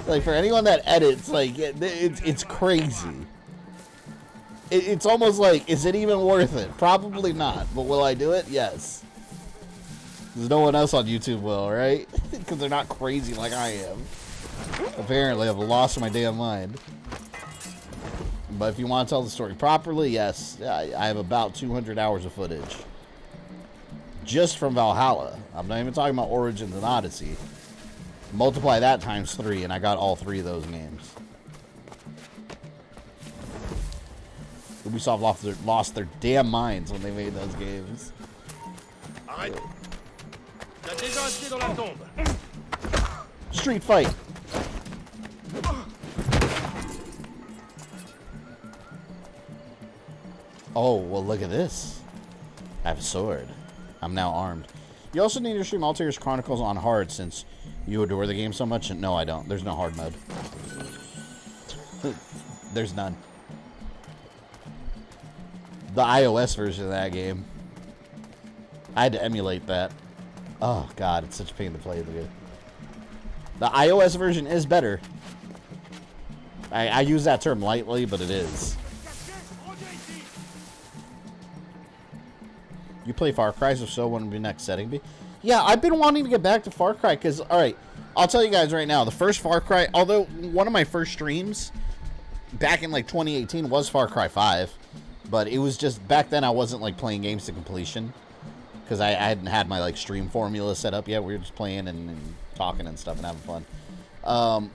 Like for anyone that edits, like it's crazy. It's almost like, is it even worth it? Probably not. But will I do it? Yes. Because no one else on YouTube will, right? Because they're not crazy like I am. Apparently, I've lost my damn mind. But if you want to tell the story properly, yes, I have about 200 hours of footage. Just from Valhalla. I'm not even talking about Origins and Odyssey. Multiply that times 3, and I got all 3 of those games. Ubisoft lost their damn minds when they made those games. Arrête. T'as déjà assez dans la tombe. street fight. Oh, well, look at this. I have a sword. I'm now armed. You also need to stream Altair's Chronicles on hard since you adore the game so much. And no, I don't. There's no hard mode. There's none. The iOS version of that game. I had to emulate that. Oh, God. It's such a pain to play the game. The iOS version is better. I use that term lightly, but it is. You play Far Cry, so what would be next setting be? Yeah, I've been wanting to get back to Far Cry because, alright, I'll tell you guys right now, the first Far Cry, although one of my first streams back in like 2018 was Far Cry 5, but it was just, back then I wasn't like playing games to completion because I hadn't had my like stream formula set up yet. We were just playing and talking and stuff and having fun.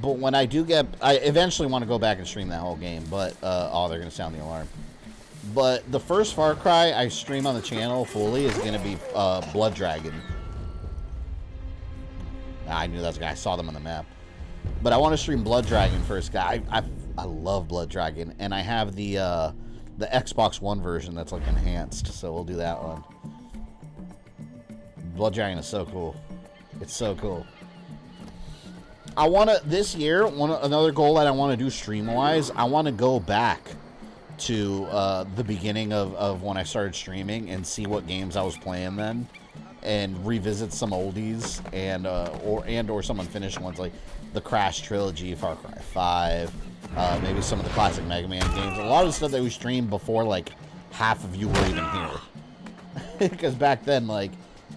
But when I do get, I eventually want to go back and stream that whole game, but, oh, they're going to sound the alarm. But the first Far Cry I stream on the channel fully is going to be Blood Dragon. I knew that was a guy. I saw them on the map. But I want to stream Blood Dragon first. I love Blood Dragon. And I have the Xbox One version that's like enhanced. So we'll do that one. Blood Dragon is so cool. It's so cool. I want to, this year, another goal that I want to do stream-wise, I want to go back to the beginning of when I started streaming and see what games I was playing then, and revisit some oldies and or some unfinished ones like the Crash trilogy, Far Cry 5, maybe some of the classic Mega Man games. A lot of the stuff that we streamed before like half of you were even here, because back then, like,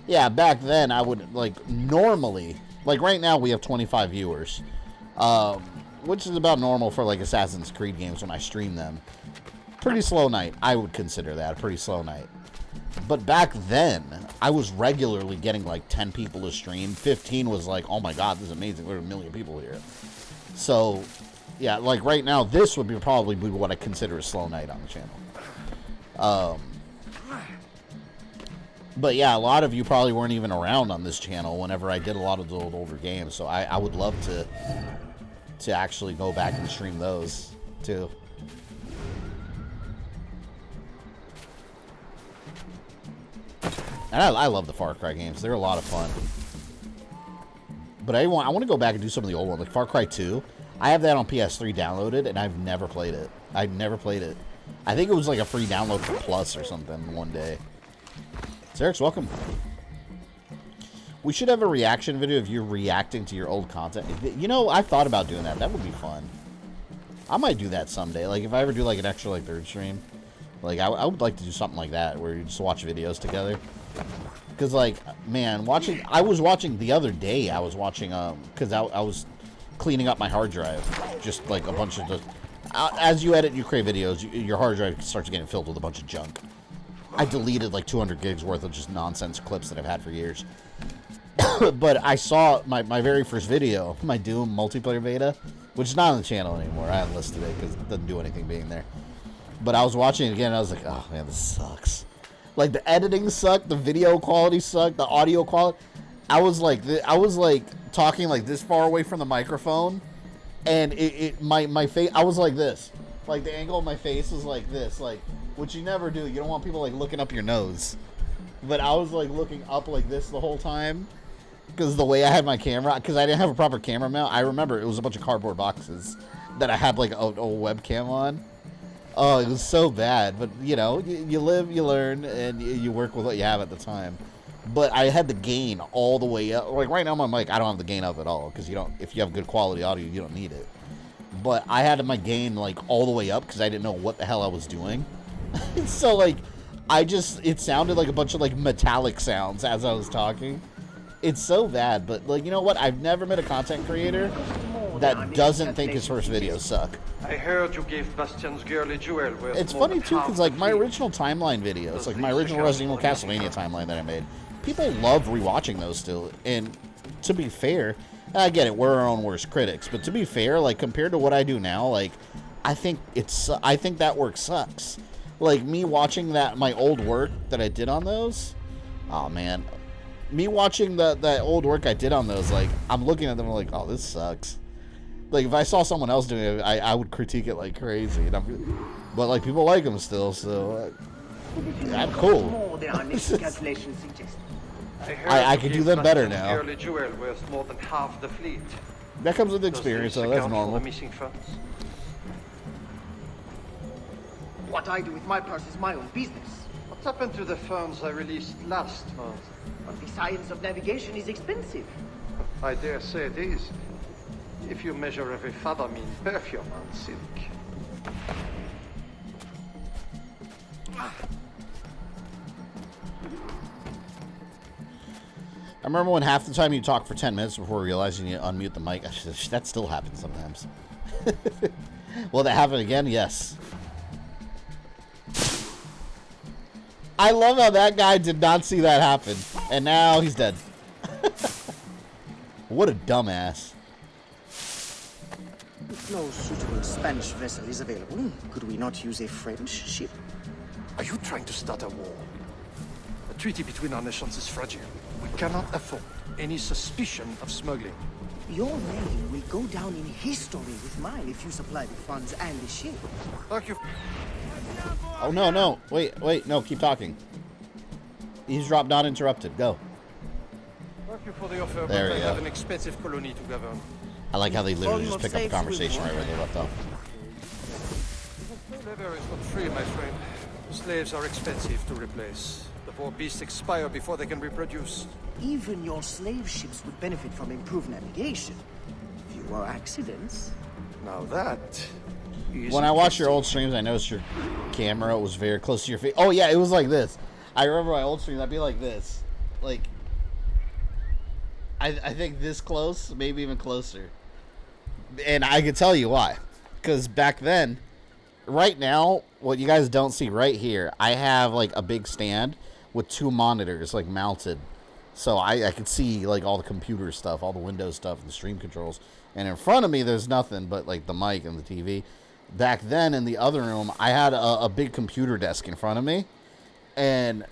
yeah, back then I would like normally, like right now we have 25 viewers, which is about normal for like Assassin's Creed games when I stream them. Pretty slow night. I would consider that a pretty slow night. But back then, I was regularly getting like 10 people to stream. 15 was like, oh my god, this is amazing. There are 1 million people here. So, yeah, like right now, this would probably be what I consider a slow night on the channel. But yeah, a lot of you probably weren't even around on this channel whenever I did a lot of the older games. So I would love to actually go back and stream those too. And I love the Far Cry games. They're a lot of fun. But I want to go back and do some of the old ones. Like Far Cry 2. I have that on PS3 downloaded, and I've never played it. I've never played it. I think it was like a free download for Plus or something one day. Zerex, welcome. We should have a reaction video of you reacting to your old content. You know, I've thought about doing that. That would be fun. I might do that someday. Like, if I ever do like an extra like third stream. Like, I would like to do something like that, where you just watch videos together. Because, like, man, I was watching the other day, I was watching, because I was cleaning up my hard drive. Just, like, a bunch of, as you edit and you create videos, your hard drive starts getting filled with a bunch of junk. I deleted, like, 200 gigs worth of just nonsense clips that I've had for years. But I saw my very first video, my Doom multiplayer beta, which is not on the channel anymore. I unlisted it because it doesn't do anything being there. But I was watching it again, and I was like, oh, man, this sucks. Like, the editing sucked, the video quality sucked, the audio quality. I was like talking like this far away from the microphone, and my face, I was like this. Like, the angle of my face was like this, like, which you never do. You don't want people, like, looking up your nose. But I was, like, looking up like this the whole time, because the way I had my camera, because I didn't have a proper camera mount. I remember it was a bunch of cardboard boxes that I had, like, a webcam on. Oh, it was so bad, but, you know, you live, you learn, and you work with what you have at the time. But I had the gain all the way up. Like, right now, my mic, I don't have the gain up at all, because if you have good quality audio, you don't need it. But I had my gain, like, all the way up, because I didn't know what the hell I was doing. So, like, it sounded like a bunch of, like, metallic sounds as I was talking. It's so bad, but, like, you know what? I've never met a content creator that doesn't think his first videos suck. I heard you gave Bastian's girl a jewel. It's funny too, because like my original timeline videos, like my original Resident Evil Castlevania timeline that I made, people love rewatching those still. And to be fair, I get it, we're our own worst critics, but to be fair, like compared to what I do now, like I think that work sucks. Like me watching my old work that I did on those, oh man, me watching that old work I did on those, like, I'm looking at them and like, oh, this sucks. Like, if I saw someone else doing it, I would critique it like crazy. But, like, people like them still, so I'm cool. I could do them better now. Girly jewel worth more than half the fleet. That comes with experience, so that's normal. The missing funds? What I do with my purse is my own business. What happened to the funds I released last month? But the science of navigation is expensive. I dare say it is. If you measure every fathom in perfume and silk. I remember when half the time you talk for 10 minutes before realizing you unmute the mic. That still happens sometimes. Will that happen again? Yes. I love how that guy did not see that happen. And now he's dead. What a dumbass. If no suitable Spanish vessel is available, could we not use a French ship? Are you trying to start a war? The treaty between our nations is fragile. We cannot afford any suspicion of smuggling. Your name will go down in history with mine if you supply the funds and the ship. Thank you. Oh, no. Wait, no, keep talking. Eavesdrop not interrupted. Go. Thank you for the offer, there but we I go. have an expensive colony to govern. I like how they literally just pick up the conversation right where they left off. Labor is not free, my friend. Slaves are expensive to replace. The poor beasts expire before they can reproduce. Even your slave ships would benefit from improved navigation. Fewer accidents. Now that is... When I watched your old streams, I noticed your camera was very close to your face. Oh, yeah, it was like this. I remember my old streams, I'd be like this. Like, I think this close, maybe even closer. And I could tell you why. Because back then, right now, what you guys don't see right here, I have, like, a big stand with 2 monitors, like, mounted. So I could see, like, all the computer stuff, all the Windows stuff, and the stream controls. And in front of me, there's nothing but, like, the mic and the TV. Back then, in the other room, I had a big computer desk in front of me. And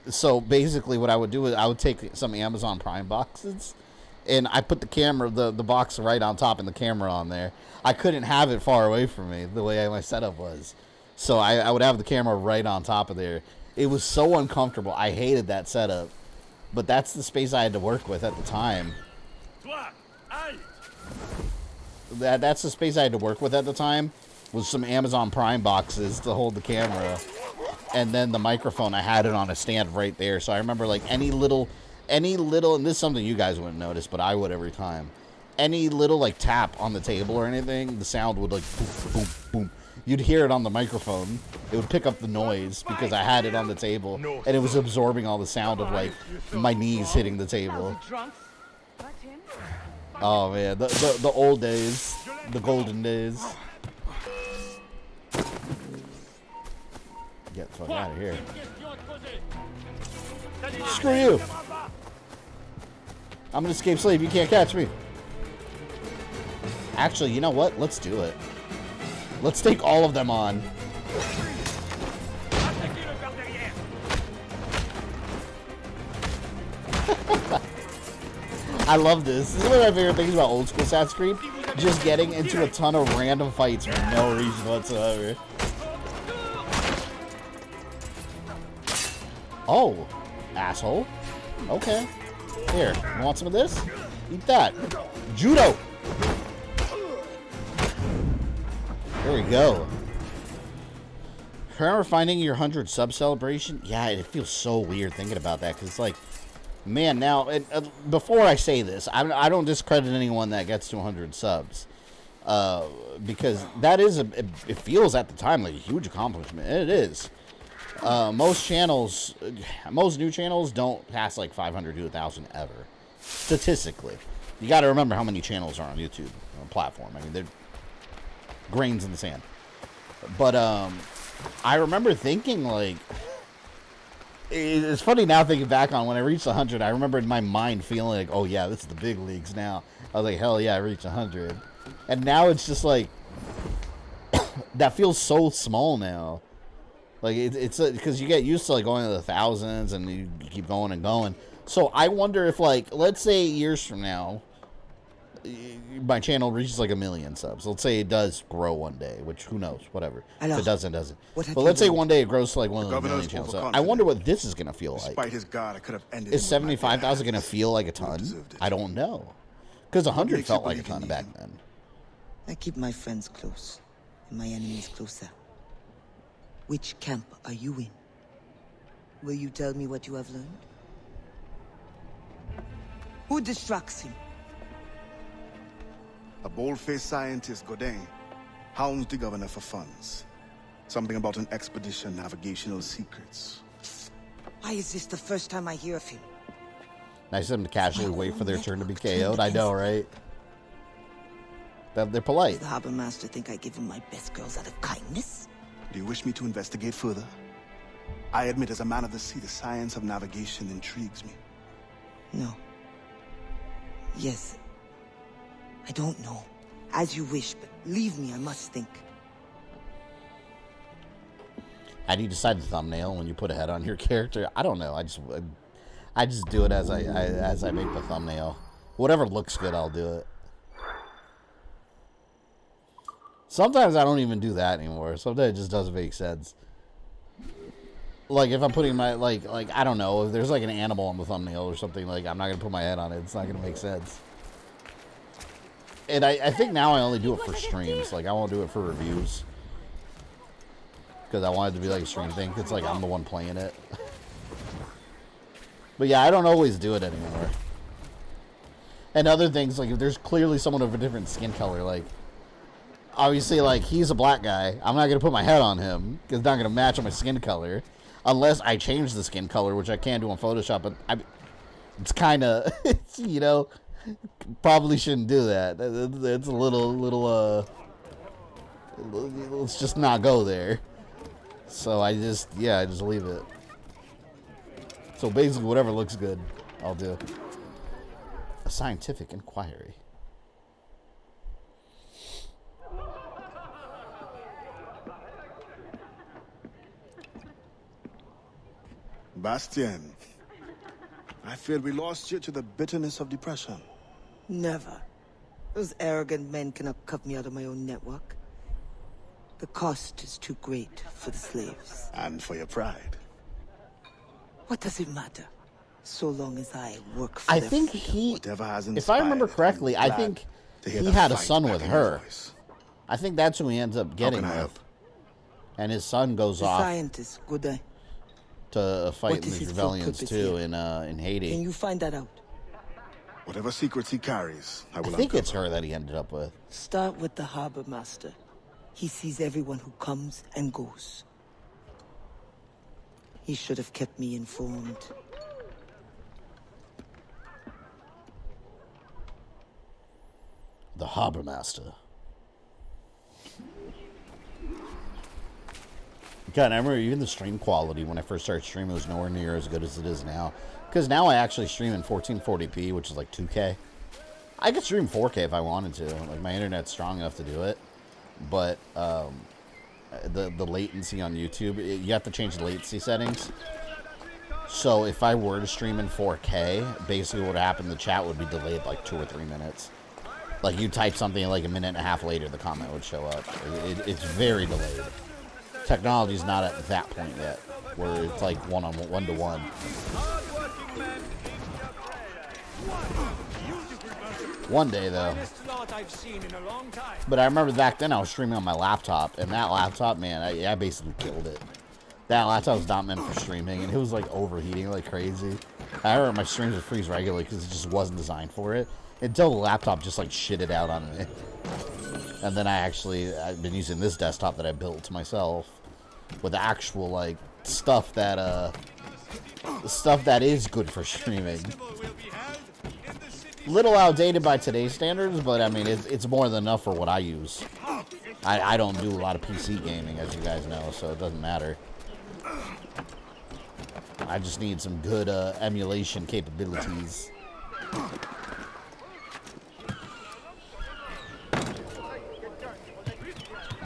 so, basically, what I would do is I would take some Amazon Prime boxes, and I put the camera, the box right on top and the camera on there. I couldn't have it far away from me, the way my setup was. So I would have the camera right on top of there. It was so uncomfortable. I hated that setup. But that's the space I had to work with at the time. That's the space I had to work with at the time, was some Amazon Prime boxes to hold the camera. And then the microphone, I had it on a stand right there. So I remember, like, any little, and this is something you guys wouldn't notice, but I would every time. Any little, like, tap on the table or anything, the sound would, like, boom, boom, boom. You'd hear it on the microphone. It would pick up the noise because I had it on the table, and it was absorbing all the sound of, like, my knees hitting the table. Oh, man, the old days, the golden days. Get the fuck out of here. Screw you. I'm an escaped slave. You can't catch me. Actually, you know what? Let's do it. Let's take all of them on. I love this. This is one of my favorite things about old school Assassin's Creed. Just getting into a ton of random fights for no reason whatsoever. Oh, asshole. Okay. Here, you want some of this? Eat that. Judo! There we go. Remember finding your 100 sub celebration? Yeah, it feels so weird thinking about that, because it's like, man, now, before I say this, I don't discredit anyone that gets to 100 subs. Because that is, it feels at the time like a huge accomplishment. And it is. Most new channels don't pass like 500 to 1,000 ever. Statistically. You got to remember how many channels are on YouTube platform. I mean, they're grains in the sand. But I remember thinking, like, it's funny now thinking back on when I reached 100. I remember in my mind feeling like, oh yeah, this is the big leagues now. I was like, hell yeah, I reached 100. And now it's just like, that feels so small now. Like, it's because you get used to like going to the thousands and you keep going and going. So I wonder if, like, let's say years from now, my channel reaches like 1 million subs. Let's say it does grow one day, which who knows, whatever. If it doesn't. But let's say one day it grows to like 1 million channels. So I wonder what this is gonna feel like. Despite his guard, I could have ended. Is 75,000 gonna feel like a ton? I don't know, because 100 felt like a ton back then. I keep my friends close and my enemies closer. Which camp are you in? Will you tell me what you have learned? Who distracts him? A bold-faced scientist, Godin, hounds the governor for funds. Something about an expedition, navigational secrets. Why is this the first time I hear of him? Nice of them to casually wait for their turn to be KO'd. I know, right? They're polite. Does the harbor master think I give him my best girls out of kindness? Do you wish me to investigate further? I admit, as a man of the sea, the science of navigation intrigues me. No. Yes. I don't know. As you wish, but leave me, I must think. How do you decide the thumbnail when you put a head on your character? I don't know. I just do it as I make the thumbnail. Whatever looks good, I'll do it. Sometimes I don't even do that anymore. Sometimes it just doesn't make sense. Like if I'm putting my like I don't know, if there's like an animal on the thumbnail or something, like I'm not gonna put my head on it. It's not gonna make sense. And I think now I only do it for streams. Like I won't do it for reviews because I want it to be like a stream thing. It's like I'm the one playing it. But yeah, I don't always do it anymore. And other things, like if there's clearly someone of a different skin color, like obviously like he's a black guy, I'm not gonna put my head on him because it's not gonna match on my skin color unless I change the skin color, which I can do on Photoshop. But it's kind of you know, probably shouldn't do that. It's a little let's just not go there. So I just leave it. So basically whatever looks good, I'll do. A scientific inquiry. Bastien, I fear we lost you to the bitterness of depression. Never. Those arrogant men cannot cut me out of my own network. The cost is too great for the slaves. And for your pride. What does it matter? So long as I work for I their think freedom. he, if I remember correctly, I think he had a son with her. I think that's who he ends up getting with. And his son goes The off scientist, Godin. to fight What is the his full rebellions purpose too here? in Haiti. Can you find that out? Whatever secrets he carries, I I will think uncover. it's her that he ended up with. Start with the harbor master. He sees everyone who comes and goes. He should have kept me informed. The harbor master. God, I remember even the stream quality when I first started streaming was nowhere near as good as it is now. Because now I actually stream in 1440p, which is like 2K. I could stream 4K if I wanted to. Like my internet's strong enough to do it. But the latency on YouTube, you have to change the latency settings. So if I were to stream in 4K, basically what would happen, the chat would be delayed like 2 or 3 minutes. Like you type something like a minute and a half later, the comment would show up. It's very delayed. Technology's not at that point yet, where it's like one to one. One day though. But I remember back then I was streaming on my laptop, and that laptop, man, I basically killed it. That laptop was not meant for streaming, and it was like overheating like crazy. I remember my streams would freeze regularly because it just wasn't designed for it. Until the laptop just like shitted out on me. And then I've been using this desktop that I built to myself with actual like stuff that is good for streaming. Little outdated by today's standards, but I mean it's more than enough for what I use. I don't do a lot of PC gaming, as you guys know, so it doesn't matter. I just need some good emulation capabilities.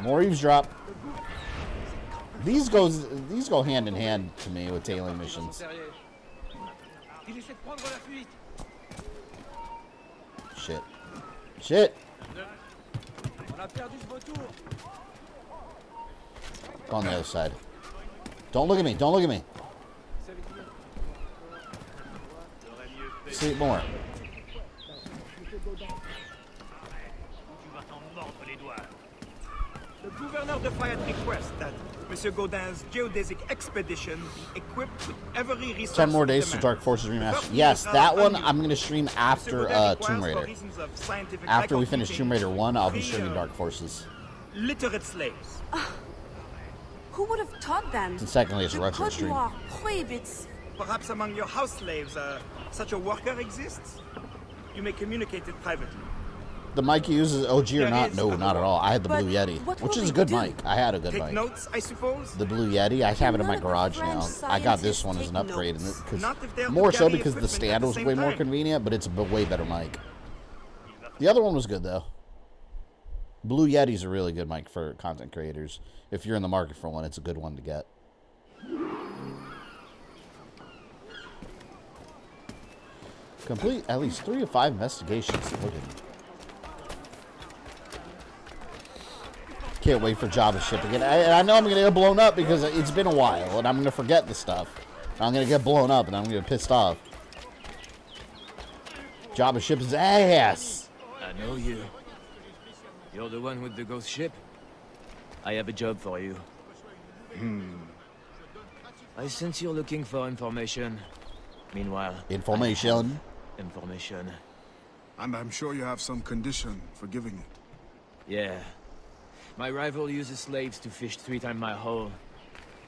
More eavesdrop. These go hand in hand to me with tailing missions. Shit. Shit. Go on the other side. Don't look at me. Don't look at me. Sleep more. The Gouverneur de Fayet requests that Monsieur Godin's geodesic expedition be equipped with every resource. 10 more days to Dark Forces Remastered. Yes, that one I'm going to stream after Tomb Raider. After we finish Tomb Raider 1, I'll be streaming Dark Forces. Literate slaves. Who would have taught them? And secondly, it's a retro stream. Prohibits. Perhaps among your house slaves, such a worker exists? You may communicate it privately. The mic you use is OG or not? No, not at all. I had the Blue Yeti, which is a good mic. I had a good mic. Notes, I suppose? The Blue Yeti, I have it in my garage now. I got this one as an upgrade, more so because the stand was way more convenient, but it's a way better mic. The other one was good, though. Blue Yeti's a really good mic for content creators. If you're in the market for one, it's a good one to get. Complete at least 3 of 5 investigations. Look at me. Can't wait for Java ship again. I know I'm going to get blown up because it's been a while, and I'm going to forget the stuff. I'm going to get blown up, and I'm going to get pissed off. Java ship is ass. I know you. You're the one with the ghost ship? I have a job for you. I sense you're looking for information. Meanwhile... Information? Information. And I'm sure you have some condition for giving it. Yeah. My rival uses slaves to fish 3 times my haul.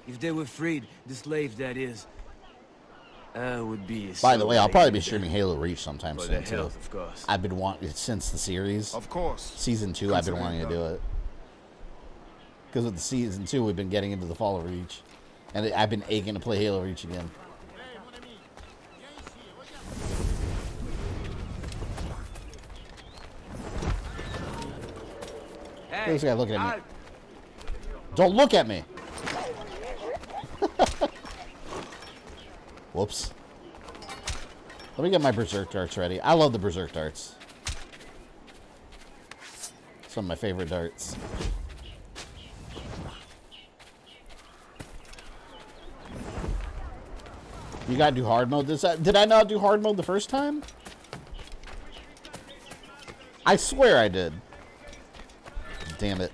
If they were freed, the slaves, that is, would be... By the way, I'll probably be streaming Halo Reach sometime soon, too. Of course. I've been wanting it since the series. Of course. Season 2, I've been wanting to do it. Because with the Season 2, we've been getting into the Fall of Reach. And I've been aching to play Halo Reach again. Hey, this guy looking at me. Don't look at me! Whoops. Let me get my Berserk darts ready. I love the Berserk darts. Some of my favorite darts. You gotta do hard mode this time? Did I not do hard mode the first time? I swear I did. Damn it.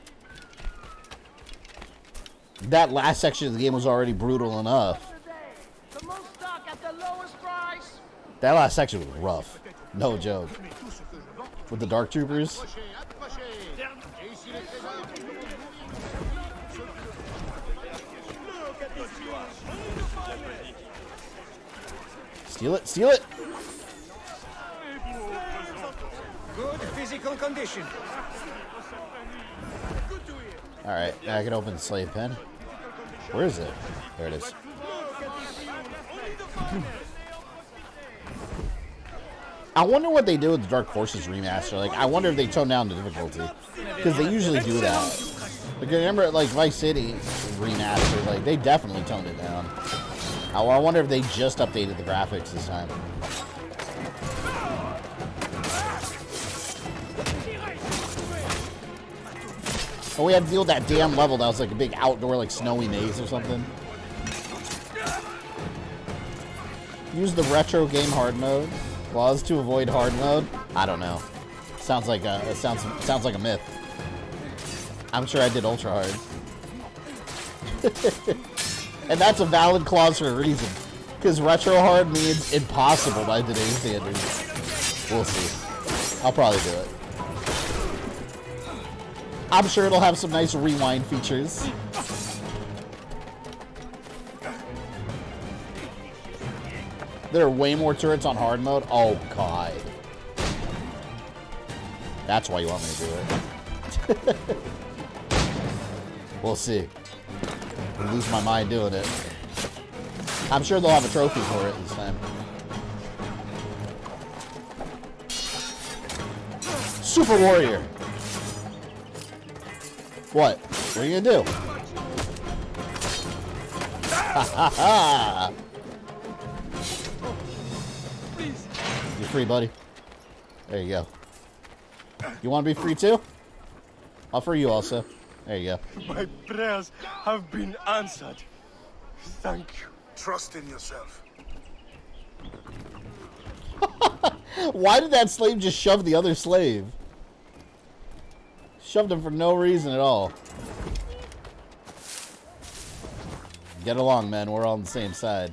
That last section of the game was already brutal enough. That last section was rough. No joke. With the Dark Troopers. Steal it, steal it! Good physical condition. Alright, now I can open the slave pen. Where is it? There it is. I wonder what they do with the Dark Forces remaster. Like, I wonder if they tone down the difficulty. Because they usually do that. Like, remember, like, Vice City remaster, like, they definitely toned it down. I wonder if they just updated the graphics this time. Oh, we had to deal with that damn level that was like a big outdoor, like, snowy maze or something. Use the retro game hard mode. Laws to avoid hard mode. I don't know. Sounds like a sounds like a myth. I'm sure I did ultra hard. And that's a valid clause for a reason. Because retro hard means impossible by today's standards. We'll see. I'll probably do it. I'm sure it'll have some nice rewind features. There are way more turrets on hard mode. Oh, God. That's why you want me to do it. We'll see. I'll lose my mind doing it. I'm sure they'll have a trophy for it this time. Super Warrior. What? What are you gonna do? Ha ha ha! free, buddy. There you go. You want to be free too? I'll free you also. There you go. My prayers have been answered. Thank you. Trust in yourself. Why did that slave just shove the other slave? Shoved him for no reason at all. Get along, man. We're all on the same side.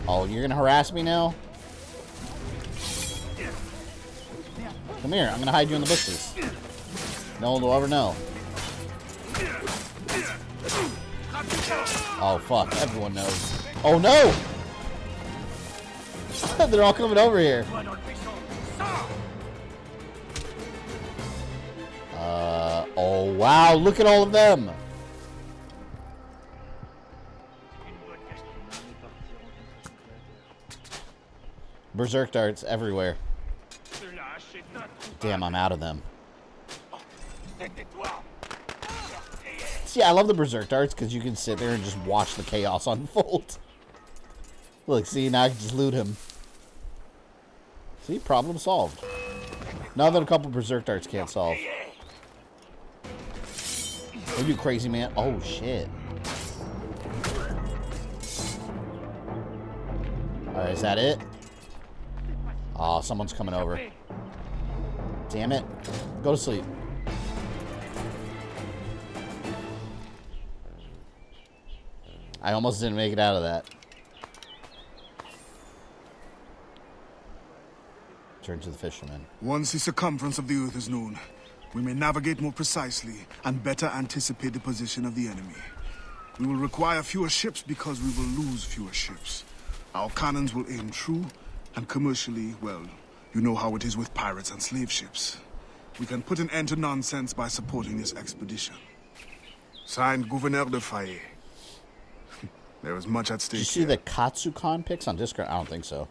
Oh, you're gonna harass me now? Come here. I'm gonna hide you in the bushes. No one will ever know. Oh, fuck. Everyone knows. Oh, no! They're all coming over here. Oh, wow. Look at all of them. Berserk darts everywhere. Damn, I'm out of them. See, I love the berserk darts because you can sit there and just watch the chaos unfold. Look, see, now I can just loot him. See, problem solved. Nothing a couple berserk darts can't solve. Are you crazy, man? Oh, shit. Alright, is that it? Oh, someone's coming over. Damn it. Go to sleep. I almost didn't make it out of that. Turn to the fisherman. Once the circumference of the earth is known, we may navigate more precisely and better anticipate the position of the enemy. We will require fewer ships because we will lose fewer ships. Our cannons will aim true, and commercially, well, you know how it is with pirates and slave ships. We can put an end to nonsense by supporting this expedition. Signed, Gouverneur de Fayet. There is much at stake. Did you see the Katsukan pics on Discord? I don't think so.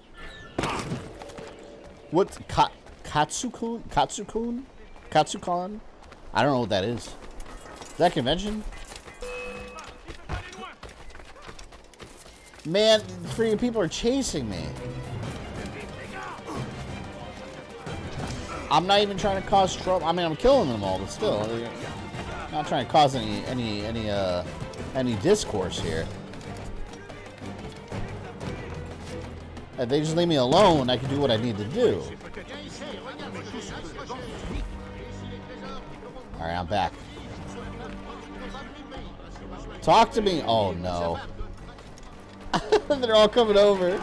What's Katsukun? Katsukun? Katsukan? I don't know what that is. Is that a convention? Man, freaking people are chasing me. I'm not even trying to cause trouble. I mean, I'm killing them all, but still, I'm not trying to cause any discourse here. If they just leave me alone, I can do what I need to do. Alright, I'm back. Talk to me. Oh, no. They're all coming over.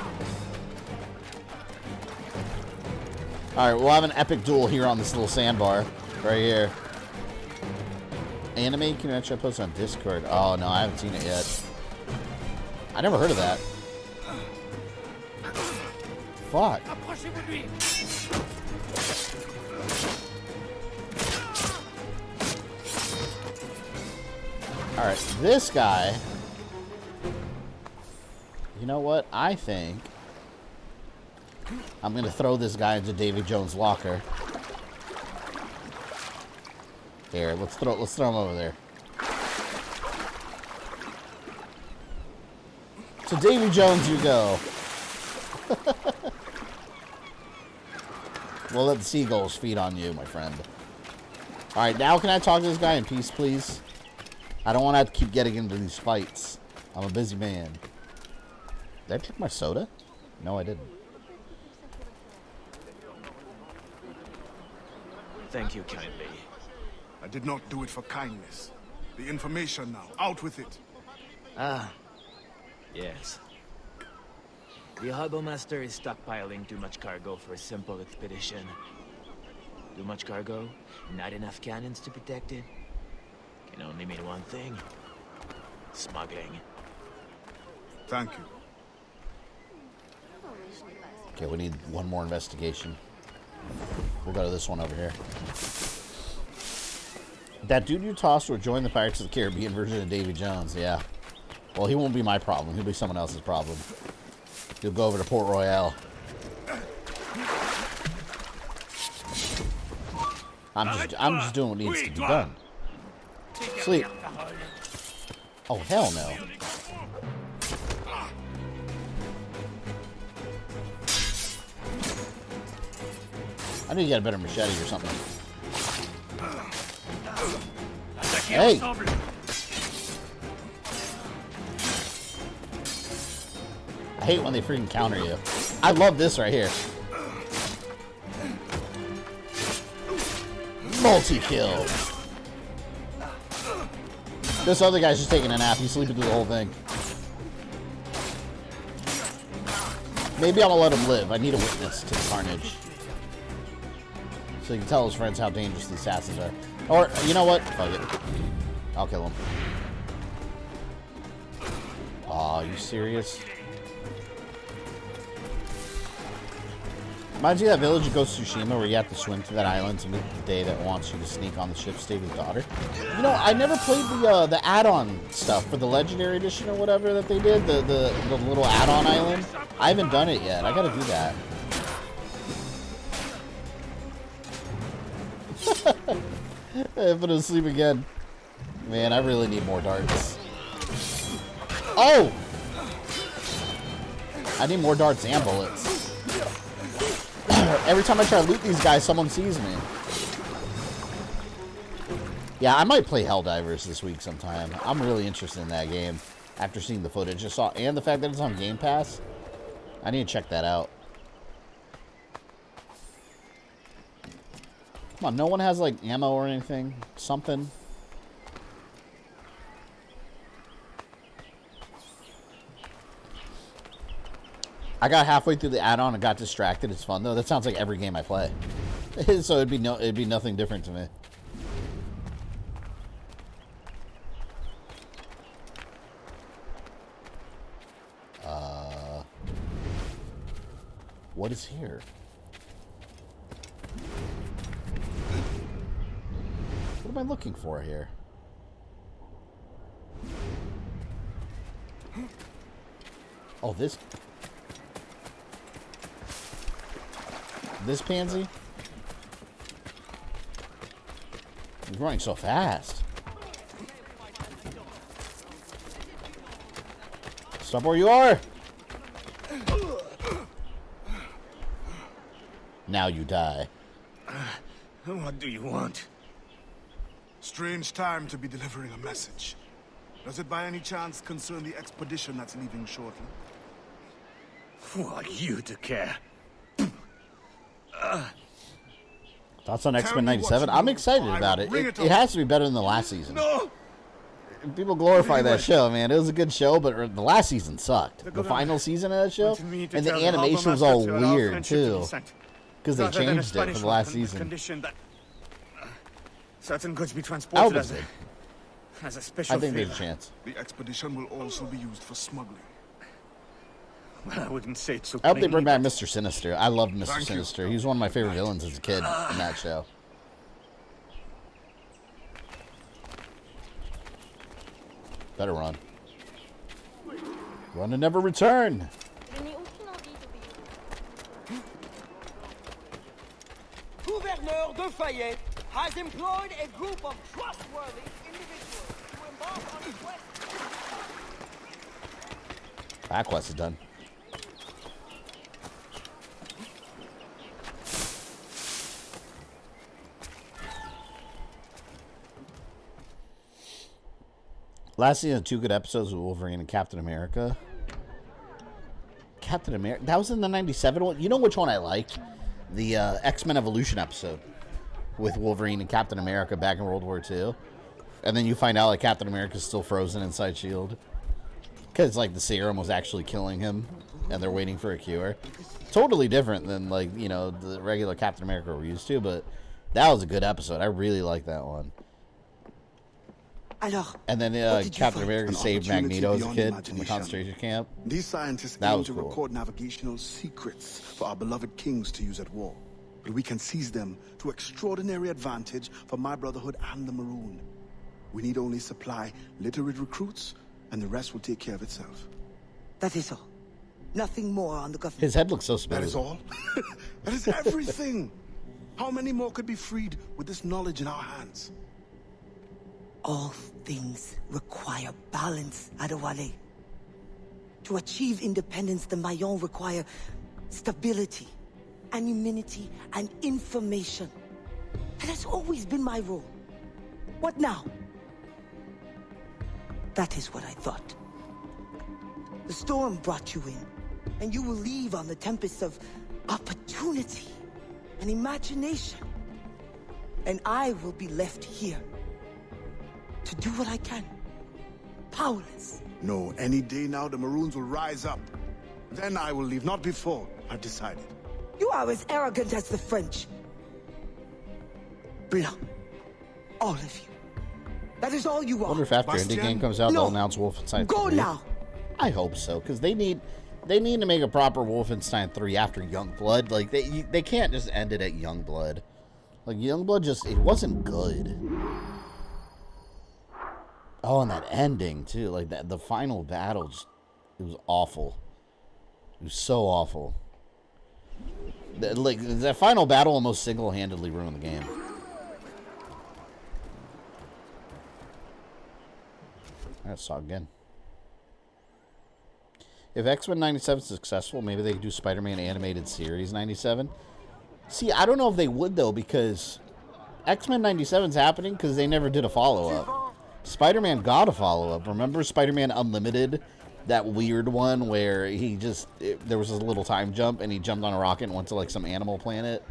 Alright, we'll have an epic duel here on this little sandbar. Right here. Anime convention post on Discord. Oh, no, I haven't seen it yet. I never heard of that. Fuck. Alright, this guy. You know what? I think I'm gonna throw this guy into Davy Jones' locker. Here, let's throw him over there. To Davy Jones you go. We'll let the seagulls feed on you, my friend. Alright, now can I talk to this guy in peace, please? I don't want to have to keep getting into these fights. I'm a busy man. Did I drink my soda? No, I didn't. Thank you kindly. I did not do it for kindness. The information now. Out with it. Ah. Yes. The harbor master is stockpiling too much cargo for a simple expedition. Too much cargo, not enough cannons to protect it. Can only mean one thing. Smuggling. Thank you. Okay, we need one more investigation. We'll go to this one over here. That dude you tossed will join the Pirates of the Caribbean version of Davy Jones, yeah. Well, he won't be my problem. He'll be someone else's problem. He'll go over to Port Royale. I'm just doing what needs to be done. Sleep. Oh, hell no. I need to get a better machete or something. Hey! I hate when they freaking counter you. I love this right here. Multi-kill. This other guy's just taking a nap. He's sleeping through the whole thing. Maybe I'm gonna let him live. I need a witness to the carnage. So he can tell his friends how dangerous these assassins are. Or, you know what? Fuck it. I'll kill him. Aw, are you serious? Reminds me of that village in Ghost of Tsushima where you have to swim to that island to meet the day that wants you to sneak on the ship to stay with his daughter. You know, I never played the add-on stuff for the Legendary Edition or whatever that they did, the little add-on island. I haven't done it yet. I gotta do that. I'm gonna sleep again. Man, I really need more darts. Oh! I need more darts and bullets. Every time I try to loot these guys, someone sees me. Yeah, I might play Helldivers this week sometime. I'm really interested in that game after seeing the footage I saw, and the fact that it's on Game Pass. I need to check that out. Come on, no one has, like, ammo or anything? Something? I got halfway through the add-on and got distracted. It's fun, though. That sounds like every game I play. So it'd be nothing different to me. What is here? What am I looking for here? Oh, this pansy? He's running so fast. Stop where you are! Now you die. What do you want? Strange time to be delivering a message. Does it by any chance concern the expedition that's leaving shortly? Who are you to care? Thoughts on X-Men 97? I'm excited about it. It has to be better than the last season. No! People glorify that show, man. It was a good show, but the last season sucked. The final season of that show, and the animation was all weird too, because they changed it for the last season. Certain goods be transported as a special I think favor. there's a chance. The expedition will also be used for smuggling. Well, I wouldn't say it's so. I hope they bring back Mr. Sinister. I loved Mr. Sinister. He was one of my favorite villains as a kid in that show. Better run. Run and never return. Gouverneur de Fayet has employed a group of trustworthy individuals to embark on a quest. That quest is done. Last season, 2 good episodes with Wolverine and Captain America. Captain America? That was in the 97 one? You know which one I liked? The X-Men Evolution episode with Wolverine and Captain America back in World War II. And then you find out like Captain America's still frozen inside S.H.I.E.L.D. Because like the serum was actually killing him and they're waiting for a cure. Totally different than like, you know, the regular Captain America we're used to, but that was a good episode. I really liked that one. And then Captain America saved Magneto as a kid from the concentration camp. These scientists aim to record navigational secrets for our beloved kings to use at war. But we can seize them to extraordinary advantage for my brotherhood and the Maroon. We need only supply literate recruits, and the rest will take care of itself. That is all. Nothing more on the government. His head looks so smooth. That is all? That is everything! How many more could be freed with this knowledge in our hands? All things require balance, Adewale. To achieve independence, the Mayans require stability. anonymity, and information. That has always been my role. What now? That is what I thought. The storm brought you in, and you will leave on the tempest of opportunity and imagination. And I will be left here to do what I can. Powerless. No, any day now the Maroons will rise up. Then I will leave, not before. I've decided. You are as arrogant as the French. Blanc. All of you. That is all you are. I wonder if after Indie Game comes out, they'll announce Wolfenstein 3. Go now. I hope so, because they need to make a proper Wolfenstein 3 after Youngblood. Like they can't just end it at Youngblood. Like Youngblood it wasn't good. Oh, and that ending too, like the final battle, it was awful. It was so awful. Like that final battle almost single-handedly ruined the game. I saw again. If X-Men 97 is successful, maybe they could do Spider-Man animated series 97. See, I don't know if they would though, because X-Men 97 is happening because they never did a follow-up. Spider-Man got a follow-up. Remember Spider-Man Unlimited? That weird one where there was a little time jump and he jumped on a rocket and went to like some animal planet.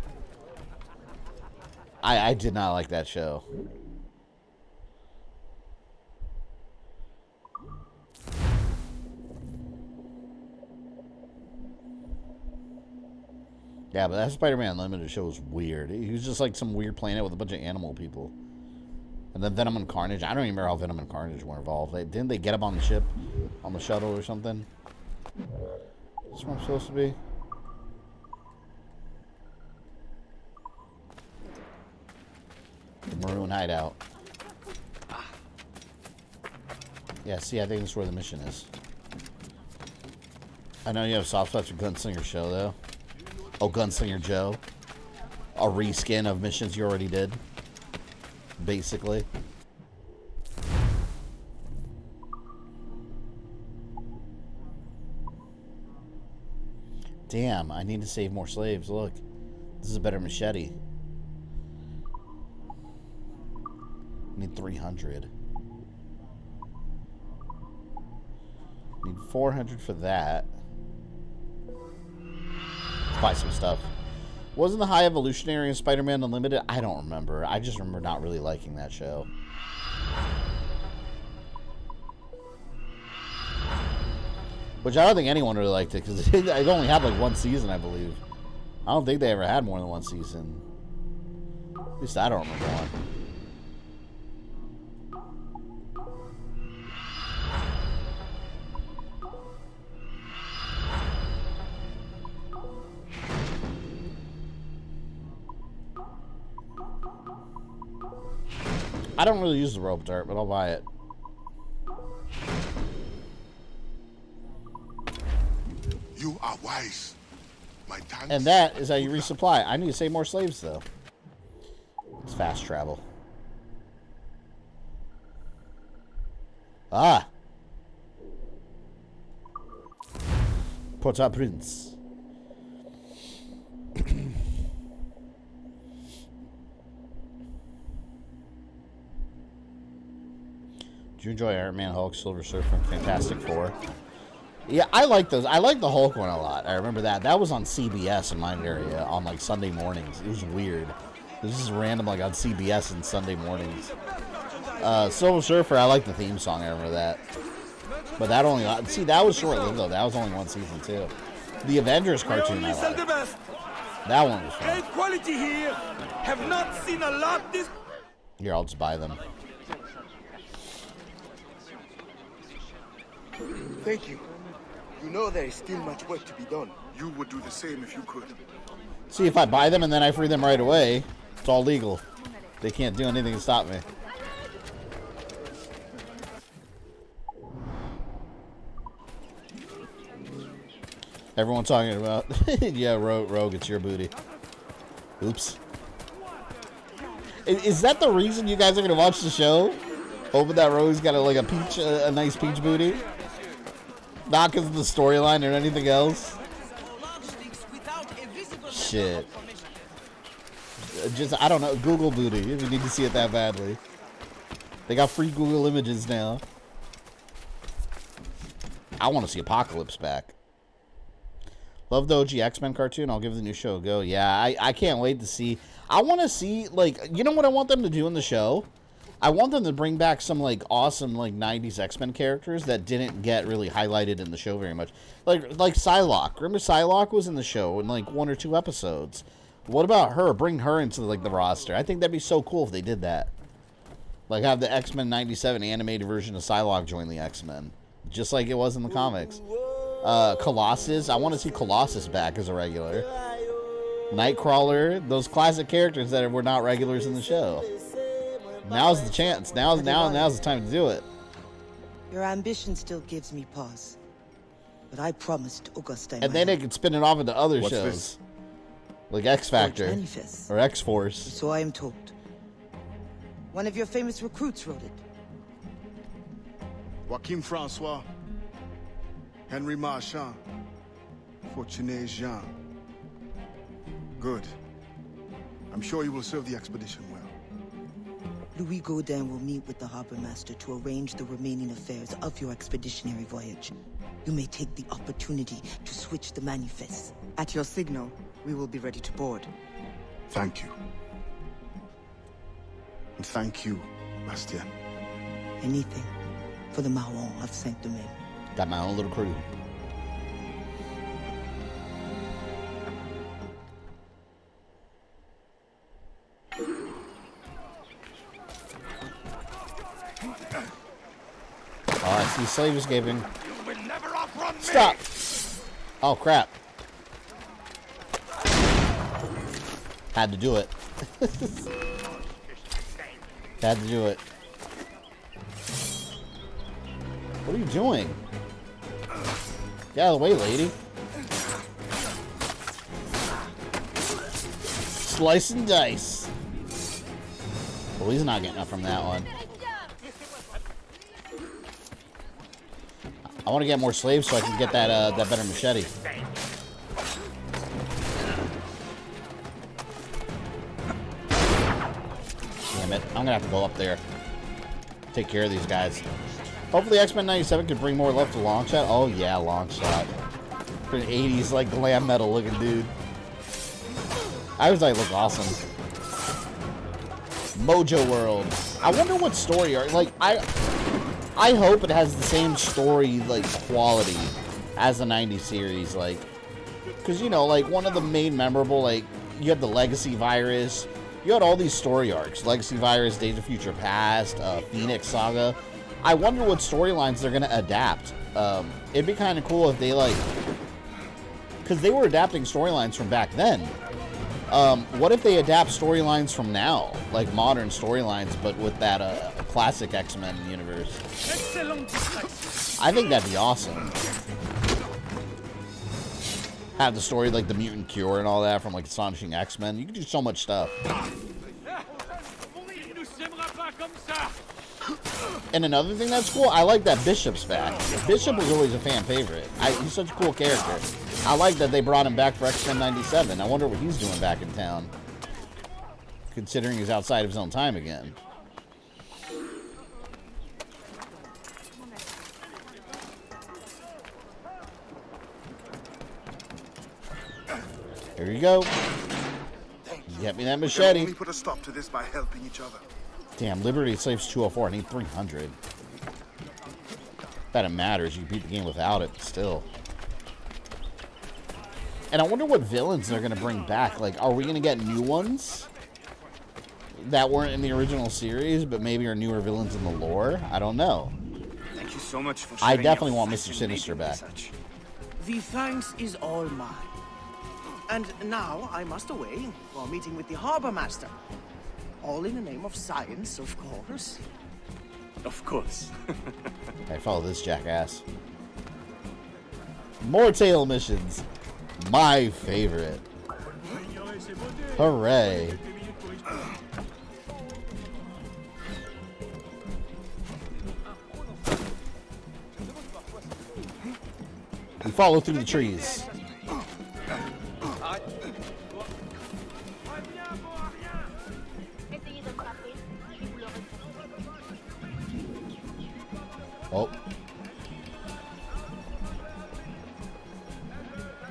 I did not like that show. Yeah, but that Spider-Man Unlimited show was weird. He was just like some weird planet with a bunch of animal people. And then Venom and Carnage. I don't even remember how Venom and Carnage were involved. Didn't they get up on the ship? On the shuttle or something? That's where I'm supposed to be. The Maroon Hideout. Yeah, see, I think that's where the mission is. I know you have soft spots for Gunslinger Show, though. Oh, Gunslinger Joe. A reskin of missions you already did. Basically. Damn, I need to save more slaves. Look. This is a better machete. I need 300. Need 400 for that. Let's buy some stuff. Wasn't the High Evolutionary in Spider-Man Unlimited? I don't remember. I just remember not really liking that show. Which I don't think anyone really liked it, because it only had like one season, I believe. I don't think they ever had more than one season. At least I don't remember one. I don't really use the rope dart, but I'll buy it. You are wise. My thanks. And that is how you resupply. I need to save more slaves, though. It's fast travel. Ah! Port-au-Prince. Did you enjoy Iron Man, Hulk, Silver Surfer, and Fantastic Four? Yeah, I like those. I like the Hulk one a lot. I remember that. That was on CBS in my area on like Sunday mornings. It was weird. It was just random, like on CBS on Sunday mornings. Silver Surfer, I like the theme song. I remember that. But that only, see, that was short-lived though. That was only one season too. The Avengers cartoon, I like. That one was fun. Great quality here. Have not seen a lot this. Here, I'll just buy them. Thank you. You know there is still much work to be done. You would do the same if you could. See, if I buy them and then I free them right away, it's all legal. They can't do anything to stop me. Everyone talking about, yeah, Rogue, it's your booty. Oops. Is that the reason you guys are going to watch the show? Hoping that Rogue's got a nice peach booty? Not because of the storyline or anything else? shit. Just, I don't know, Google booty, if you need to see it that badly. They got free Google images now. I want to see Apocalypse back. Love the OG X-Men cartoon. I'll give the new show a go. Yeah, I can't wait to see. I want to see, like, you know what I want them to do in the show? I want them to bring back some, like, awesome, like, 90s X-Men characters that didn't get really highlighted in the show very much. Like Psylocke. Remember Psylocke was in the show in, like, 1 or 2 episodes. What about her? Bring her into, like, the roster. I think that'd be so cool if they did that. Like, have the X-Men 97 animated version of Psylocke join the X-Men. Just like it was in the comics. Colossus. I want to see Colossus back as a regular. Nightcrawler. Those classic characters that were not regulars in the show. Now's the chance. Now's the time to do it. Your ambition still gives me pause. But I promised Augusta. And then they can spin it off into other shows. This? Like X Factor. Or X Force. So I am told. One of your famous recruits wrote it. Joachim Francois, Henry Marchand, Fortuné Jean. Good. I'm sure you will serve the expedition well. Louis Gaudin will meet with the harbor master to arrange the remaining affairs of your expeditionary voyage. You may take the opportunity to switch the manifests. At your signal, we will be ready to board. Thank you. And thank you, Bastien. Anything for the Marron of Saint-Domingue. Got my own little crew. Oh, I see slave escaping. Stop! Oh, crap. Had to do it. Had to do it. What are you doing? Get out of the way, lady. Slice and dice. Well, he's not getting up from that one. I want to get more slaves so I can get that better machete. Damn it. I'm going to have to go up there. Take care of these guys. Hopefully X-Men 97 could bring more love to Longshot. Oh yeah, Longshot. For an 80s, like, glam metal looking dude. I was like, look awesome. Mojo World. I wonder what story arc, like, I hope it has the same story, like, quality as the 90s series, like, because, you know, like, one of the main memorable, like, you had the Legacy Virus, you had all these story arcs, Legacy Virus, Days of Future Past, Phoenix Saga. I wonder what storylines they're going to adapt. It'd be kind of cool if they, like, because they were adapting storylines from back then. What if they adapt storylines from now, like modern storylines, but with that classic X-Men universe? I think that'd be awesome. Have the story like the Mutant Cure and all that from like Astonishing X-Men. You could do so much stuff. And another thing that's cool, I like that Bishop's back. Bishop was always a fan favorite. He's such a cool character. I like that they brought him back for X-Men 97. I wonder what he's doing back in town. Considering he's outside of his own time again. Here you go. Get me that machete. We put a stop to this by helping each other. Damn, Liberty Slaves 204. I need 300. That it matters. You beat the game without it, still. And I wonder what villains they're going to bring back. Like, are we going to get new ones that weren't in the original series, but maybe are newer villains in the lore? I don't know. Thank you so much for I definitely want Mr. Sinister back. The thanks is all mine. And now I must away for a meeting with the harbor master. All in the name of science, of course. Of course. I follow this jackass. More tail missions. My favorite. Hooray. We follow through the trees. Oh.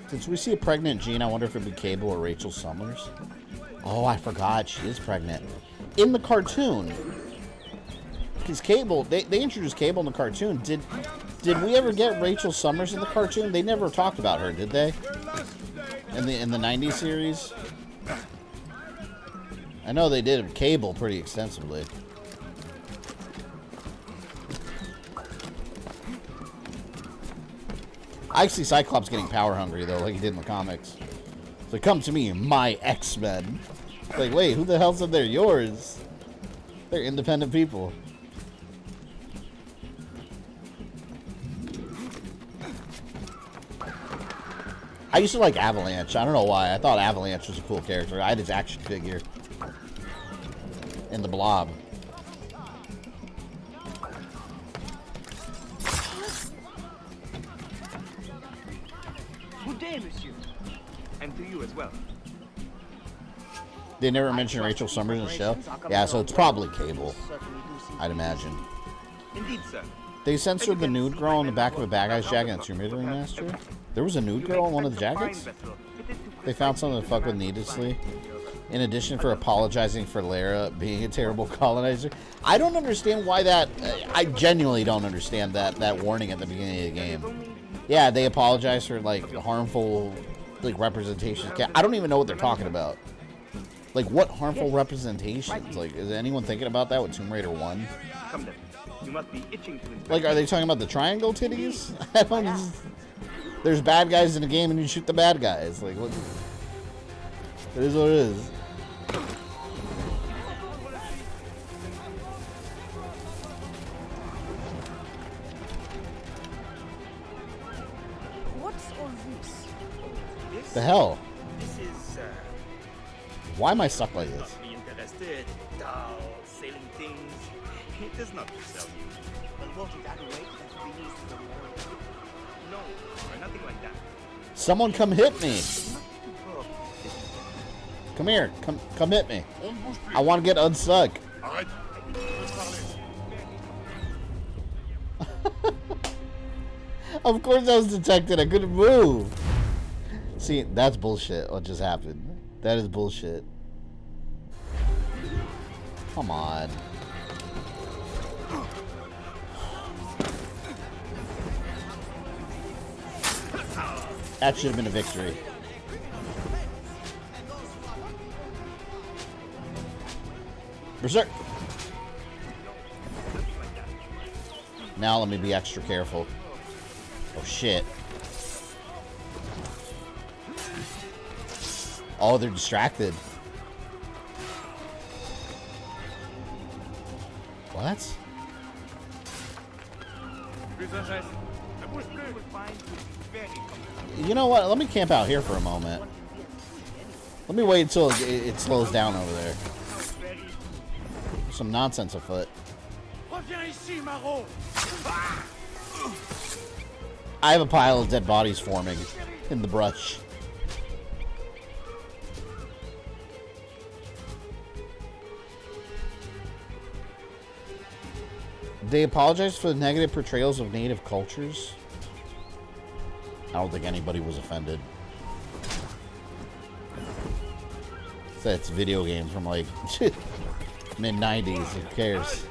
Since we see a pregnant Jean, I wonder if it'd be Cable or Rachel Summers. Oh, I forgot. She is pregnant. In the cartoon. Because Cable, they introduced Cable in the cartoon. Did we ever get Rachel Summers in the cartoon? They never talked about her, did they? In the 90s series? I know they did Cable pretty extensively. I see Cyclops getting power hungry, though, like he did in the comics. So come to me, my X-Men. Like, wait, who the hell said they're yours? They're independent people. I used to like Avalanche. I don't know why. I thought Avalanche was a cool character. I had his action figure. In the Blob. Good day, monsieur. And to you as well. They never mentioned Rachel Summers in the show? Yeah, so it's probably Cable. I'd imagine. Indeed, sir. They censored the nude girl on the back of a bad guy's jacket in Tomb Raider Remastered? There was a nude girl on one of the jackets? They found something to fuck with needlessly. In addition for apologizing for Lara being a terrible colonizer. I don't understand why that... I genuinely don't understand that warning at the beginning of the game. Yeah, they apologize for, like, harmful, like, representations. I don't even know what they're talking about. Like, what harmful representations? Like, is anyone thinking about that with Tomb Raider 1? Come then. You must be itching to inspect. Like, are they talking about the triangle titties? I don't know. There's bad guys in the game and you shoot the bad guys. Like, what? It is what it is. What's all this? The hell? This is, Why am I stuck like this? not be interested. Dull, sailing things. It does not sell you. But won't it Adewale that we used to the war? No, or nothing like that. Someone come hit me. Come here. Come hit me. I want to get unstuck. Of course I was detected. I couldn't move. See, that's bullshit what just happened. That is bullshit. Come on. That should have been a victory. Berserk. Now let me be extra careful. Oh shit. Oh, they're distracted. What? You know what? Let me camp out here for a moment. Let me wait until it slows down over there. Some nonsense afoot. I have a pile of dead bodies forming in the brush. They apologize for the negative portrayals of native cultures. I don't think anybody was offended. That's video games from like mid-90s. Who cares?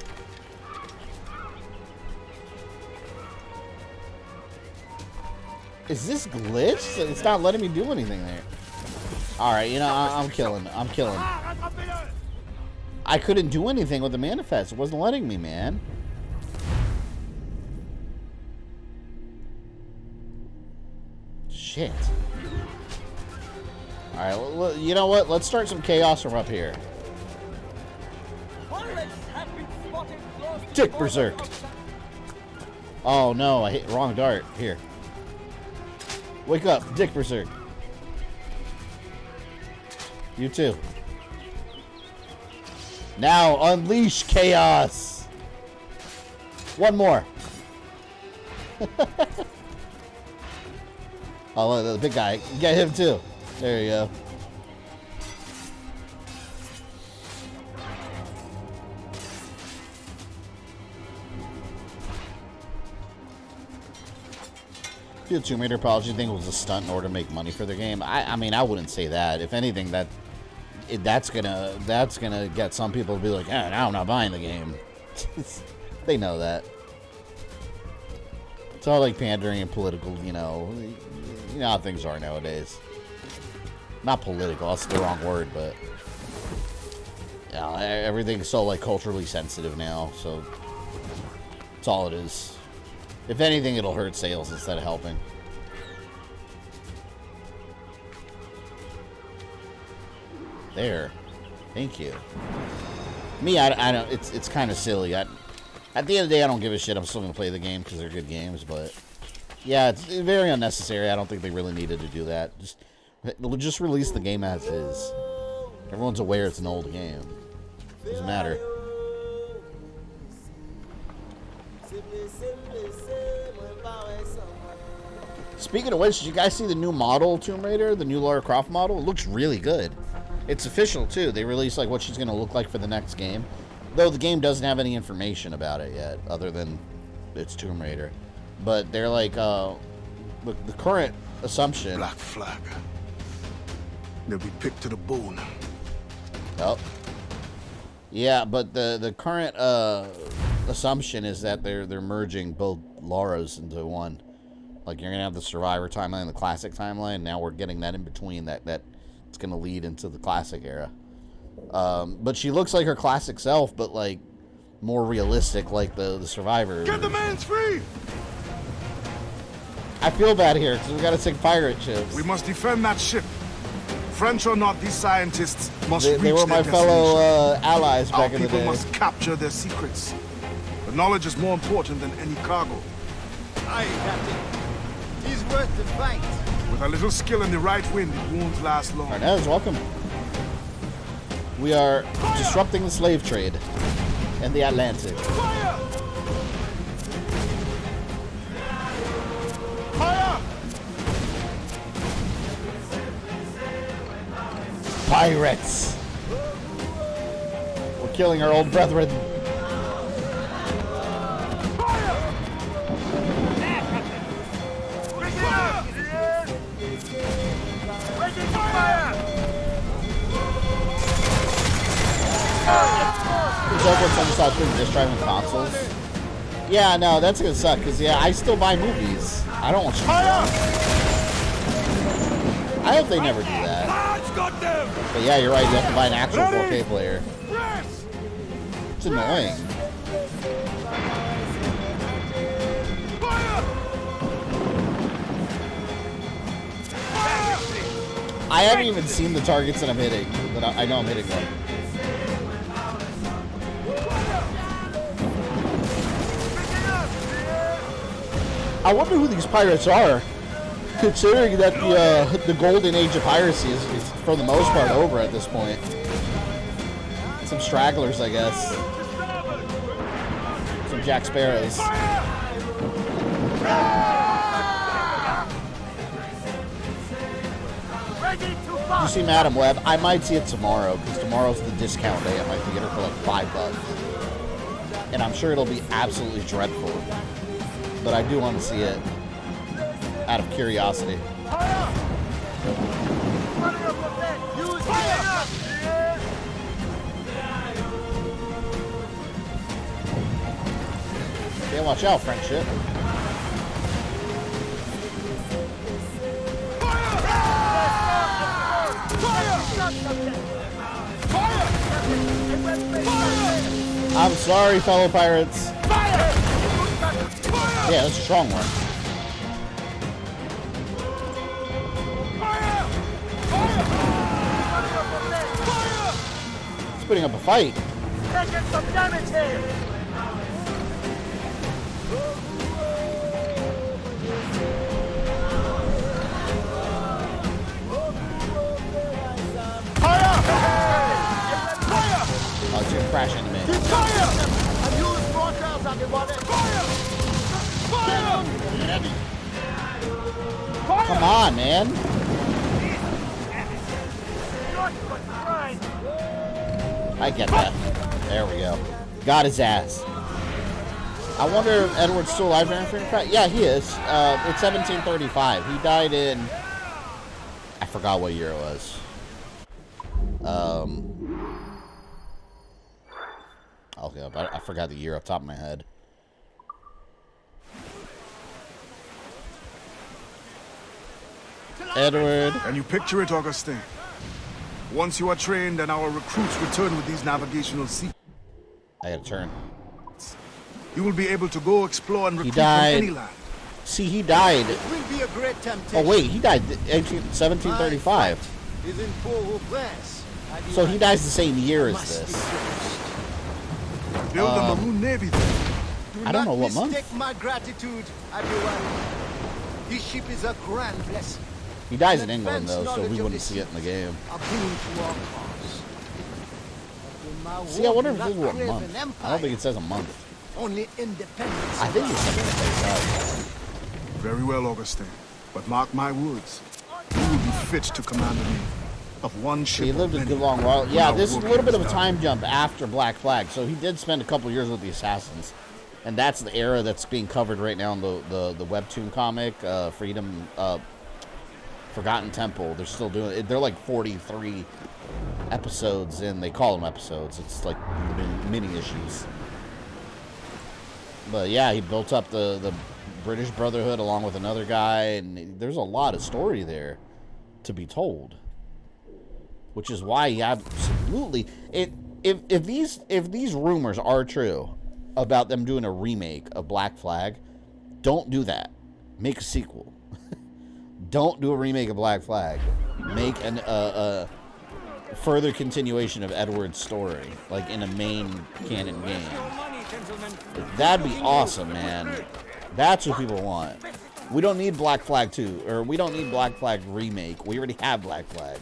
Is this glitched? It's not letting me do anything there. Alright, you know, I'm killing. I couldn't do anything with the manifest. It wasn't letting me, man. Shit. Alright, you know what? Let's start some chaos from up here. Dick Berserk. Oh no, I hit wrong dart. Here. Wake up, Dick Berserk. You too. Now unleash chaos. One more. Oh, look, the big guy. Get him too. There you go. the Tomb Raider apology thing was a stunt in order to make money for the game. I mean, I wouldn't say that. If anything, that's gonna get some people to be like, now I'm not buying the game. They know that. It's all like pandering and political, you know how things are nowadays. Not political, that's the wrong word, but yeah, everything's so like culturally sensitive now, so that's all it is. If anything, it'll hurt sales instead of helping. There. Thank you. Me, I don't, it's kind of silly. At the end of the day, I don't give a shit. I'm still going to play the game because they're good games, but yeah, it's very unnecessary. I don't think they really needed to do that. Just release the game as is. Everyone's aware it's an old game. Doesn't matter. Speaking of which, did you guys see the new model Tomb Raider? The new Lara Croft model? It looks really good. It's official, too. They released like what she's going to look like for the next game. Though the game doesn't have any information about it yet, other than it's Tomb Raider. But they're like, the current assumption... Black Flag. They'll be picked to the bone. Oh. Yeah, but the current assumption is that they're merging both Laras into one. Like, you're going to have the Survivor timeline and the Classic timeline. Now we're getting that in between that it's going to lead into the Classic era. But she looks like her Classic self, but, like, more realistic, like the Survivor. Get the man's free! I feel bad here, because we got to take pirate ships. We must defend that ship. French or not, these scientists must reach They were my their fellow allies back in the day. Our people must capture their secrets. But knowledge is more important than any cargo. Aye, Captain. It is worth the fight. With a little skill and the right wind, it won't last long. Arnez, welcome. We are disrupting the slave trade in the Atlantic. Fire! Fire! Pirates! We're killing our old brethren. Just driving consoles. Yeah, no, that's gonna suck. Cause yeah, I still buy movies. I don't want you to. I hope they never do that. But yeah, you're right. You have to buy an actual 4K player. It's annoying. I haven't even seen the targets that I'm hitting, but I know I'm hitting them. I wonder who these pirates are, considering that the golden age of piracy is for the most part over at this point. Some stragglers, I guess. Some Jack Sparrows. You see Madam Web? I might see it tomorrow, because tomorrow's the discount day at my theater for like $5. And I'm sure it'll be absolutely dreadful. But I do want to see it out of curiosity. Okay, watch out, French ship. I'm sorry, fellow pirates. Yeah, that's a strong one. It's putting up a fight. Taking some damage here. Oh, it's gonna crash into me. Come on, man. I get that. There we go. Got his ass. I wonder if Edward's still alive during Freedom Cry. Yeah, he is. It's 1735. He died in... I forgot what year it was. Okay, I forgot the year off the top of my head. Edward. Can you picture it, Augustine? Once you are trained and our recruits return with these navigational secrets, I gotta turn. You will be able to go explore and recruit He died. from any land. See, he died. It will be a great temptation. Oh wait, he died 1735. Is in Port-au-Prince. So he dies the same year as this. Build a Maroon Navy there. I don't know what month. Mistake my gratitude, Adewale. This ship is a grand blessing. He dies in England though, so we wouldn't see it in the game. See, I wonder if this is what month. I don't think it says a month. Only independence. I think it's something like Very well, Augustine. But mark my words. You will be fit to command a navy of one ship. He lived a good long while. Yeah, this is a little bit of a time jump after Black Flag. So he did spend a couple years with the Assassins. And that's the era that's being covered right now in the webtoon comic, Freedom, Forgotten Temple. They're still doing it. They're like 43 episodes in. They call them episodes. It's like mini issues. But yeah, he built up the British Brotherhood along with another guy, and there's a lot of story there to be told. Which is why he absolutely, if these rumors are true about them doing a remake of Black Flag, don't do that. Make a sequel. Don't do a remake of Black Flag. Make a further continuation of Edward's story, like in a main canon game. That'd be awesome, man. That's what people want. We don't need Black Flag 2, or we don't need Black Flag remake. We already have Black Flag.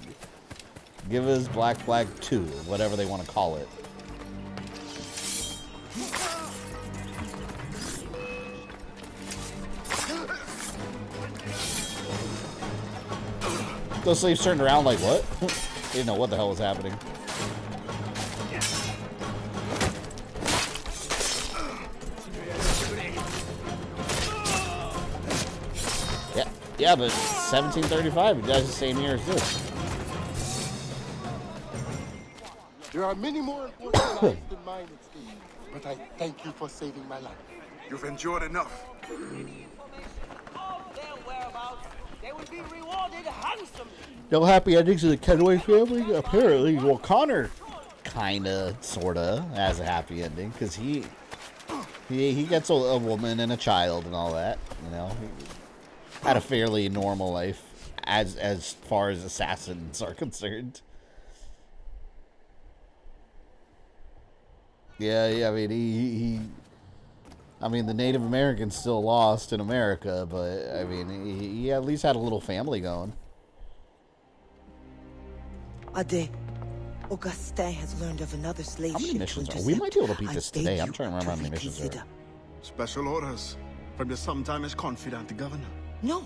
Give us Black Flag 2, whatever they want to call it. Those slaves turned around like, what? They didn't know what the hell was happening. Yeah, but 1735, he dies the same year as this. There are many more important lives than mine at stake, but I thank you for saving my life. You've endured enough. They will be rewarded handsomely. No happy endings in the Kenway family? Apparently. Well, Connor kinda, sorta, has a happy ending, because he gets a woman and a child and all that, you know. He had a fairly normal life, as far as assassins are concerned. Yeah, I mean, the Native Americans still lost in America, but, I mean, he at least had a little family going. Ade, Augustin has learned of another slave ship. How many missions are we? Might be able to beat this today. I'm trying to remember how many missions there are. Special orders from the sometimes confident governor. No,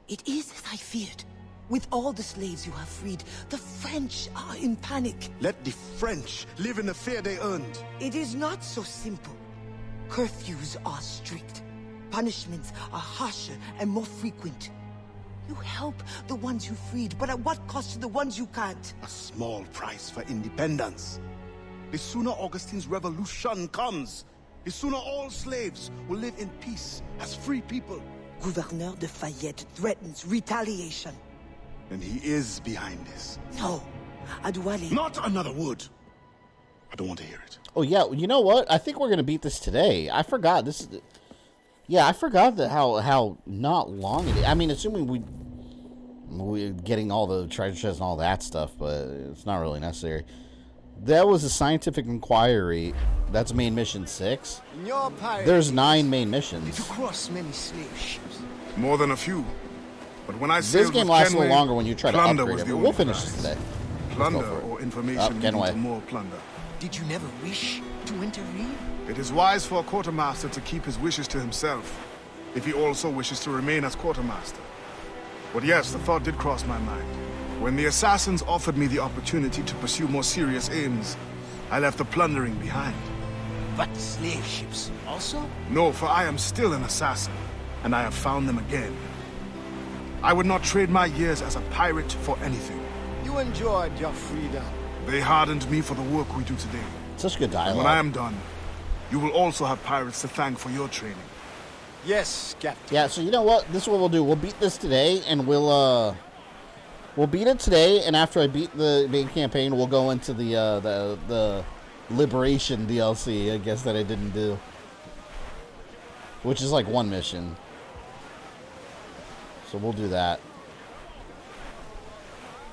it is as I feared. With all the slaves you have freed, the French are in panic. Let the French live in the fear they earned. It is not so simple. Curfews are strict. Punishments are harsher and more frequent. You help the ones you freed, but at what cost to the ones you can't? A small price for independence. The sooner Augustine's revolution comes, the sooner all slaves will live in peace as free people. Gouverneur de Fayet threatens retaliation. And he is behind this. No, Adewale. Not another word. I don't want to hear it. Oh yeah, you know what? I think we're gonna beat this today. I forgot this is. Yeah, I forgot that how not long it is. I mean, assuming we're getting all the treasure chests and all that stuff, but it's not really necessary. That was a scientific inquiry. That's main mission 6. There's 9 main missions. To cross many slave ships. More than a few. But when I this game lasts a little longer when you try to upgrade it. We'll finish prize. this today. Plunder or information leading to more plunder. Did you never wish to intervene? It is wise for a quartermaster to keep his wishes to himself, if he also wishes to remain as quartermaster. But yes, the thought did cross my mind. When the assassins offered me the opportunity to pursue more serious aims, I left the plundering behind. But slave ships also? No, for I am still an assassin, and I have found them again. I would not trade my years as a pirate for anything. You enjoyed your freedom. They hardened me for the work we do today. Such good dialogue. And when I am done, you will also have pirates to thank for your training. Yes, Captain. Yeah, so you know what? This is what we'll do. We'll beat this today, and we'll beat it today, and after I beat the main campaign, we'll go into the Liberation DLC, I guess, that I didn't do. Which is like one mission. So we'll do that.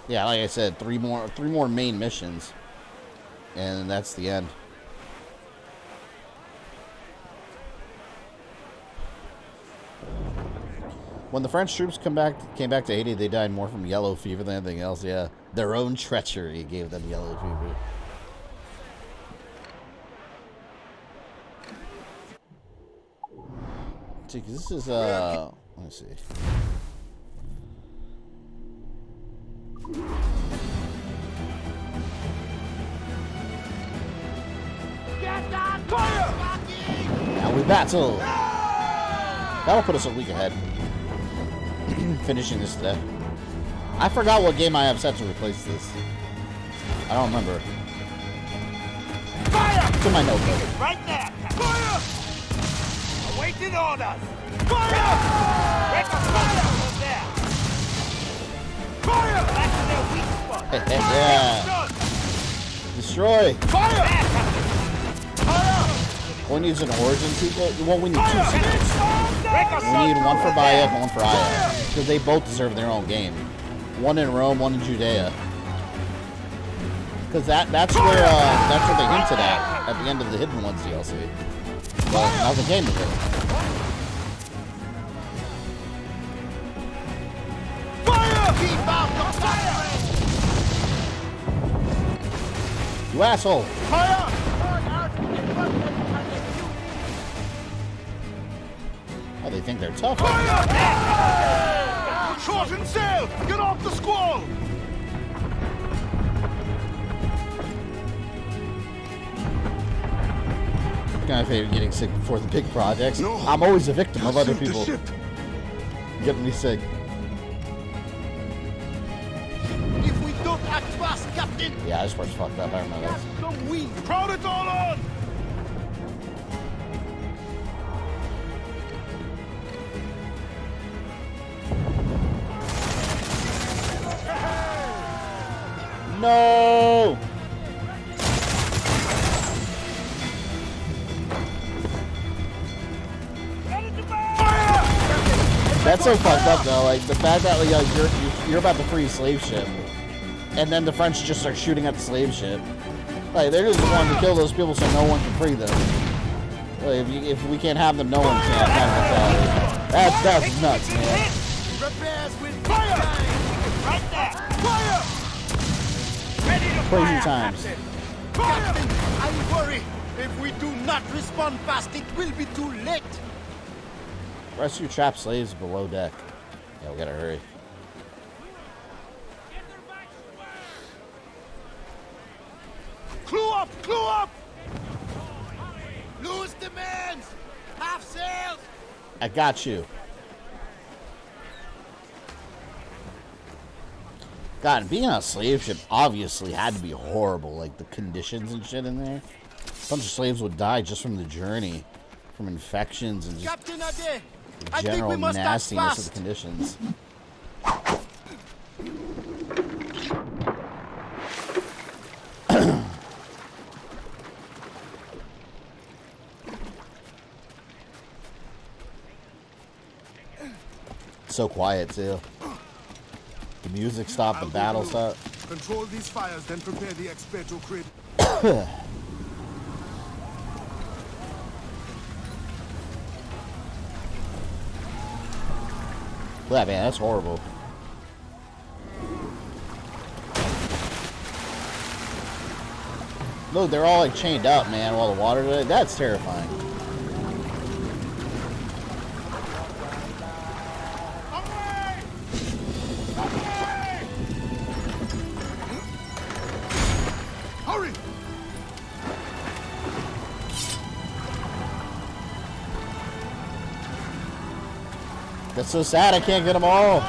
Yeah, like I said, three more main missions. And that's the end. When the French troops came back to Haiti, they died more from yellow fever than anything else. Yeah, their own treachery gave them yellow fever. See, 'cause this is let me see. Now we battle. That'll put us a week ahead. Finishing this today. I forgot what game I have set to replace this. I don't remember. Fire! It's in my notebook. Right there! Fire! Awaiting orders! Fire! Break a fire over there! Fire! Back to their weak spot! Yeah. Destroy! Fire! Fire! We need an origin sequel. Well, we need two sequels. We need one for Bayek and one for Aya, because they both deserve their own game. One in Rome, one in Judea. Because that's where they hinted at the end of the Hidden Ones DLC. Well, now the game is it. Fire! Keep out the fire! You asshole! Fire! Oh, they think they're tough. Shorten sail! Get off the squall! Kind of favorite getting sick before the big projects. No, I'm always a victim of other people getting me sick. If we don't act fast, Captain! Yeah, this part's fucked up. I remember this. Some wind! Crowd it all on! No! That's so fucked up though. Like the fact that like you're about to free a slave ship, and then the French just start shooting at the slave ship. Like they're just wanting to kill those people so no one can free them. Like, if we can't have them, no one can. That's nuts, man. Repairs with fire! Right there! Fire! Ready to Crazy fire, times. Captain, I worry. If we do not respond fast, it will be too late. Rescue trapped slaves below deck. Yeah, we gotta hurry. Clue up! Clue up! Lose demands! Half sails! I got you. God, being on a slave ship obviously had to be horrible. Like the conditions and shit in there. A bunch of slaves would die just from the journey, from infections and just Captain Ade, the general nastiness of the conditions. So quiet too. The music stopped, the battle stopped. Control these fires, then prepare the experto crit. Yeah, man, that's horrible. Look, they're all like chained up, man, while the water. That's terrifying. That's so sad I can't get them all.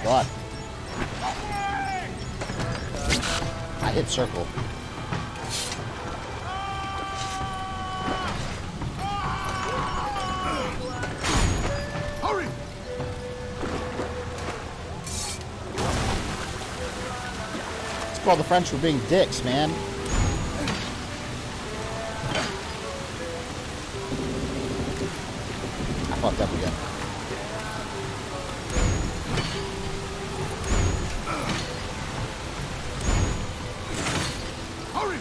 God. I hit circle. Hurry! It's called the French for being dicks, man. I fucked up again. Hurry!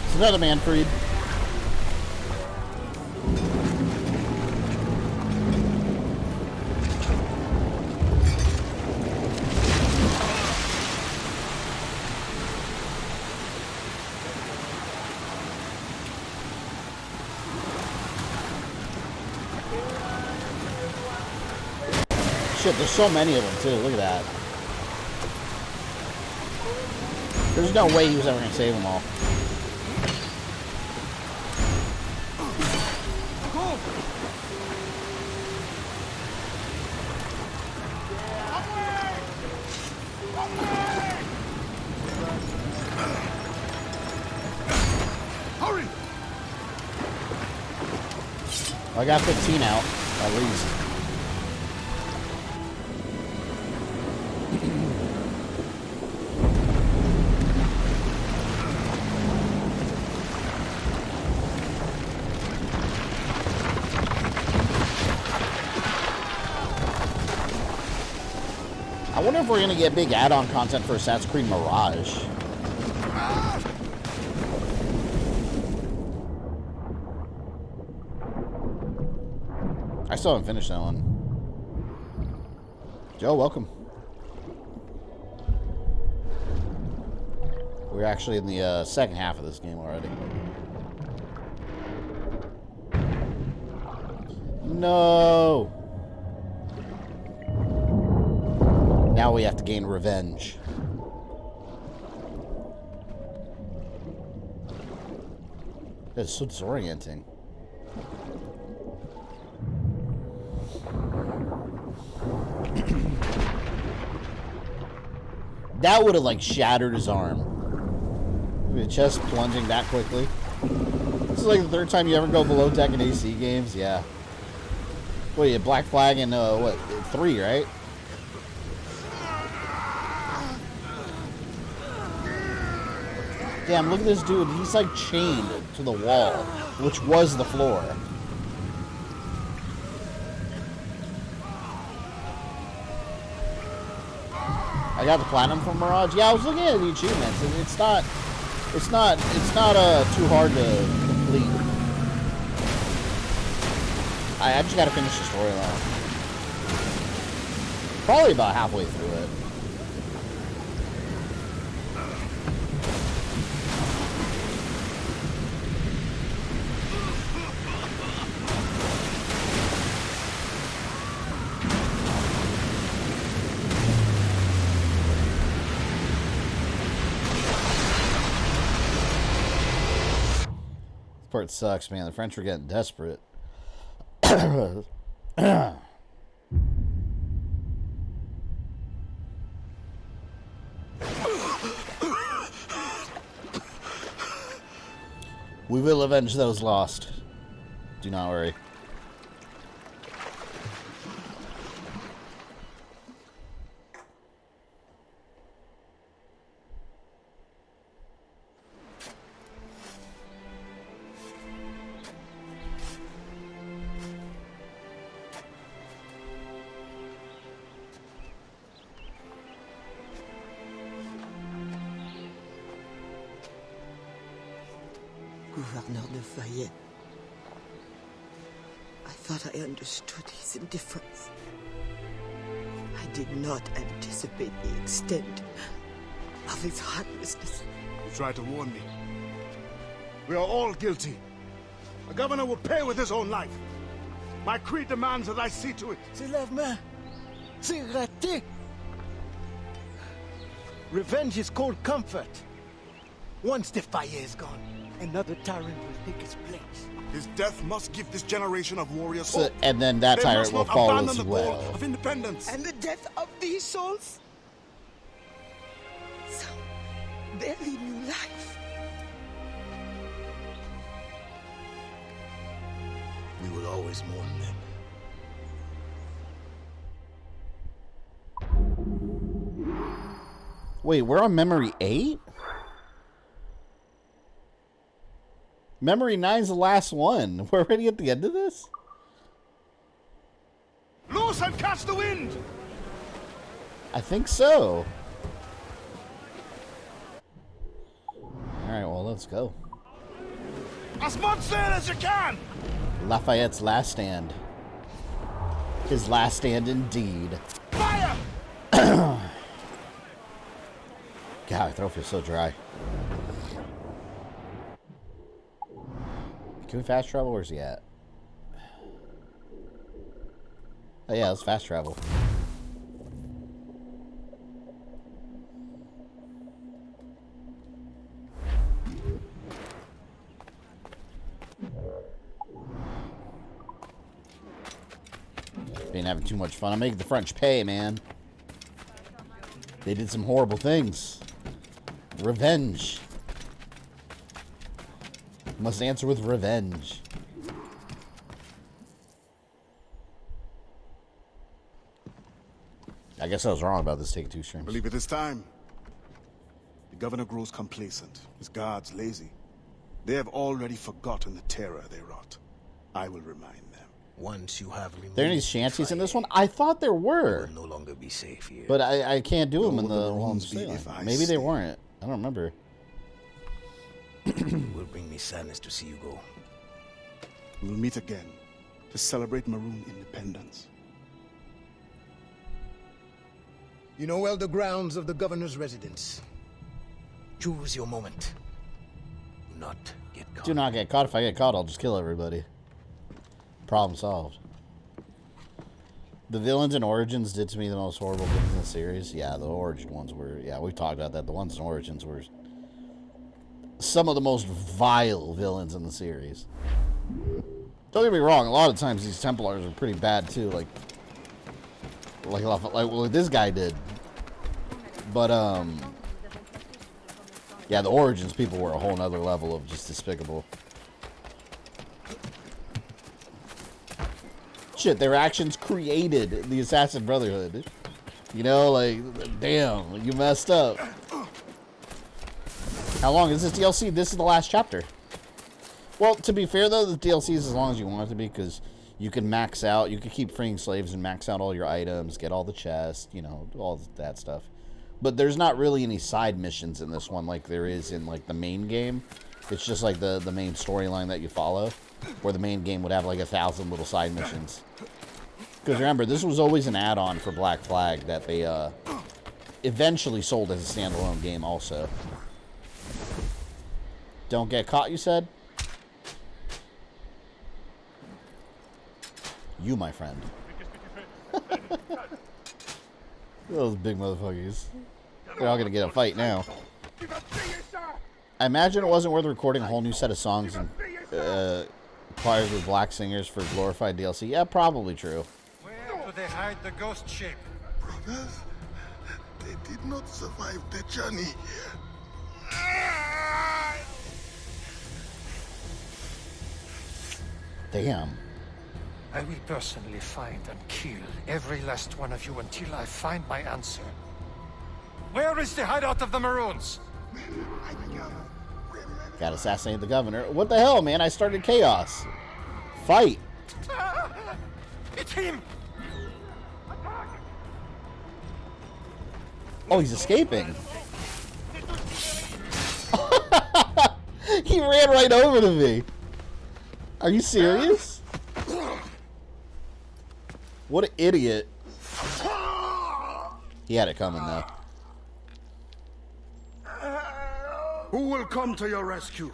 It's another Manfred. Shit, there's so many of them too. Look at that. There's no way he was ever gonna save them all. Hurry! I got 15 out, at least. I wonder if we're gonna get big add-on content for Assassin's Creed Mirage. I still haven't finished that one. Joe, welcome. We're actually in the second half of this game already. No! Now we have to gain revenge. That's so disorienting. That would have like shattered his arm. The chest plunging that quickly. This is like the third time you ever go below deck in AC games. Yeah. Wait, Black Flag in what? 3, right? Damn, look at this dude. He's like chained to the wall, which was the floor. I got the platinum from Mirage. Yeah, I was looking at the achievements, and it's not too hard to complete. I just got to finish the storyline. Probably about halfway through it. Part sucks, man. The French are getting desperate. We will avenge those lost. Do not worry. Gouverneur de Fayet. I thought I understood his indifference. I did not anticipate the extent of his heartlessness. You tried to warn me. We are all guilty. The governor will pay with his own life. My creed demands that I see to it. C'est la main. C'est raté. Revenge is cold comfort. Once the Fayet is gone, another tyrant will take his place. His death must give this generation of warriors So, hope. and then that They tyrant must will not fall abandon as the well. goal of independence. And the death of these souls? So, they'll lead new life. We will always mourn them. Wait, we're on Memory 8? Memory 9's the last one. We're already at the end of this? Loose and catch the wind! I think so. Alright, well, let's go. As much sail as you can! Lafayette's last stand. His last stand indeed. Fire! God, my throat feels so dry. Can we fast travel? Where's he at? Oh yeah, let's fast travel. Been having too much fun. I'm making the French pay, man. They did some horrible things. Revenge. Must answer with revenge. I guess I was wrong about this taking 2 streams. I believe it is time. The governor grows complacent. His guards lazy. They have already forgotten the terror they wrought. I will remind them. Once you have removed There are any shanties in this one? I thought there were. no longer be safe here. But I can't do them in will the the ones Maroons be if I Maybe they stay? weren't. I don't remember. It will bring me sadness to see you go. We will meet again to celebrate Maroon independence. You know well the grounds of the governor's residence. Choose your moment. Do not get caught. Do not get caught. If I get caught, I'll just kill everybody. Problem solved. The villains and Origins did to me the most horrible things in the series. Yeah, the Origin ones were... Yeah, we've talked about that. The ones in Origins were some of the most vile villains in the series. Don't get me wrong. A lot of times these Templars are pretty bad too. Like what this guy did. But, yeah, the Origins people were a whole nother level of just despicable. Shit, their actions created the Assassin Brotherhood. You know, like, damn, you messed up. How long is this DLC? This is the last chapter. Well, to be fair, though, the DLC is as long as you want it to be, because you can max out, you can keep freeing slaves and max out all your items, get all the chests, you know, all that stuff. But there's not really any side missions in this one like there is in, like, the main game. It's just, like, the main storyline that you follow, where the main game would have, like, 1,000 little side missions. Because remember, this was always an add-on for Black Flag that they, eventually sold as a standalone game also. Don't get caught, you said? You, my friend. Those big motherfuckers. They're all gonna get a fight now. I imagine it wasn't worth recording a whole new set of songs and choirs with black singers for glorified DLC. Yeah, probably true. Where do they hide the ghost ship? Brothers, they did not survive the journey. Damn. I will personally find and kill every last one of you until I find my answer. Where is the hideout of the Maroons? Gotta assassinate the governor. What the hell, man? I started chaos. Fight. It's him! Oh, he's escaping. He ran right over to me. Are you serious? What an idiot. He had it coming, though. Who will come to your rescue?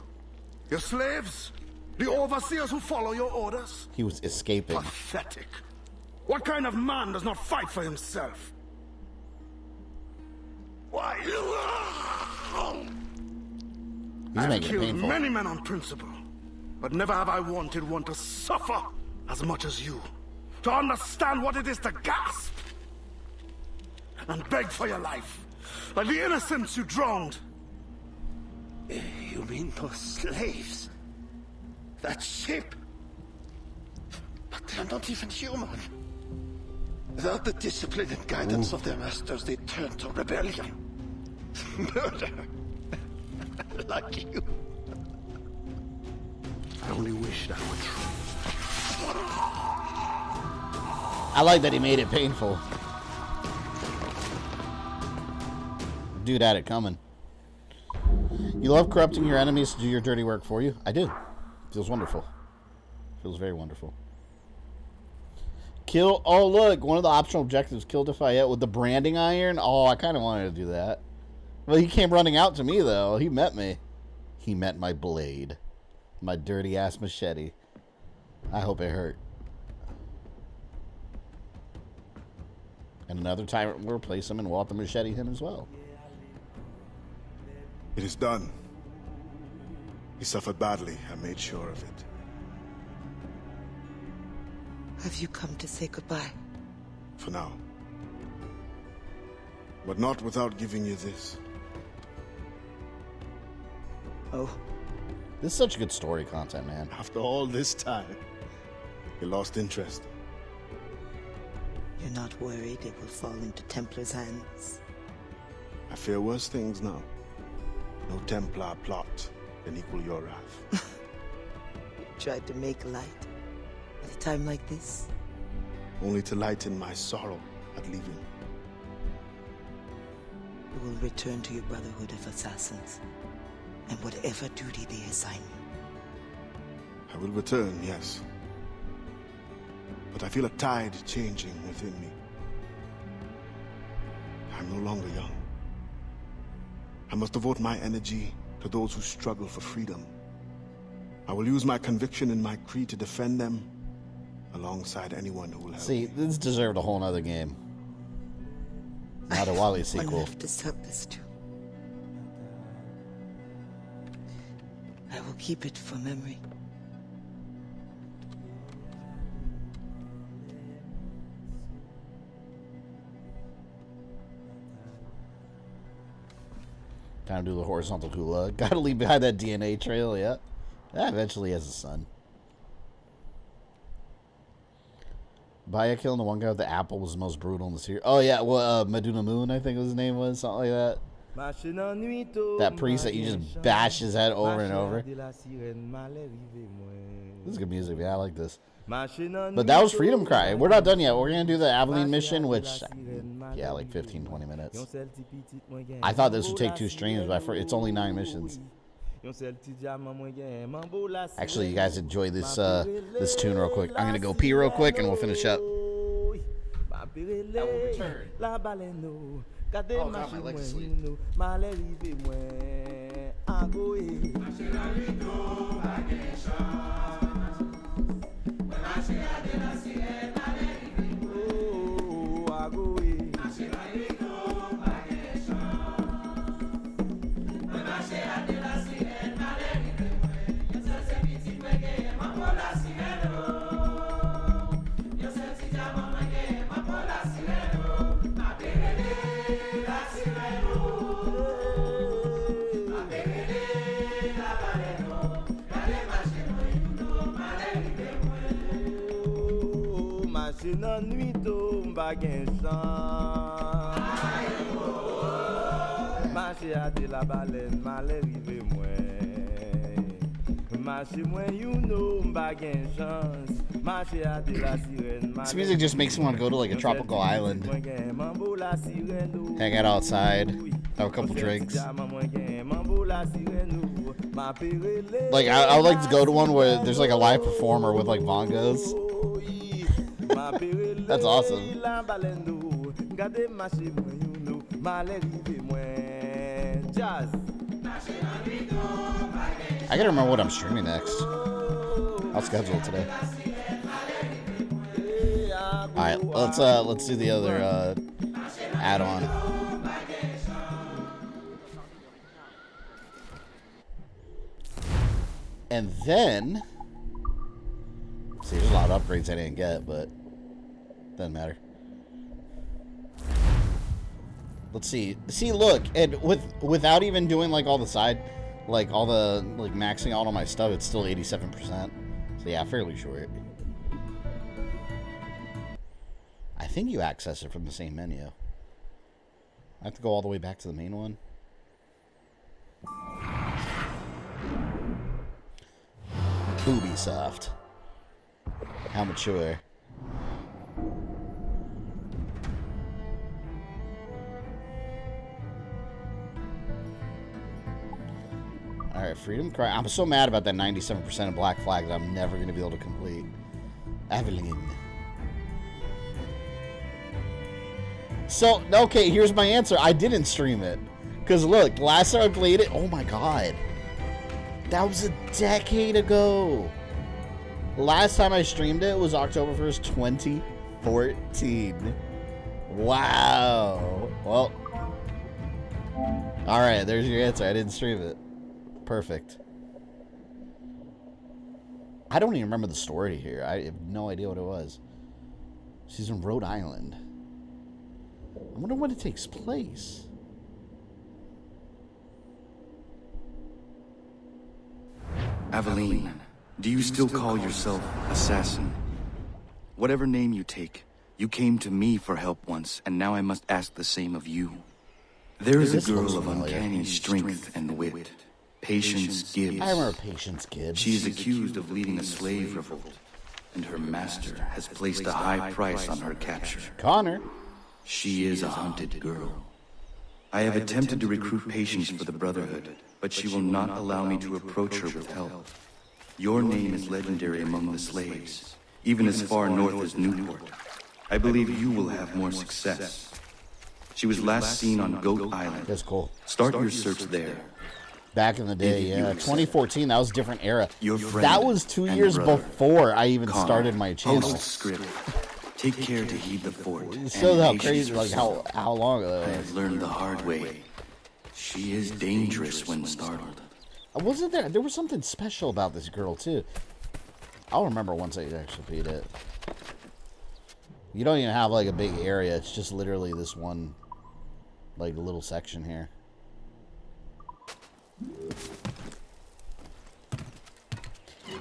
Your slaves? The overseers who follow your orders? He was escaping. Pathetic. What kind of man does not fight for himself? Why? He's I've making it killed painful. many men on principle, but never have I wanted one to suffer as much as you. To understand what it is to gasp and beg for your life, like the innocents you drowned. You mean those slaves? That ship? But they're not even human. Without the discipline and guidance of their masters, they turn to rebellion. Murder. Like you. I only wish that were true. I like that he made it painful. Dude had it coming. You love corrupting your enemies to do your dirty work for you? I do. Feels wonderful. Feels very wonderful. Kill. Oh, look. One of the optional objectives. Kill Fayet with the branding iron. Oh, I kind of wanted to do that. Well, he came running out to me, though. He met me. He met my blade. My dirty-ass machete. I hope it hurt. And another tyrant will replace him and we'll have to machete him as well. It is done. He suffered badly. I made sure of it. Have you come to say goodbye? For now. But not without giving you this. Oh. This is such good story content, man. After all this time, you lost interest. You're not worried it will fall into Templar's hands? I fear worse things now. No Templar plot can equal your wrath. You tried to make light at a time like this? Only to lighten my sorrow at leaving. You will return to your Brotherhood of Assassins, and whatever duty they assign you. I will return, yes. But I feel a tide changing within me. I'm no longer young. I must devote my energy to those who struggle for freedom. I will use my conviction and my creed to defend them alongside anyone who will help. See, this deserved a whole nother game. Not a Wally sequel. One left to serve this to. I will keep it for memory. Time to do the horizontal hula. Gotta leave behind that DNA trail, yeah. That eventually has a son. Baya killing the one guy with the apple was the most brutal in the series. Oh yeah, well, Meduna Moon, I think his name was, something like that. That priest that you just bash his head over and over. This is good music, yeah, I like this. But that was Freedom Cry. We're not done yet. We're going to do the Aveline mission, which, yeah, like 15-20 minutes. I thought this would take 2 streams, but it's only 9 missions. Actually, you guys enjoy this this tune real quick. I'm going to go pee real quick, and we'll finish up. I will return. Oh God, my leg's asleep. This music just makes me want to go to like a tropical island, hang out outside, have a couple drinks. Like I would like to go to one where there's like a live performer with like bongos. That's awesome. I gotta remember what I'm streaming next. I'll schedule it today. Alright, let's do the other add-on. And then, see, there's a lot of upgrades I didn't get, but doesn't matter. Let's see. See, look, and without even doing like all the side, like all the like maxing out all my stuff, it's still 87%. So yeah, fairly short. I think you access it from the same menu. I have to go all the way back to the main one. Ubisoft. How mature. Alright, Freedom Cry. I'm so mad about that 97% of Black Flag that I'm never going to be able to complete. Aveline. So, okay, here's my answer. I didn't stream it. Because look, last time I played it, oh my god. That was a decade ago. Last time I streamed it was October 1st, 2014. Wow. Well. Alright, there's your answer. I didn't stream it. Perfect. I don't even remember the story here. I have no idea what it was. She's in Rhode Island. I wonder when it takes place. Aveline, do you still call yourself assassin? Whatever name you take, you came to me for help once, and now I must ask the same of you. There is a girl of uncanny strength and wit, Patience Gibbs. I remember Patience Gibbs. She is accused of leading a slave revolt, and her master has placed a high price on her capture. Connor. She is a hunted girl. I have attempted to recruit Patience for the Brotherhood, but she will not allow me to approach her with help. Your name is legendary among the slaves, even as far north as Newport. I believe you will have more success. She was last seen on Goat Island. That's cool. Start your search there. Back in the day, yeah. 2014, that was a different era. That was 2 years before I even started my channel. Postscript. Take care to heed the fort. So how crazy, like how long ago I have learned the hard way. She is dangerous when startled. Wasn't there was something special about this girl too. I'll remember once I actually beat it. You don't even have like a big area, it's just literally this one like little section here.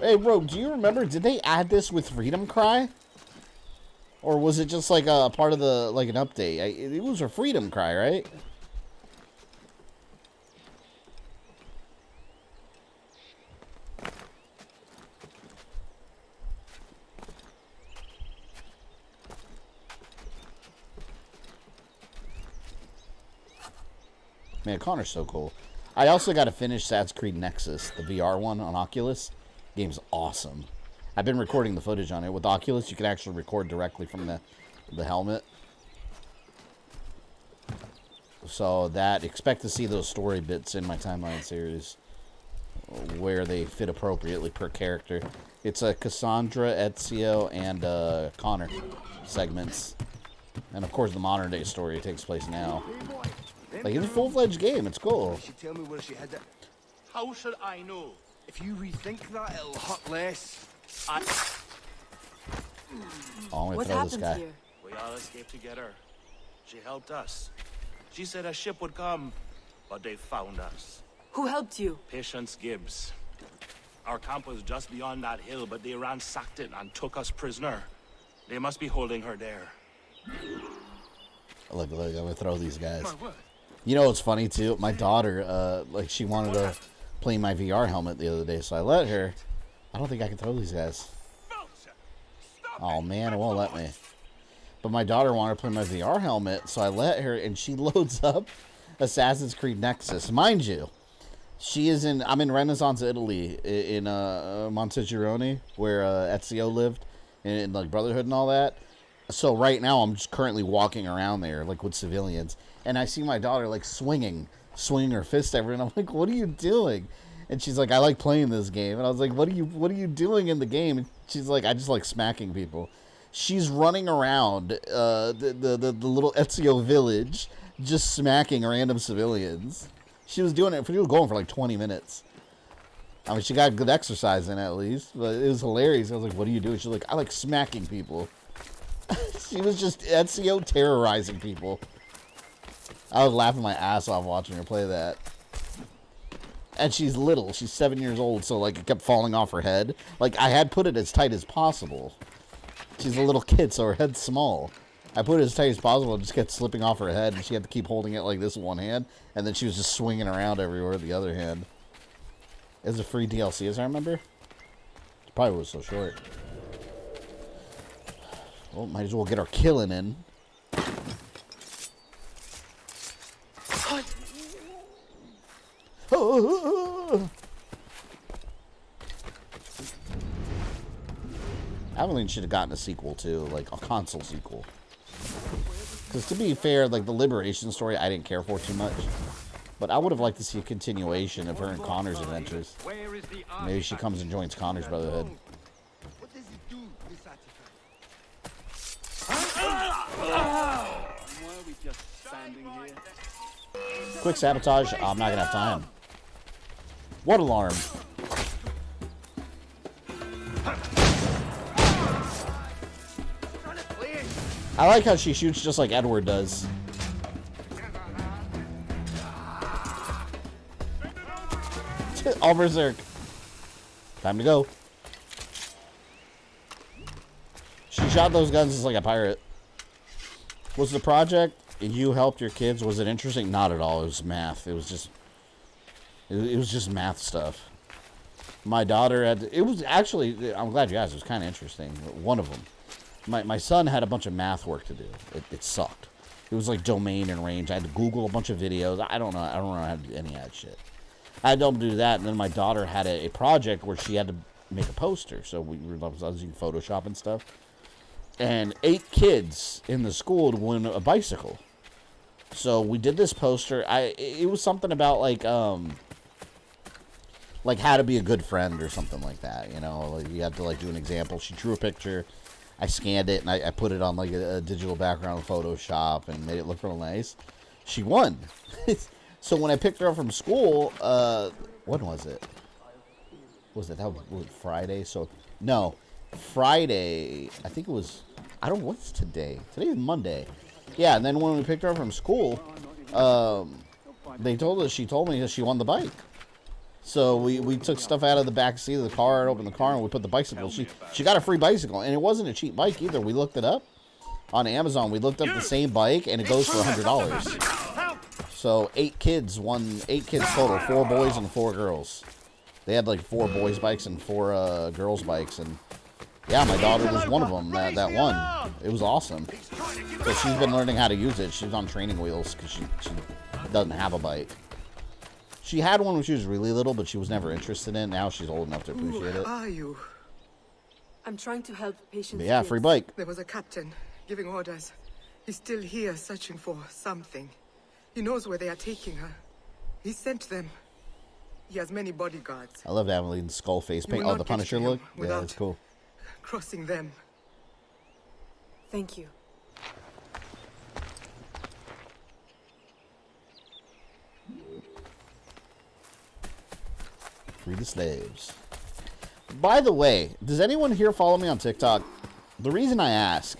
Hey Rogue, do you remember, did they add this with Freedom Cry? Or was it just like a part of the, like an update? It was a Freedom Cry, right? Man, Connor's so cool. I also got to finish Assassin's Creed Nexus, the VR one on Oculus. Game's awesome. I've been recording the footage on it. With Oculus, you can actually record directly from the helmet. So expect to see those story bits in my timeline series where they fit appropriately per character. It's a Cassandra, Ezio, and Connor segments. And of course the modern day story takes place now. Like, it's a full-fledged game. It's cool. She tell me where she had that. How should I know? If you rethink that, it'll hurt less. Oh, I'm gonna throw this guy. Here? We all escaped together. She helped us. She said a ship would come, but they found us. Who helped you? Patience Gibbs. Our camp was just beyond that hill, but they ransacked it and took us prisoner. They must be holding her there. Look, I'm gonna throw these guys. You know what's funny too? My daughter, like, she wanted to play my VR helmet the other day, so I let her. I don't think I can throw these guys. Oh man, it won't let me. But my daughter wanted to play my VR helmet, so I let her, and she loads up Assassin's Creed Nexus. Mind you, I'm in Renaissance, Italy, in Montegirone, where Ezio lived, in like Brotherhood and all that. So right now, I'm just currently walking around there, like, with civilians, and I see my daughter, like, swinging her fist everywhere, and I'm like, what are you doing? And she's like, I like playing this game. And I was like, what are you doing in the game? And she's like, I just like smacking people. She's running around the little Ezio village, just smacking random civilians. She was doing it. She was going for like 20 minutes. I mean, she got good exercise in at least, but it was hilarious. I was like, what do you do? She's like, I like smacking people. She was just Ezio terrorizing people. I was laughing my ass off watching her play that. And she's little. She's 7 years old, so, like, it kept falling off her head. Like, I had put it as tight as possible. She's a little kid, so her head's small. I put it as tight as possible, and just kept slipping off her head, and she had to keep holding it like this with one hand, and then she was just swinging around everywhere with the other hand. It was a free DLC, as I remember. It probably was so short. Well, might as well get our killing in. Aveline should have gotten a sequel too, like a console sequel. Because to be fair, like the Liberation story, I didn't care for too much. But I would have liked to see a continuation of her and Connor's adventures. Maybe she comes and joins Connor's Brotherhood. What does it do, this Why are we just standing here? Quick sabotage. Oh, I'm not gonna have time. What alarm? I like how she shoots just like Edward does. All berserk. Time to go. She shot those guns just like a pirate. Was the project you helped your kids? Was it interesting? Not at all. It was math. It was just math stuff. My daughter had. It was actually. I'm glad you asked. It was kind of interesting. One of them. My son had a bunch of math work to do. It sucked. It was like domain and range. I had to Google a bunch of videos. I don't know how to do any of that shit. I had to do that, and then my daughter had a project where she had to make a poster. So I was using Photoshop and stuff. And 8 kids in the school to win a bicycle. So we did this poster. It was something about like how to be a good friend or something like that. You know, like you had to like do an example. She drew a picture. I scanned it and I put it on like a digital background in Photoshop and made it look real nice. She won. So when I picked her up from school, when was it? Was it Friday? So no, Friday. I think it was. I don't. What's today? Today's Monday. Yeah, and then when we picked her up from school, they told us. She told me that she won the bike. So we took stuff out of the back seat of the car, opened the car, and we put the bicycle. She got a free bicycle, and it wasn't a cheap bike either. We looked it up on Amazon. We looked up the same bike, and it goes for $100. So 8 kids won. 8 kids total, 4 boys and 4 girls. They had like 4 boys bikes and 4 girls bikes, and yeah, my daughter was one of them that won. It was awesome. So she's been learning how to use it. She's on training wheels because she doesn't have a bike. She had one when she was really little, but she was never interested in it. Now she's old enough to appreciate it. Who are you? I'm trying to help patients. But yeah, free bike. There was a captain giving orders. He's still here searching for something. He knows where they are taking her. He sent them. He has many bodyguards. I loved Aveline's skull face paint. Oh, the Punisher look? Yeah, that's cool. Crossing them. Thank you. Free the slaves. By the way, does anyone here follow me on TikTok? The reason I ask,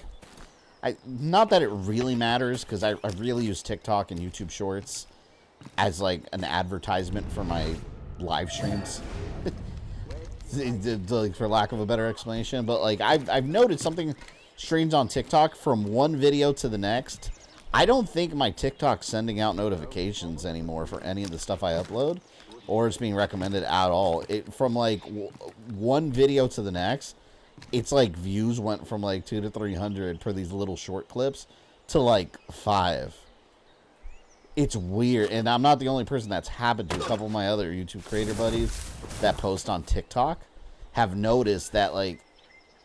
not that it really matters, because I really use TikTok and YouTube Shorts as like an advertisement for my live streams. For lack of a better explanation, but like I've noted something strange on TikTok from one video to the next. I don't think my TikTok's sending out notifications anymore for any of the stuff I upload, or it's being recommended at all. From like one video to the next, it's like views went from like 200 to 300 for these little short clips to like 5. It's weird, and I'm not the only person that's happened to. A couple of my other YouTube creator buddies that post on TikTok have noticed that like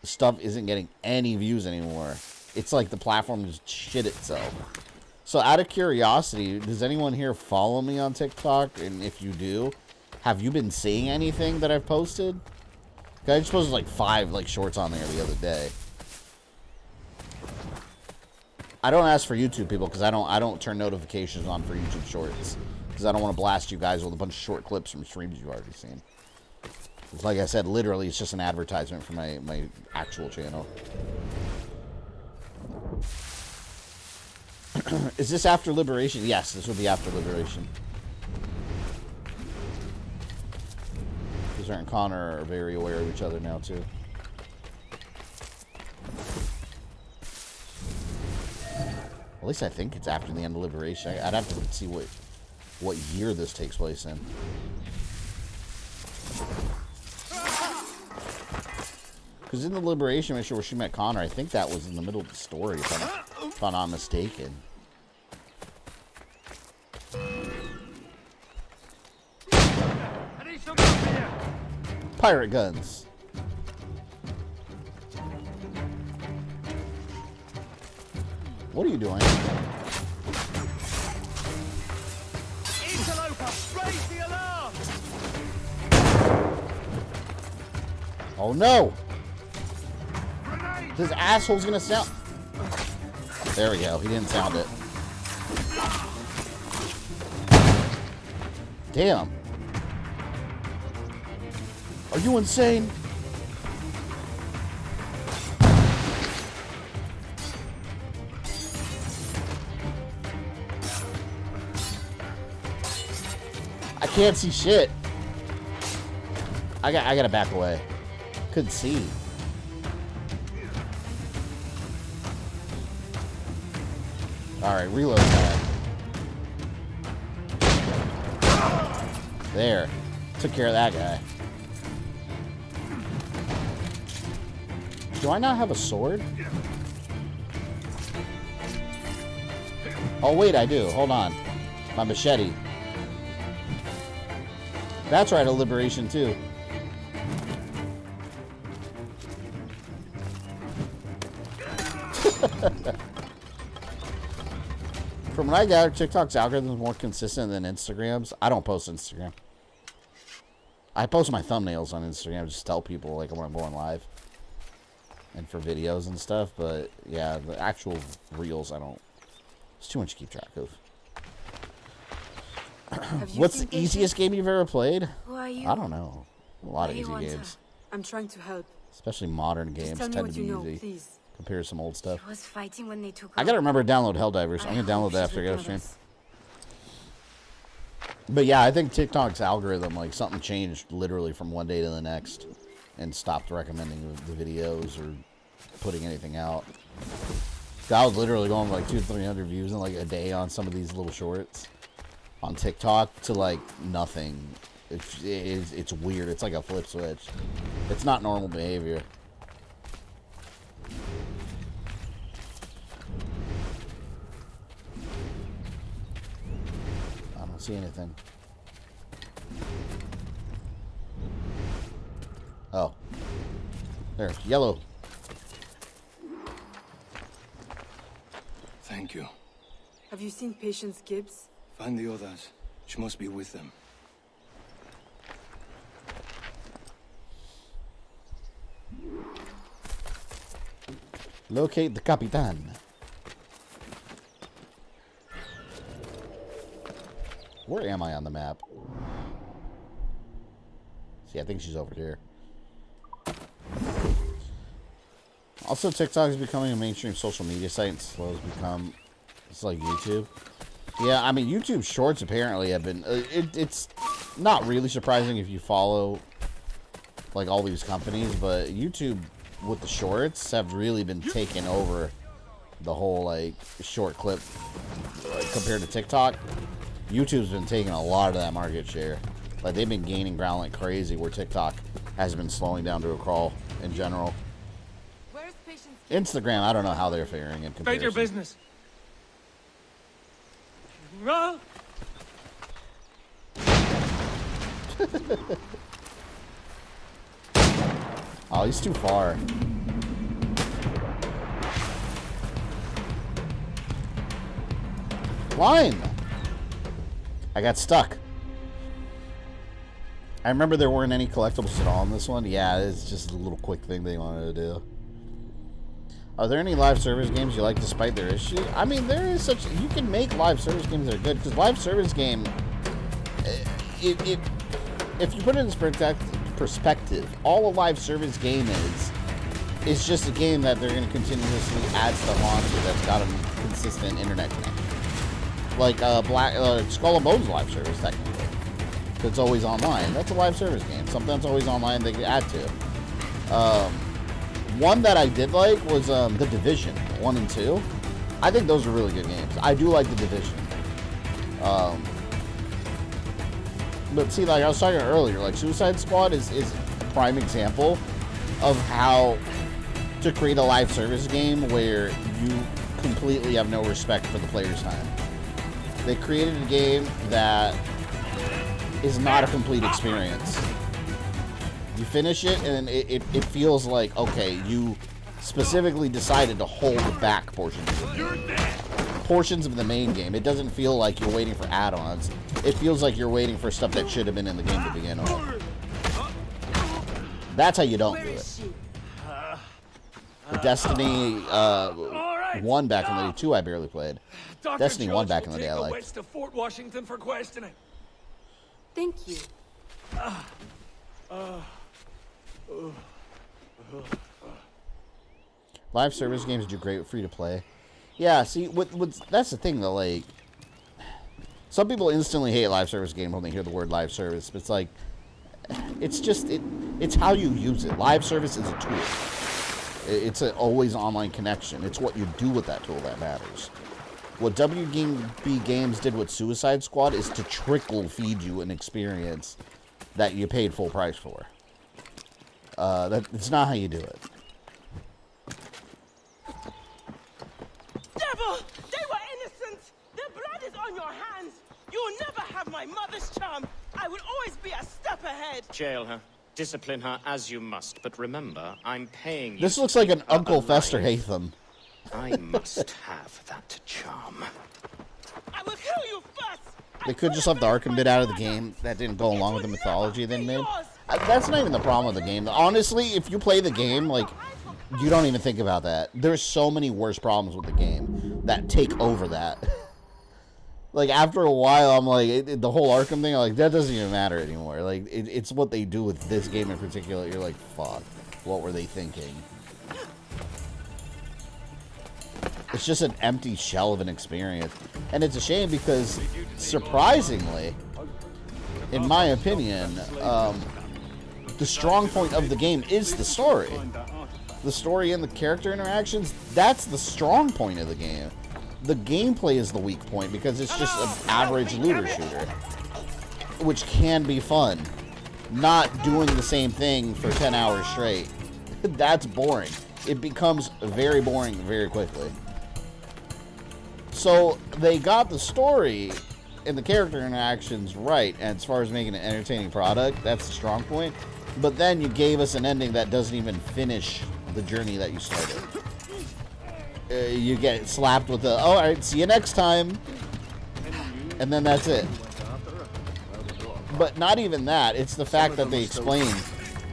stuff isn't getting any views anymore. It's like the platform just shit itself. So out of curiosity, does anyone here follow me on TikTok? And if you do, have you been seeing anything that I've posted? I just posted like 5 like shorts on there the other day. I don't ask for YouTube people because I don't turn notifications on for YouTube Shorts because I don't want to blast you guys with a bunch of short clips from streams you've already seen. Like I said, literally, it's just an advertisement for my actual channel. Is this after Liberation? Yes, this will be after Liberation. Kazar and Connor are very aware of each other now, too. At least I think it's after the end of Liberation. I'd have to see what year this takes place in. Because in the Liberation mission where she met Connor, I think that was in the middle of the story, if I'm not mistaken. Pirate guns. What are you doing? Interloper, raise the alarm! Oh no! This asshole's gonna sound. There we go. He didn't sound it. Damn. Are you insane? I can't see shit. I gotta back away. Couldn't see. Alright, reload time. There. Took care of that guy. Do I not have a sword? Oh, wait, I do. Hold on. My machete. That's right, a Liberation, too. From what I gather, TikTok's algorithm is more consistent than Instagram's. I don't post Instagram. I post my thumbnails on Instagram, just tell people like when I'm going live. And for videos and stuff, but yeah, the actual reels, I don't. It's too much to keep track of. What's the easiest game you've ever played? Who are you? I don't know. A lot of easy games. I'm trying to help. Especially modern games tell me tend what to be you know, easy. please. Compared to some old stuff. She was fighting when they took I gotta remember to download Helldivers. I'm gonna download that after I go stream. But yeah, I think TikTok's algorithm, like something changed literally from one day to the next and stopped recommending the videos or putting anything out. I was literally going like 200-300 views in like a day on some of these little shorts on TikTok to like nothing. It's weird. It's like a flip switch. It's not normal behavior. I don't see anything. Oh. There, yellow. Thank you. Have you seen Patience Gibbs? Find the others. She must be with them. Locate the Capitan. Where am I on the map? See, I think she's over here. Also, TikTok is becoming a mainstream social media site and slow has become... It's like YouTube. Yeah, I mean, YouTube Shorts apparently have been... it's not really surprising if you follow, like, all these companies, but YouTube with the Shorts have really been taking over the whole, like, short clip compared to TikTok. YouTube's been taking a lot of that market share. Like, they've been gaining ground like crazy, where TikTok has been slowing down to a crawl in general. Instagram, I don't know how they're faring in comparison. State your business. Roll. Oh, he's too far. Line! I got stuck. I remember there weren't any collectibles at all in this one. Yeah, it's just a little quick thing they wanted to do. Are there any live service games you like despite their issue? I mean, there is such... You can make live service games that are good, because live service game... if you put it in perspective. All a live service game is just a game that they're going to continuously add stuff onto that's got a consistent internet connection. Like Skull and Bones live service, technically. It's always online. That's a live service game. Something that's always online they can add to. One that I did like was The Division 1 and 2. I think those are really good games. I do like The Division. But see, like I was talking earlier, like Suicide Squad is a prime example of how to create a live service game where you completely have no respect for the player's time. They created a game that is not a complete experience. You finish it and it feels like, okay, you specifically decided to hold back portions of the main game. It doesn't feel like you're waiting for add-ons. It feels like you're waiting for stuff that should have been in the game to begin with. That's how you don't do it. Destiny 1 back in the day, 2 I barely played. Destiny 1 back in the day I liked. To Fort Washington for questioning. Thank you. Live service games do great with free to play. Yeah, see, that's the thing though. Like, some people instantly hate live service games when they hear the word live service. But it's like, it's how you use it. Live service is a tool. It's an always online connection. It's what you do with that tool that matters. What WB Games did with Suicide Squad is to trickle feed you an experience that you paid full price for. That's not how you do it. Devil! They were innocent! Their blood is on your hands! You will never have my mother's charm! I will always be a step ahead! Jail her. Discipline her as you must. But remember, I'm paying you. This looks like an Uncle Fester Hatham. I must have that charm. I will kill you first! They could just have the Arkham bit out of the game. That didn't go along with the mythology they made. That's not even the problem with the game. Honestly, if you play the game, like, you don't even think about that. There's so many worse problems with the game that take over that. Like, after a while, I'm like, the whole Arkham thing, like, that doesn't even matter anymore. Like, it's what they do with this game in particular. You're like, fuck, what were they thinking? It's just an empty shell of an experience. And it's a shame because, surprisingly, in my opinion, the strong point of the game is the story. The story and the character interactions, that's the strong point of the game. The gameplay is the weak point because it's just an average looter shooter, which can be fun. Not doing the same thing for 10 hours straight. That's boring. It becomes very boring very quickly. So they got the story and the character interactions right, and as far as making an entertaining product, that's the strong point. But then you gave us an ending that doesn't even finish the journey that you started. You get slapped with the, oh, alright, see you next time. And then that's it. But not even that. It's the fact that they explain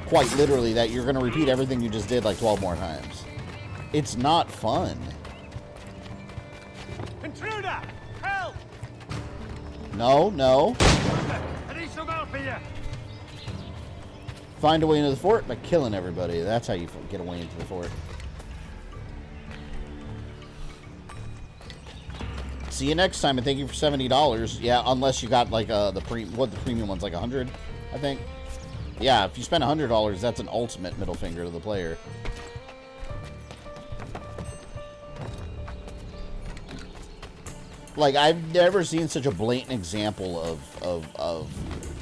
quite literally that you're going to repeat everything you just did like 12 more times. It's not fun. Intruder! Help! No. I need some help here. Find a way into the fort by killing everybody. That's how you get away into the fort. See you next time, and thank you for $70. Yeah, unless you got like the premium one's like 100, I think. Yeah, if you spend $100, that's an ultimate middle finger to the player. Like, I've never seen such a blatant example of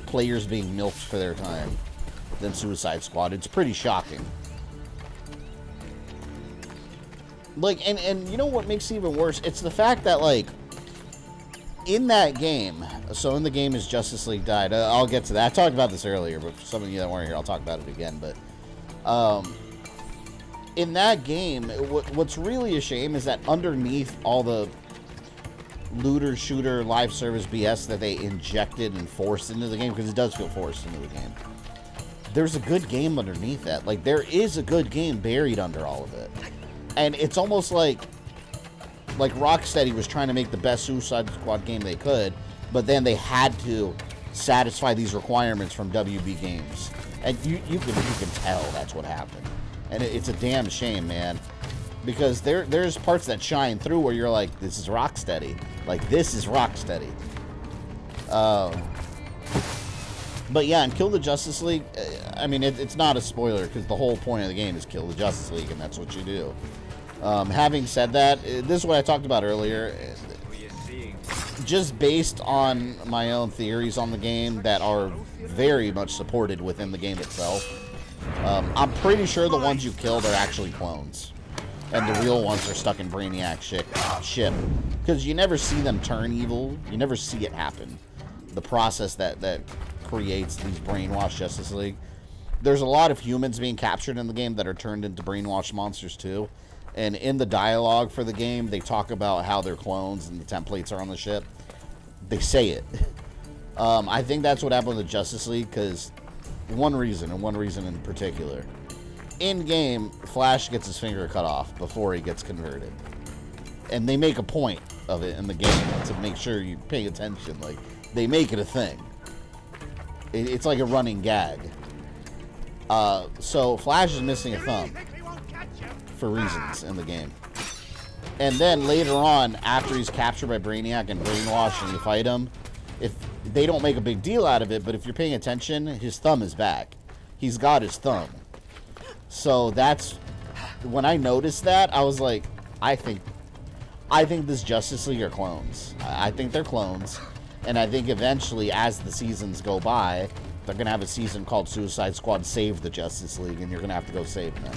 players being milked for their time than Suicide Squad. It's pretty shocking. Like, and you know what makes it even worse? It's the fact that, like, in that game, so in the game is Justice League died. I'll get to that. I talked about this earlier, but for some of you that weren't here, I'll talk about it again. But in that game, what's really a shame is that underneath all the looter, shooter, live service BS that they injected and forced into the game, because it does feel forced into the game, there's a good game underneath that. Like, there is a good game buried under all of it. And it's almost like Rocksteady was trying to make the best Suicide Squad game they could, but then they had to satisfy these requirements from WB Games. And you can tell that's what happened. And it's a damn shame, man. Because there's parts that shine through where you're like, this is Rocksteady. Like, this is Rocksteady. But yeah, and Kill the Justice League, I mean, it's not a spoiler, because the whole point of the game is kill the Justice League, and that's what you do. Having said that, this is what I talked about earlier. Just based on my own theories on the game that are very much supported within the game itself, I'm pretty sure the ones you killed are actually clones. And the real ones are stuck in Brainiac's ship. Because you never see them turn evil. You never see it happen. The process that creates these brainwashed Justice League. There's a lot of humans being captured in the game that are turned into brainwashed monsters too. And in the dialogue for the game, they talk about how they're clones and the templates are on the ship. They say it. I think that's what happened with the Justice League, because one reason in particular. In-game, Flash gets his finger cut off before he gets converted. And they make a point of it in the game to make sure you're paying attention. Like, they make it a thing. It's like a running gag. So Flash is missing a thumb for reasons in the game. And then later on, after he's captured by Brainiac and brainwashed and you fight him, if they don't make a big deal out of it, but if you're paying attention, his thumb is back. He's got his thumb. So that's when I noticed that, I was like, I think this Justice League are clones. I think they're clones. And I think eventually, as the seasons go by, they're going to have a season called Suicide Squad Save the Justice League, and you're going to have to go save them.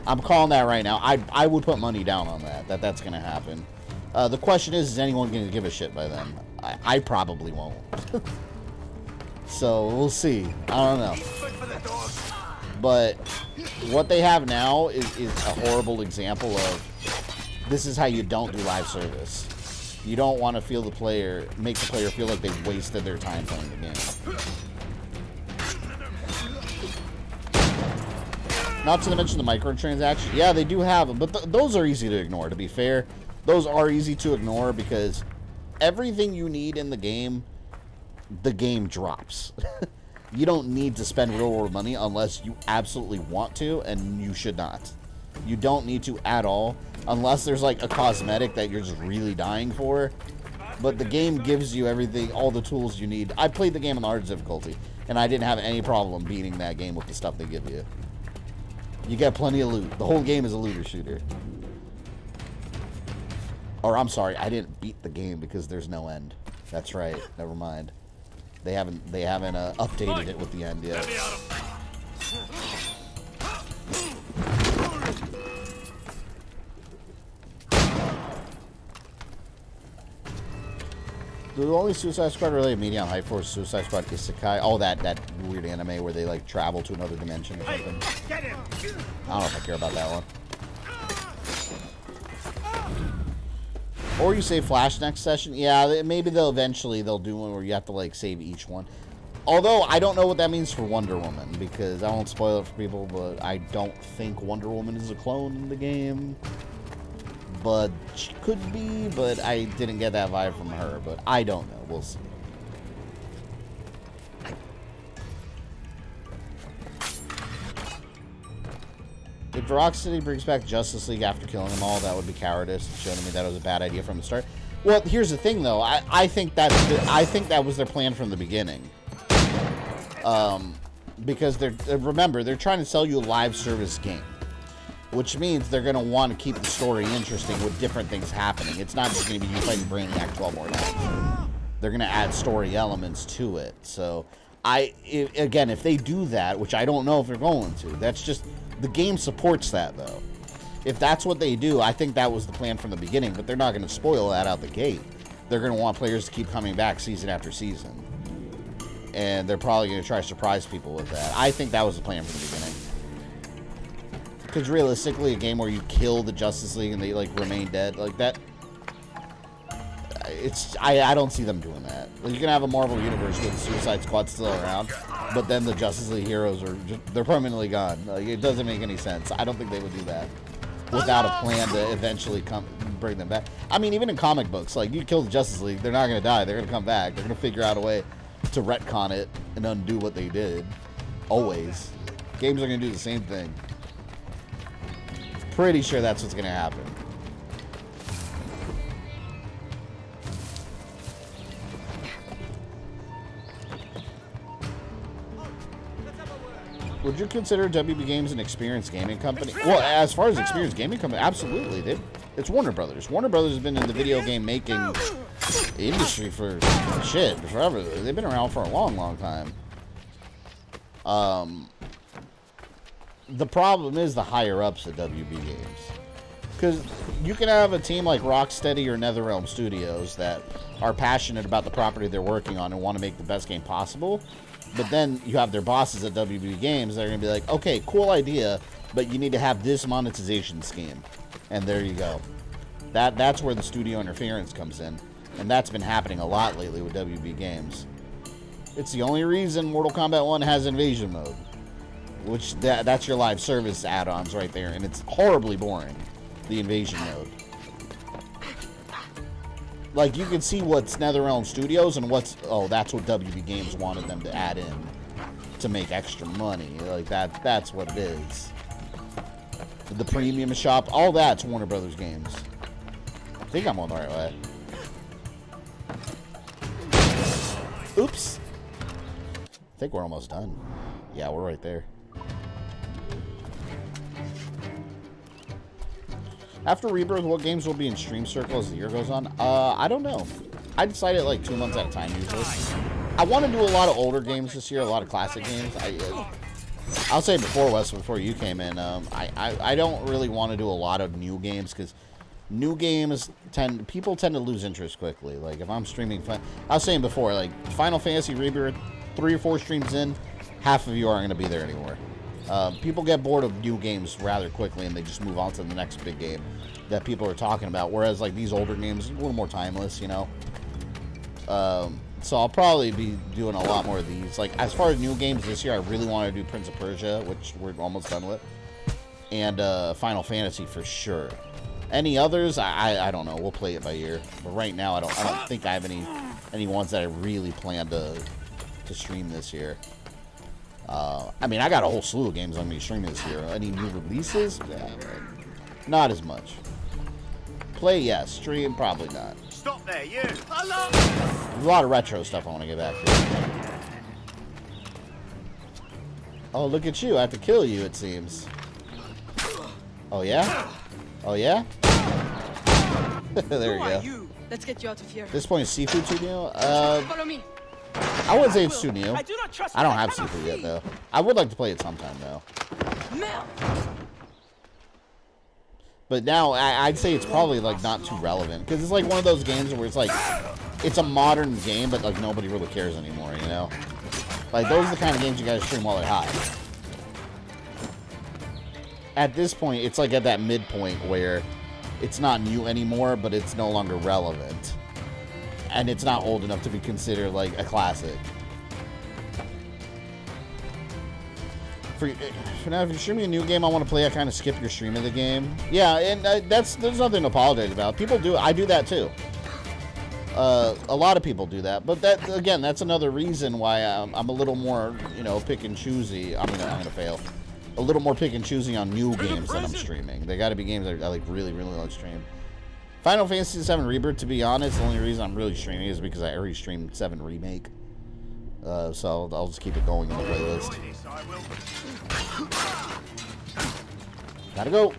I'm calling that right now. I would put money down on that's going to happen. The question is anyone going to give a shit by then? I probably won't. So, we'll see. I don't know. But what they have now is a horrible example of this is how you don't do live service. You don't want to feel make the player feel like they've wasted their time playing the game. Not to mention the microtransactions. Yeah, they do have them, but those are easy to ignore, to be fair. Those are easy to ignore because everything you need in the game drops. You don't need to spend real world money unless you absolutely want to, and you should not. You don't need to at all, unless there's like a cosmetic that you're just really dying for. But the game gives you everything, all the tools you need. I played the game on the hard difficulty, and I didn't have any problem beating that game with the stuff they give you. You get plenty of loot. The whole game is a looter shooter. Or I'm sorry, I didn't beat the game because there's no end. That's right. Never mind. They haven't updated it with the end yet. The only Suicide Squad related media on Hype Force Suicide Squad Isekai. Oh, that weird anime where they like travel to another dimension or something. I don't know if I care about that one. Or you save Flash next session. Yeah, maybe they'll do one where you have to like save each one. Although I don't know what that means for Wonder Woman, because I won't spoil it for people, but I don't think Wonder Woman is a clone in the game. But she could be, but I didn't get that vibe from her, but I don't know. We'll see. If Rocksteady brings back Justice League after killing them all, that would be cowardice. Showing me that it was a bad idea from the start. Well, here's the thing, though. I think that was their plan from the beginning. Because remember, they're trying to sell you a live service game, which means they're going to want to keep the story interesting with different things happening. It's not just going to be you fighting Brainiac 12 more times. They're going to add story elements to it. So, again, if they do that, which I don't know if they're going to, that's just... The game supports that, though. If that's what they do, I think that was the plan from the beginning, but they're not going to spoil that out the gate. They're going to want players to keep coming back season after season. And they're probably going to try to surprise people with that. I think that was the plan from the beginning. Because realistically, a game where you kill the Justice League and they, like, remain dead, like that... I don't see them doing that. Like, you can have a Marvel Universe with Suicide Squad still around, but then the Justice League heroes they're permanently gone. Like, it doesn't make any sense. I don't think they would do that without a plan to eventually bring them back. I mean, even in comic books, like, you kill the Justice League, they're not going to die. They're going to come back. They're going to figure out a way. to retcon it and undo what they did. Always. Games are going to do the same thing. Pretty sure that's what's going to happen. Would you consider WB Games an experienced gaming company? Well, as far as experienced gaming company, absolutely. It's Warner Brothers. Warner Brothers has been in the video game making industry for forever. They've been around for a long, long time. The problem is the higher ups at WB Games, because you can have a team like Rocksteady or NetherRealm Studios that are passionate about the property they're working on and want to make the best game possible. But then you have their bosses at WB Games that are going to be like, okay, cool idea, but you need to have this monetization scheme. And there you go. That's where the studio interference comes in. And that's been happening a lot lately with WB Games. It's the only reason Mortal Kombat 1 has Invasion Mode. Which, that's your live service add-ons right there. And it's horribly boring, the Invasion Mode. Like, you can see what's NetherRealm Studios and what's... Oh, that's what WB Games wanted them to add in to make extra money. Like, that's what it is. The premium shop, all that's Warner Brothers Games. I think I'm on the right way. Oops. I think we're almost done. Yeah, we're right there. After Rebirth, what games will be in stream circle as the year goes on? I don't know. I decide it like 2 months at a time usually. I want to do a lot of older games this year, a lot of classic games. I'll say before you came in, I don't really want to do a lot of new games because new games people tend to lose interest quickly. Like if I'm streaming, I was saying before, like Final Fantasy Rebirth, 3 or 4 streams in, half of you aren't going to be there anymore. People get bored of new games rather quickly and they just move on to the next big game that people are talking about. Whereas like these older games, a little more timeless, you know. So I'll probably be doing a lot more of these. Like as far as new games this year, I really want to do Prince of Persia, which we're almost done with, and Final Fantasy for sure. Any others, I don't know. We'll play it by ear. But right now, I don't think I have any ones that I really plan to stream this year. I mean, I got a whole slew of games I'm going to be streaming this year. Any new releases? Yeah, not as much. Play, yes. Stream, probably not. Stop there, you! There's a lot of retro stuff I want to get back to. Oh, look at you. I have to kill you, it seems. Oh, yeah? Oh, yeah? There we go. Let's get you out of here. At this point, is seafood too new? Follow me. I wouldn't say it's too new. I do not trust I don't have seafood yet, though. I would like to play it sometime, though. But now, I'd say it's probably, like, not too relevant. Because it's, like, one of those games where it's, like, it's a modern game, but, like, nobody really cares anymore, you know? Like, those are the kind of games you gotta stream while they're hot. At this point, it's, like, at that midpoint where it's not new anymore, but it's no longer relevant. And it's not old enough to be considered, like, a classic. For now, if you're streaming a new game I want to play, I kind of skip your stream of the game. Yeah, and there's nothing to apologize about. People do it. I do that, too. A lot of people do that. But, that again, that's another reason why I'm a little more, you know, pick and choosy. I'm gonna fail. A little more pick and choosy on new games that I'm streaming. They got to be games that I, like, really, really like stream. Final Fantasy VII Rebirth, to be honest, the only reason I'm really streaming is because I already streamed 7 Remake. So I'll just keep it going in the playlist. Gotta go.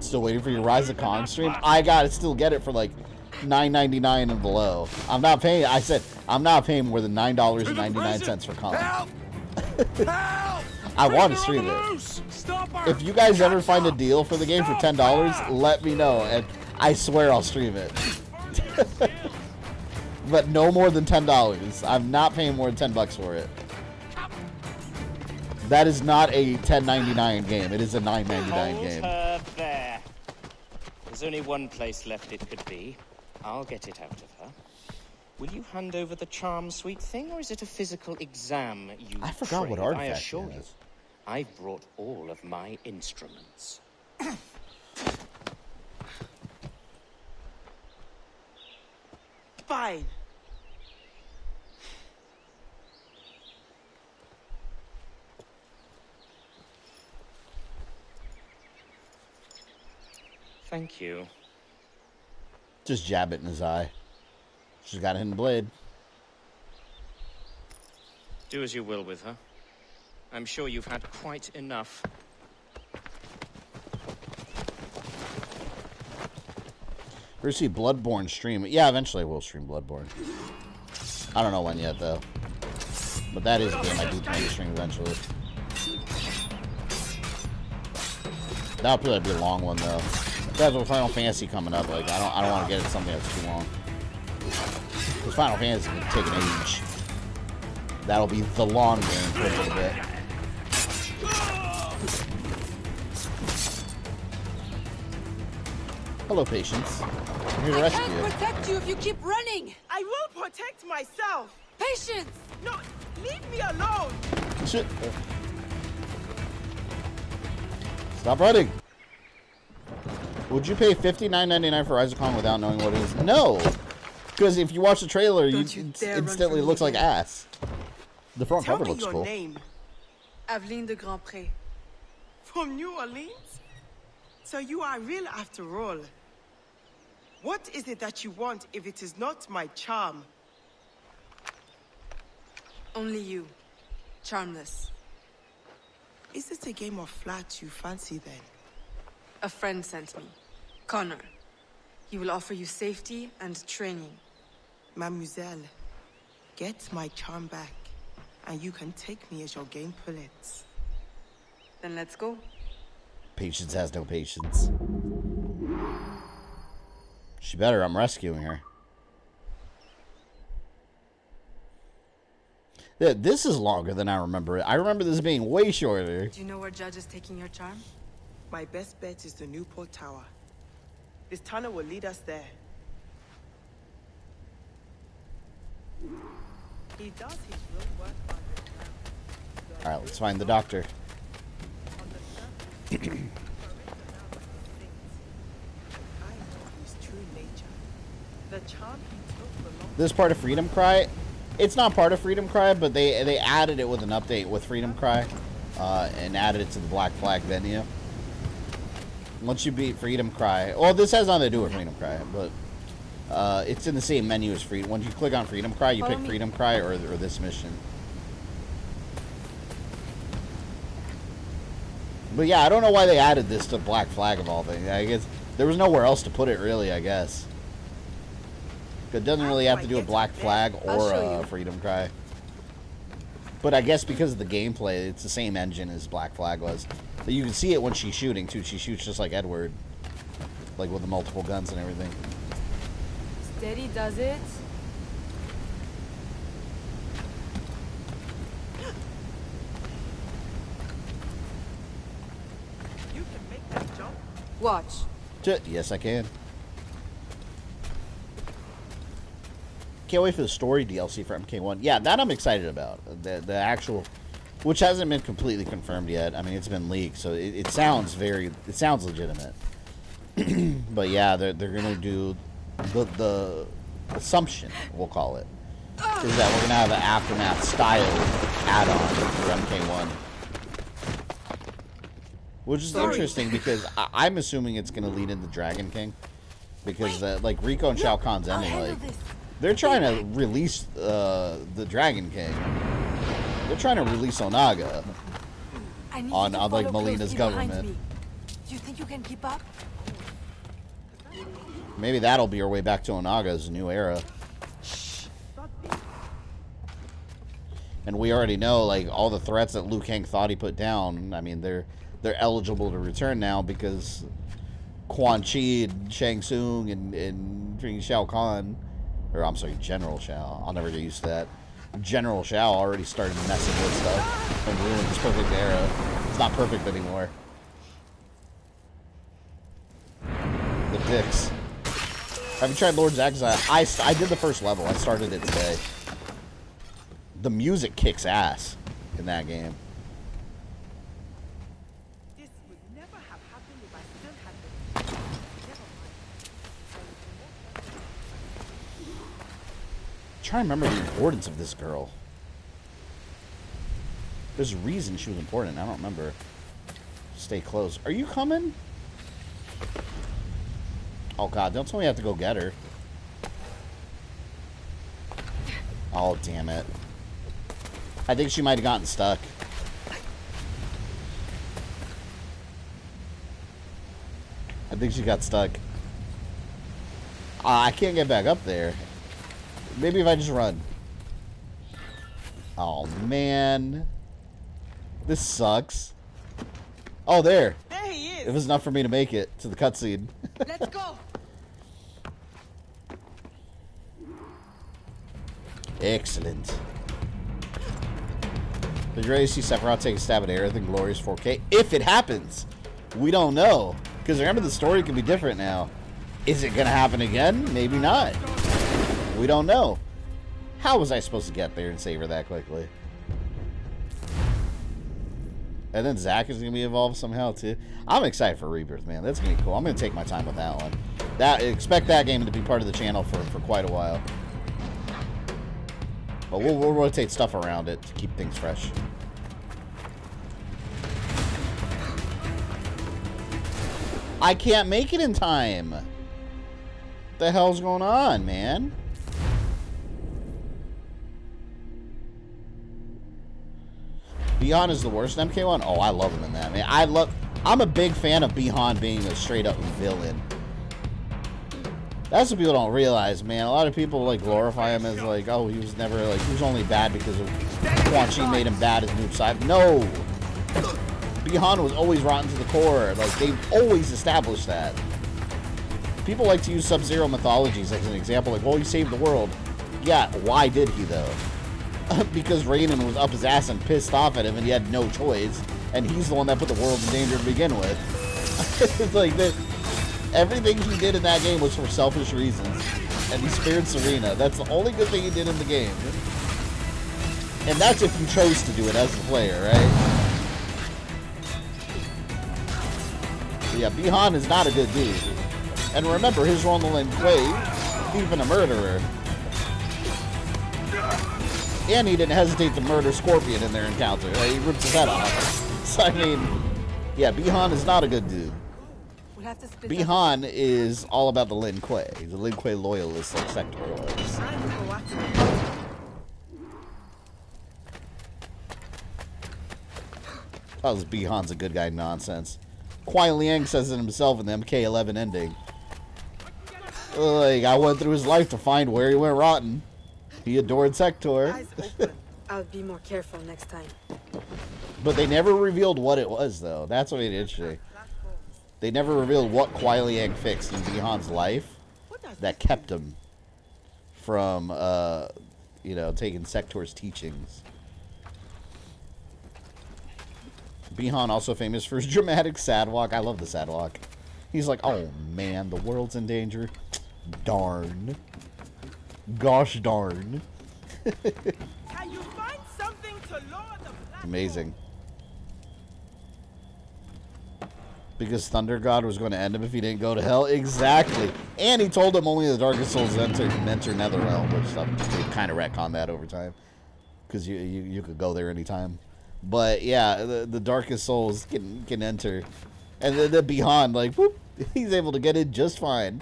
Still waiting for your Rise of Kong stream? I gotta still get it for like $9.99 and below. I'm not paying. I said I'm not paying more than $9.99 for Kong. I want to stream it. If you guys ever find a deal for the game for $10, let me know, and I swear I'll stream it. But no more than $10. I'm not paying more than $10 for it. That is not a $10.99 game. It is a $9.99 game. There. There's only one place left it could be. I'll get it out of her. Will you hand over the charm sweet thing, or is it a physical exam you I forgot what crave? artifact I assure it you, is. I've brought all of my instruments. Fine. Thank you. Just jab it in his eye. She's got a hidden blade. Do as you will with her. I'm sure you've had quite enough. Ever see Bloodborne stream? Yeah, eventually I will stream Bloodborne. I don't know when yet, though. But that is a game I do plan to stream eventually. That'll probably be a long one, though. That's with Final Fantasy coming up. Like, I don't want to get it something that's too long. Because Final Fantasy can take an age. That'll be the long game for a little bit. Hello, Patience. I'm here to rescue you. I can't protect you if you keep running. I will protect myself. Patience. No, leave me alone. Shit. Stop running. Would you pay $59.99 for Rise of Kong without knowing what it is? No, because if you watch the trailer, you instantly looks like ass. The front cover looks cool. Name. Aveline de Grandpré. From New Orleans? So you are real after all. What is it that you want if it is not my charm? Only you. Charmless. Is it a game of flat you fancy then? A friend sent me. Connor. He will offer you safety and training. Mademoiselle, get my charm back, and you can take me as your game pullets. Then let's go. Patience has no patience. She better. I'm rescuing her. This is longer than I remember it. I remember this being way shorter. Do you know where Judge is taking your charm? My best bet is the Newport Tower. This tunnel will lead us there. He does his real work underground. Alright, let's find the doctor. This part of Freedom Cry, it's not part of Freedom Cry, but they added it with an update with Freedom Cry, and added it to the Black Flag venue. Once you beat Freedom Cry, well, this has nothing to do with Freedom Cry, but it's in the same menu as Freedom. Once you click on Freedom Cry, you pick Freedom Cry or this mission. But yeah, I don't know why they added this to Black Flag of all things. I guess there was nowhere else to put it, really, I guess. It doesn't really have to do with Black Flag or Freedom Cry. But I guess because of the gameplay, it's the same engine as Black Flag was. But you can see it when she's shooting, too. She shoots just like Edward. Like with the multiple guns and everything. Steady does it. You can make that jump. Watch. Yes, I can. Can't wait for the story DLC for MK1. Yeah, that I'm excited about. The actual, which hasn't been completely confirmed yet. I mean, it's been leaked, so it sounds legitimate. But yeah, they're gonna do the assumption, we'll call it, is that we're gonna have an Aftermath style add-on for MK1. Which is interesting because I'm assuming it's gonna lead into Dragon King, because like Rico and Shao Kahn's ending, like they're trying to release the Dragon King. They're trying to release Onaga on like Melina's government. Do you think you can keep up? Maybe that'll be our way back to Onaga's new era. And we already know, like, all the threats that Liu Kang thought he put down. I mean, they're eligible to return now because Quan Chi and Shang Tsung and Shao Kahn, or I'm sorry, General Shao. I'll never get used to that. General Shao already started messing with stuff and ruined his perfect era. It's not perfect anymore. The dicks. Have you tried Lord's Exile? I did the first level. I started it today. The music kicks ass in that game. This would never have happened if I still had the... trying to remember the importance of this girl. There's a reason she was important. I don't remember. Stay close. Are you coming? Oh, God. Don't tell me I have to go get her. Oh, damn it. I think she might have gotten stuck. I think she got stuck. I can't get back up there. Maybe if I just run. Oh, man. This sucks. Oh, there. There he is. It was enough for me to make it to the cutscene. Let's go. Excellent. Did you ready to see Sephiroth take a stab at Aerith in glorious 4K? If it happens. We don't know. Because remember, the story could be different now. Is it going to happen again? Maybe not. We don't know. How was I supposed to get there and save her that quickly? And then Zack is going to be involved somehow too. I'm excited for Rebirth, man. That's going to be cool. I'm going to take my time with that one. Expect that game to be part of the channel for quite a while. But we'll rotate stuff around it to keep things fresh. I can't make it in time. What the hell's going on, man? Bihan is the worst in MK1? Oh, I love him in that, man. I'm a big fan of Bihan being a straight-up villain. That's what people don't realize, man. A lot of people, like, glorify him as, like, oh, he was never, like, he was only bad because of Quan Chi made him bad as Noob Saibot. No! Bihan was always rotten to the core. Like, they've always established that. People like to use Sub-Zero mythologies as an example. Like, well, he saved the world. Yeah, why did he, though? Because Raiden was up his ass and pissed off at him, and he had no choice. And he's the one that put the world in danger to begin with. It's like, everything he did in that game was for selfish reasons. And he spared Serena. That's the only good thing he did in the game. And that's if you chose to do it as a player, right? Yeah, Bihan is not a good dude. And remember, his role in the Lin Kuei, even a murderer. And he didn't hesitate to murder Scorpion in their encounter. He ripped his head off. So, I mean, yeah, Bihan is not a good dude. Bihan is all about the Lin Kuei. He's a Lin Kuei loyalist, like Sector was. That was Bihan's a good guy nonsense. Kuai Liang says it himself in the MK11 ending. Like, I went through his life to find where he went rotten. He adored Sector. I'll be more careful next time. But they never revealed what it was, though. That's what made it interesting. They never revealed what Kuai Liang fixed in Bihan's life that kept him from, you know, taking Sector's teachings. Bihan also famous for his dramatic sad walk. I love the sad walk. He's like, oh man, the world's in danger. Darn. Gosh darn. Can you find something to lower the platform? Amazing. Because Thunder God was going to end him if he didn't go to hell. Exactly. And he told him only the darkest souls enter Netherrealm, which they kind of retconned that over time. Because you could go there anytime. But yeah, the darkest souls can enter. And then Bihan, like, whoop, he's able to get in just fine.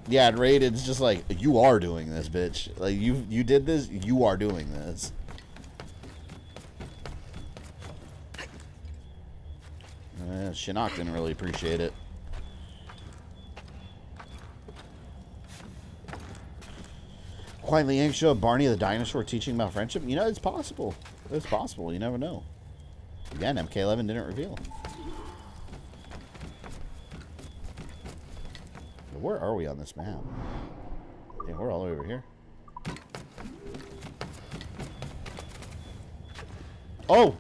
Yeah, and Raiden's just like, you are doing this, bitch. Like, you did this, you are doing this. Shinnok didn't really appreciate it. Kuai Liang showed Barney the dinosaur teaching about friendship. You know, it's possible. It's possible. You never know. Again, MK11 didn't reveal. Where are we on this map? Yeah, we're all the way over here. Oh!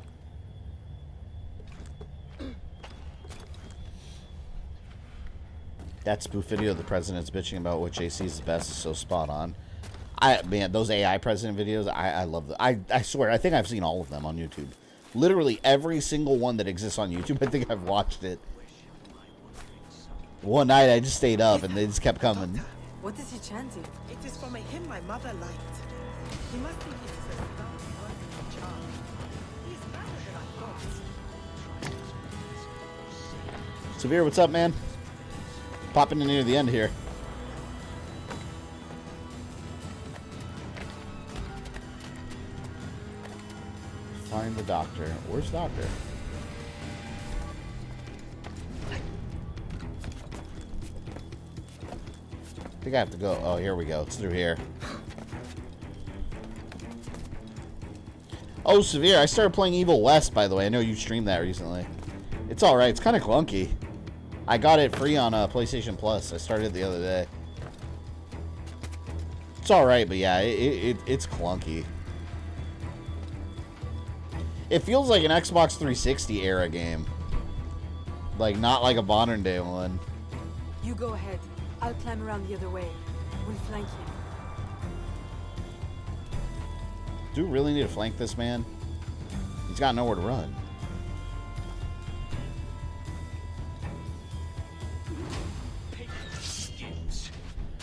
That spoof video of the president's bitching about which AC is the best is so spot on. Man, those AI president videos, I love them. I swear, I think I've seen all of them on YouTube. Literally every single one that exists on YouTube, I think I've watched it. One night I just stayed up and they just kept coming. What is he chanting? It is from a hymn my mother liked. He must think it is a sound wonderful charm. He is better than I thought. Severe, what's up, man? Popping in near the end here. Find the doctor. Where's the doctor? I think I have to go. Oh, here we go. It's through here. Oh, Severe, I started playing Evil West, by the way. I know you streamed that recently. It's alright. It's kind of clunky. I got it free on PlayStation Plus. I started it the other day. It's alright, but yeah, it's clunky. It feels like an Xbox 360 era game. Like, not like a modern day one. You go ahead. I'll climb around the other way. We'll flank him. Do we really need to flank this man? He's got nowhere to run.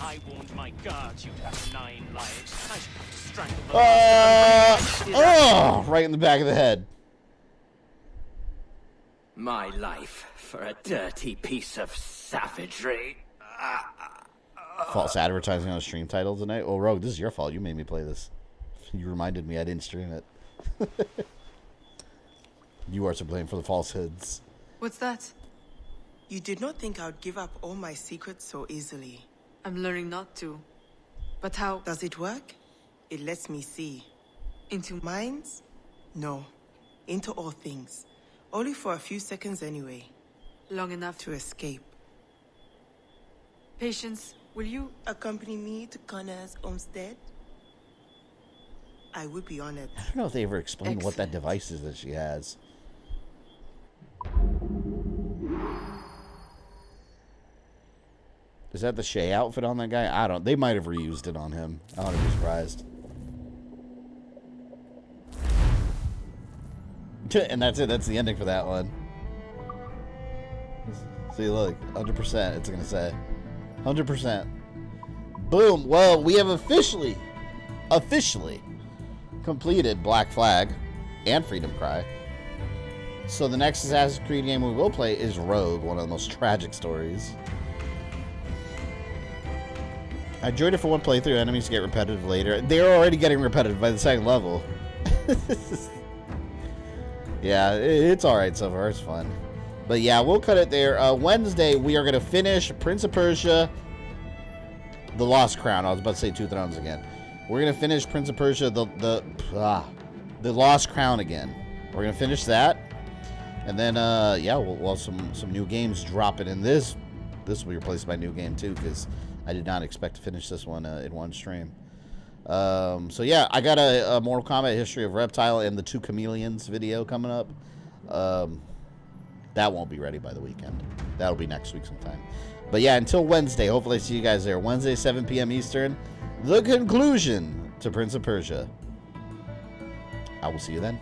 I warned my guards you'd have 9 lives. I should have strangled the Oh! Right in the back of the head. My life for a dirty piece of savagery. False advertising on a stream title tonight. Oh, Rogue, this is your fault. You made me play this. You reminded me I didn't stream it. You are to blame for the falsehoods. What's that? You did not think I would give up all my secrets so easily. I'm learning not to. But how? Does it work? It lets me see. Into minds? No. Into all things. Only for a few seconds anyway. Long enough to escape. Patience, will you accompany me to Connor's homestead? I would be honored. I don't know if they ever explained what that device is that she has. Is that the Shay outfit on that guy? I don't. They might have reused it on him. I wouldn't be surprised. And that's it. That's the ending for that one. See, look, 100%. It's gonna say 100%. Boom. Well, we have officially completed Black Flag and Freedom Cry. So the next Assassin's Creed game we will play is Rogue, one of the most tragic stories. I enjoyed it for one playthrough. Enemies get repetitive later. They're already getting repetitive by the second level. Yeah, it's alright so far. It's fun. But yeah, we'll cut it there. Wednesday, we are going to finish Prince of Persia, The Lost Crown. I was about to say Two Thrones again. We're going to finish Prince of Persia, The Lost Crown again. We're going to finish that. And then, yeah, we'll have some new games dropping in this. This will be replaced by a new game, too, because I did not expect to finish this one in one stream. So yeah, I got a Mortal Kombat History of Reptile and the Two Chameleons video coming up. That won't be ready by the weekend. That'll be next week sometime. But yeah, until Wednesday, hopefully I see you guys there. Wednesday, 7 p.m. Eastern, the conclusion to Prince of Persia. I will see you then.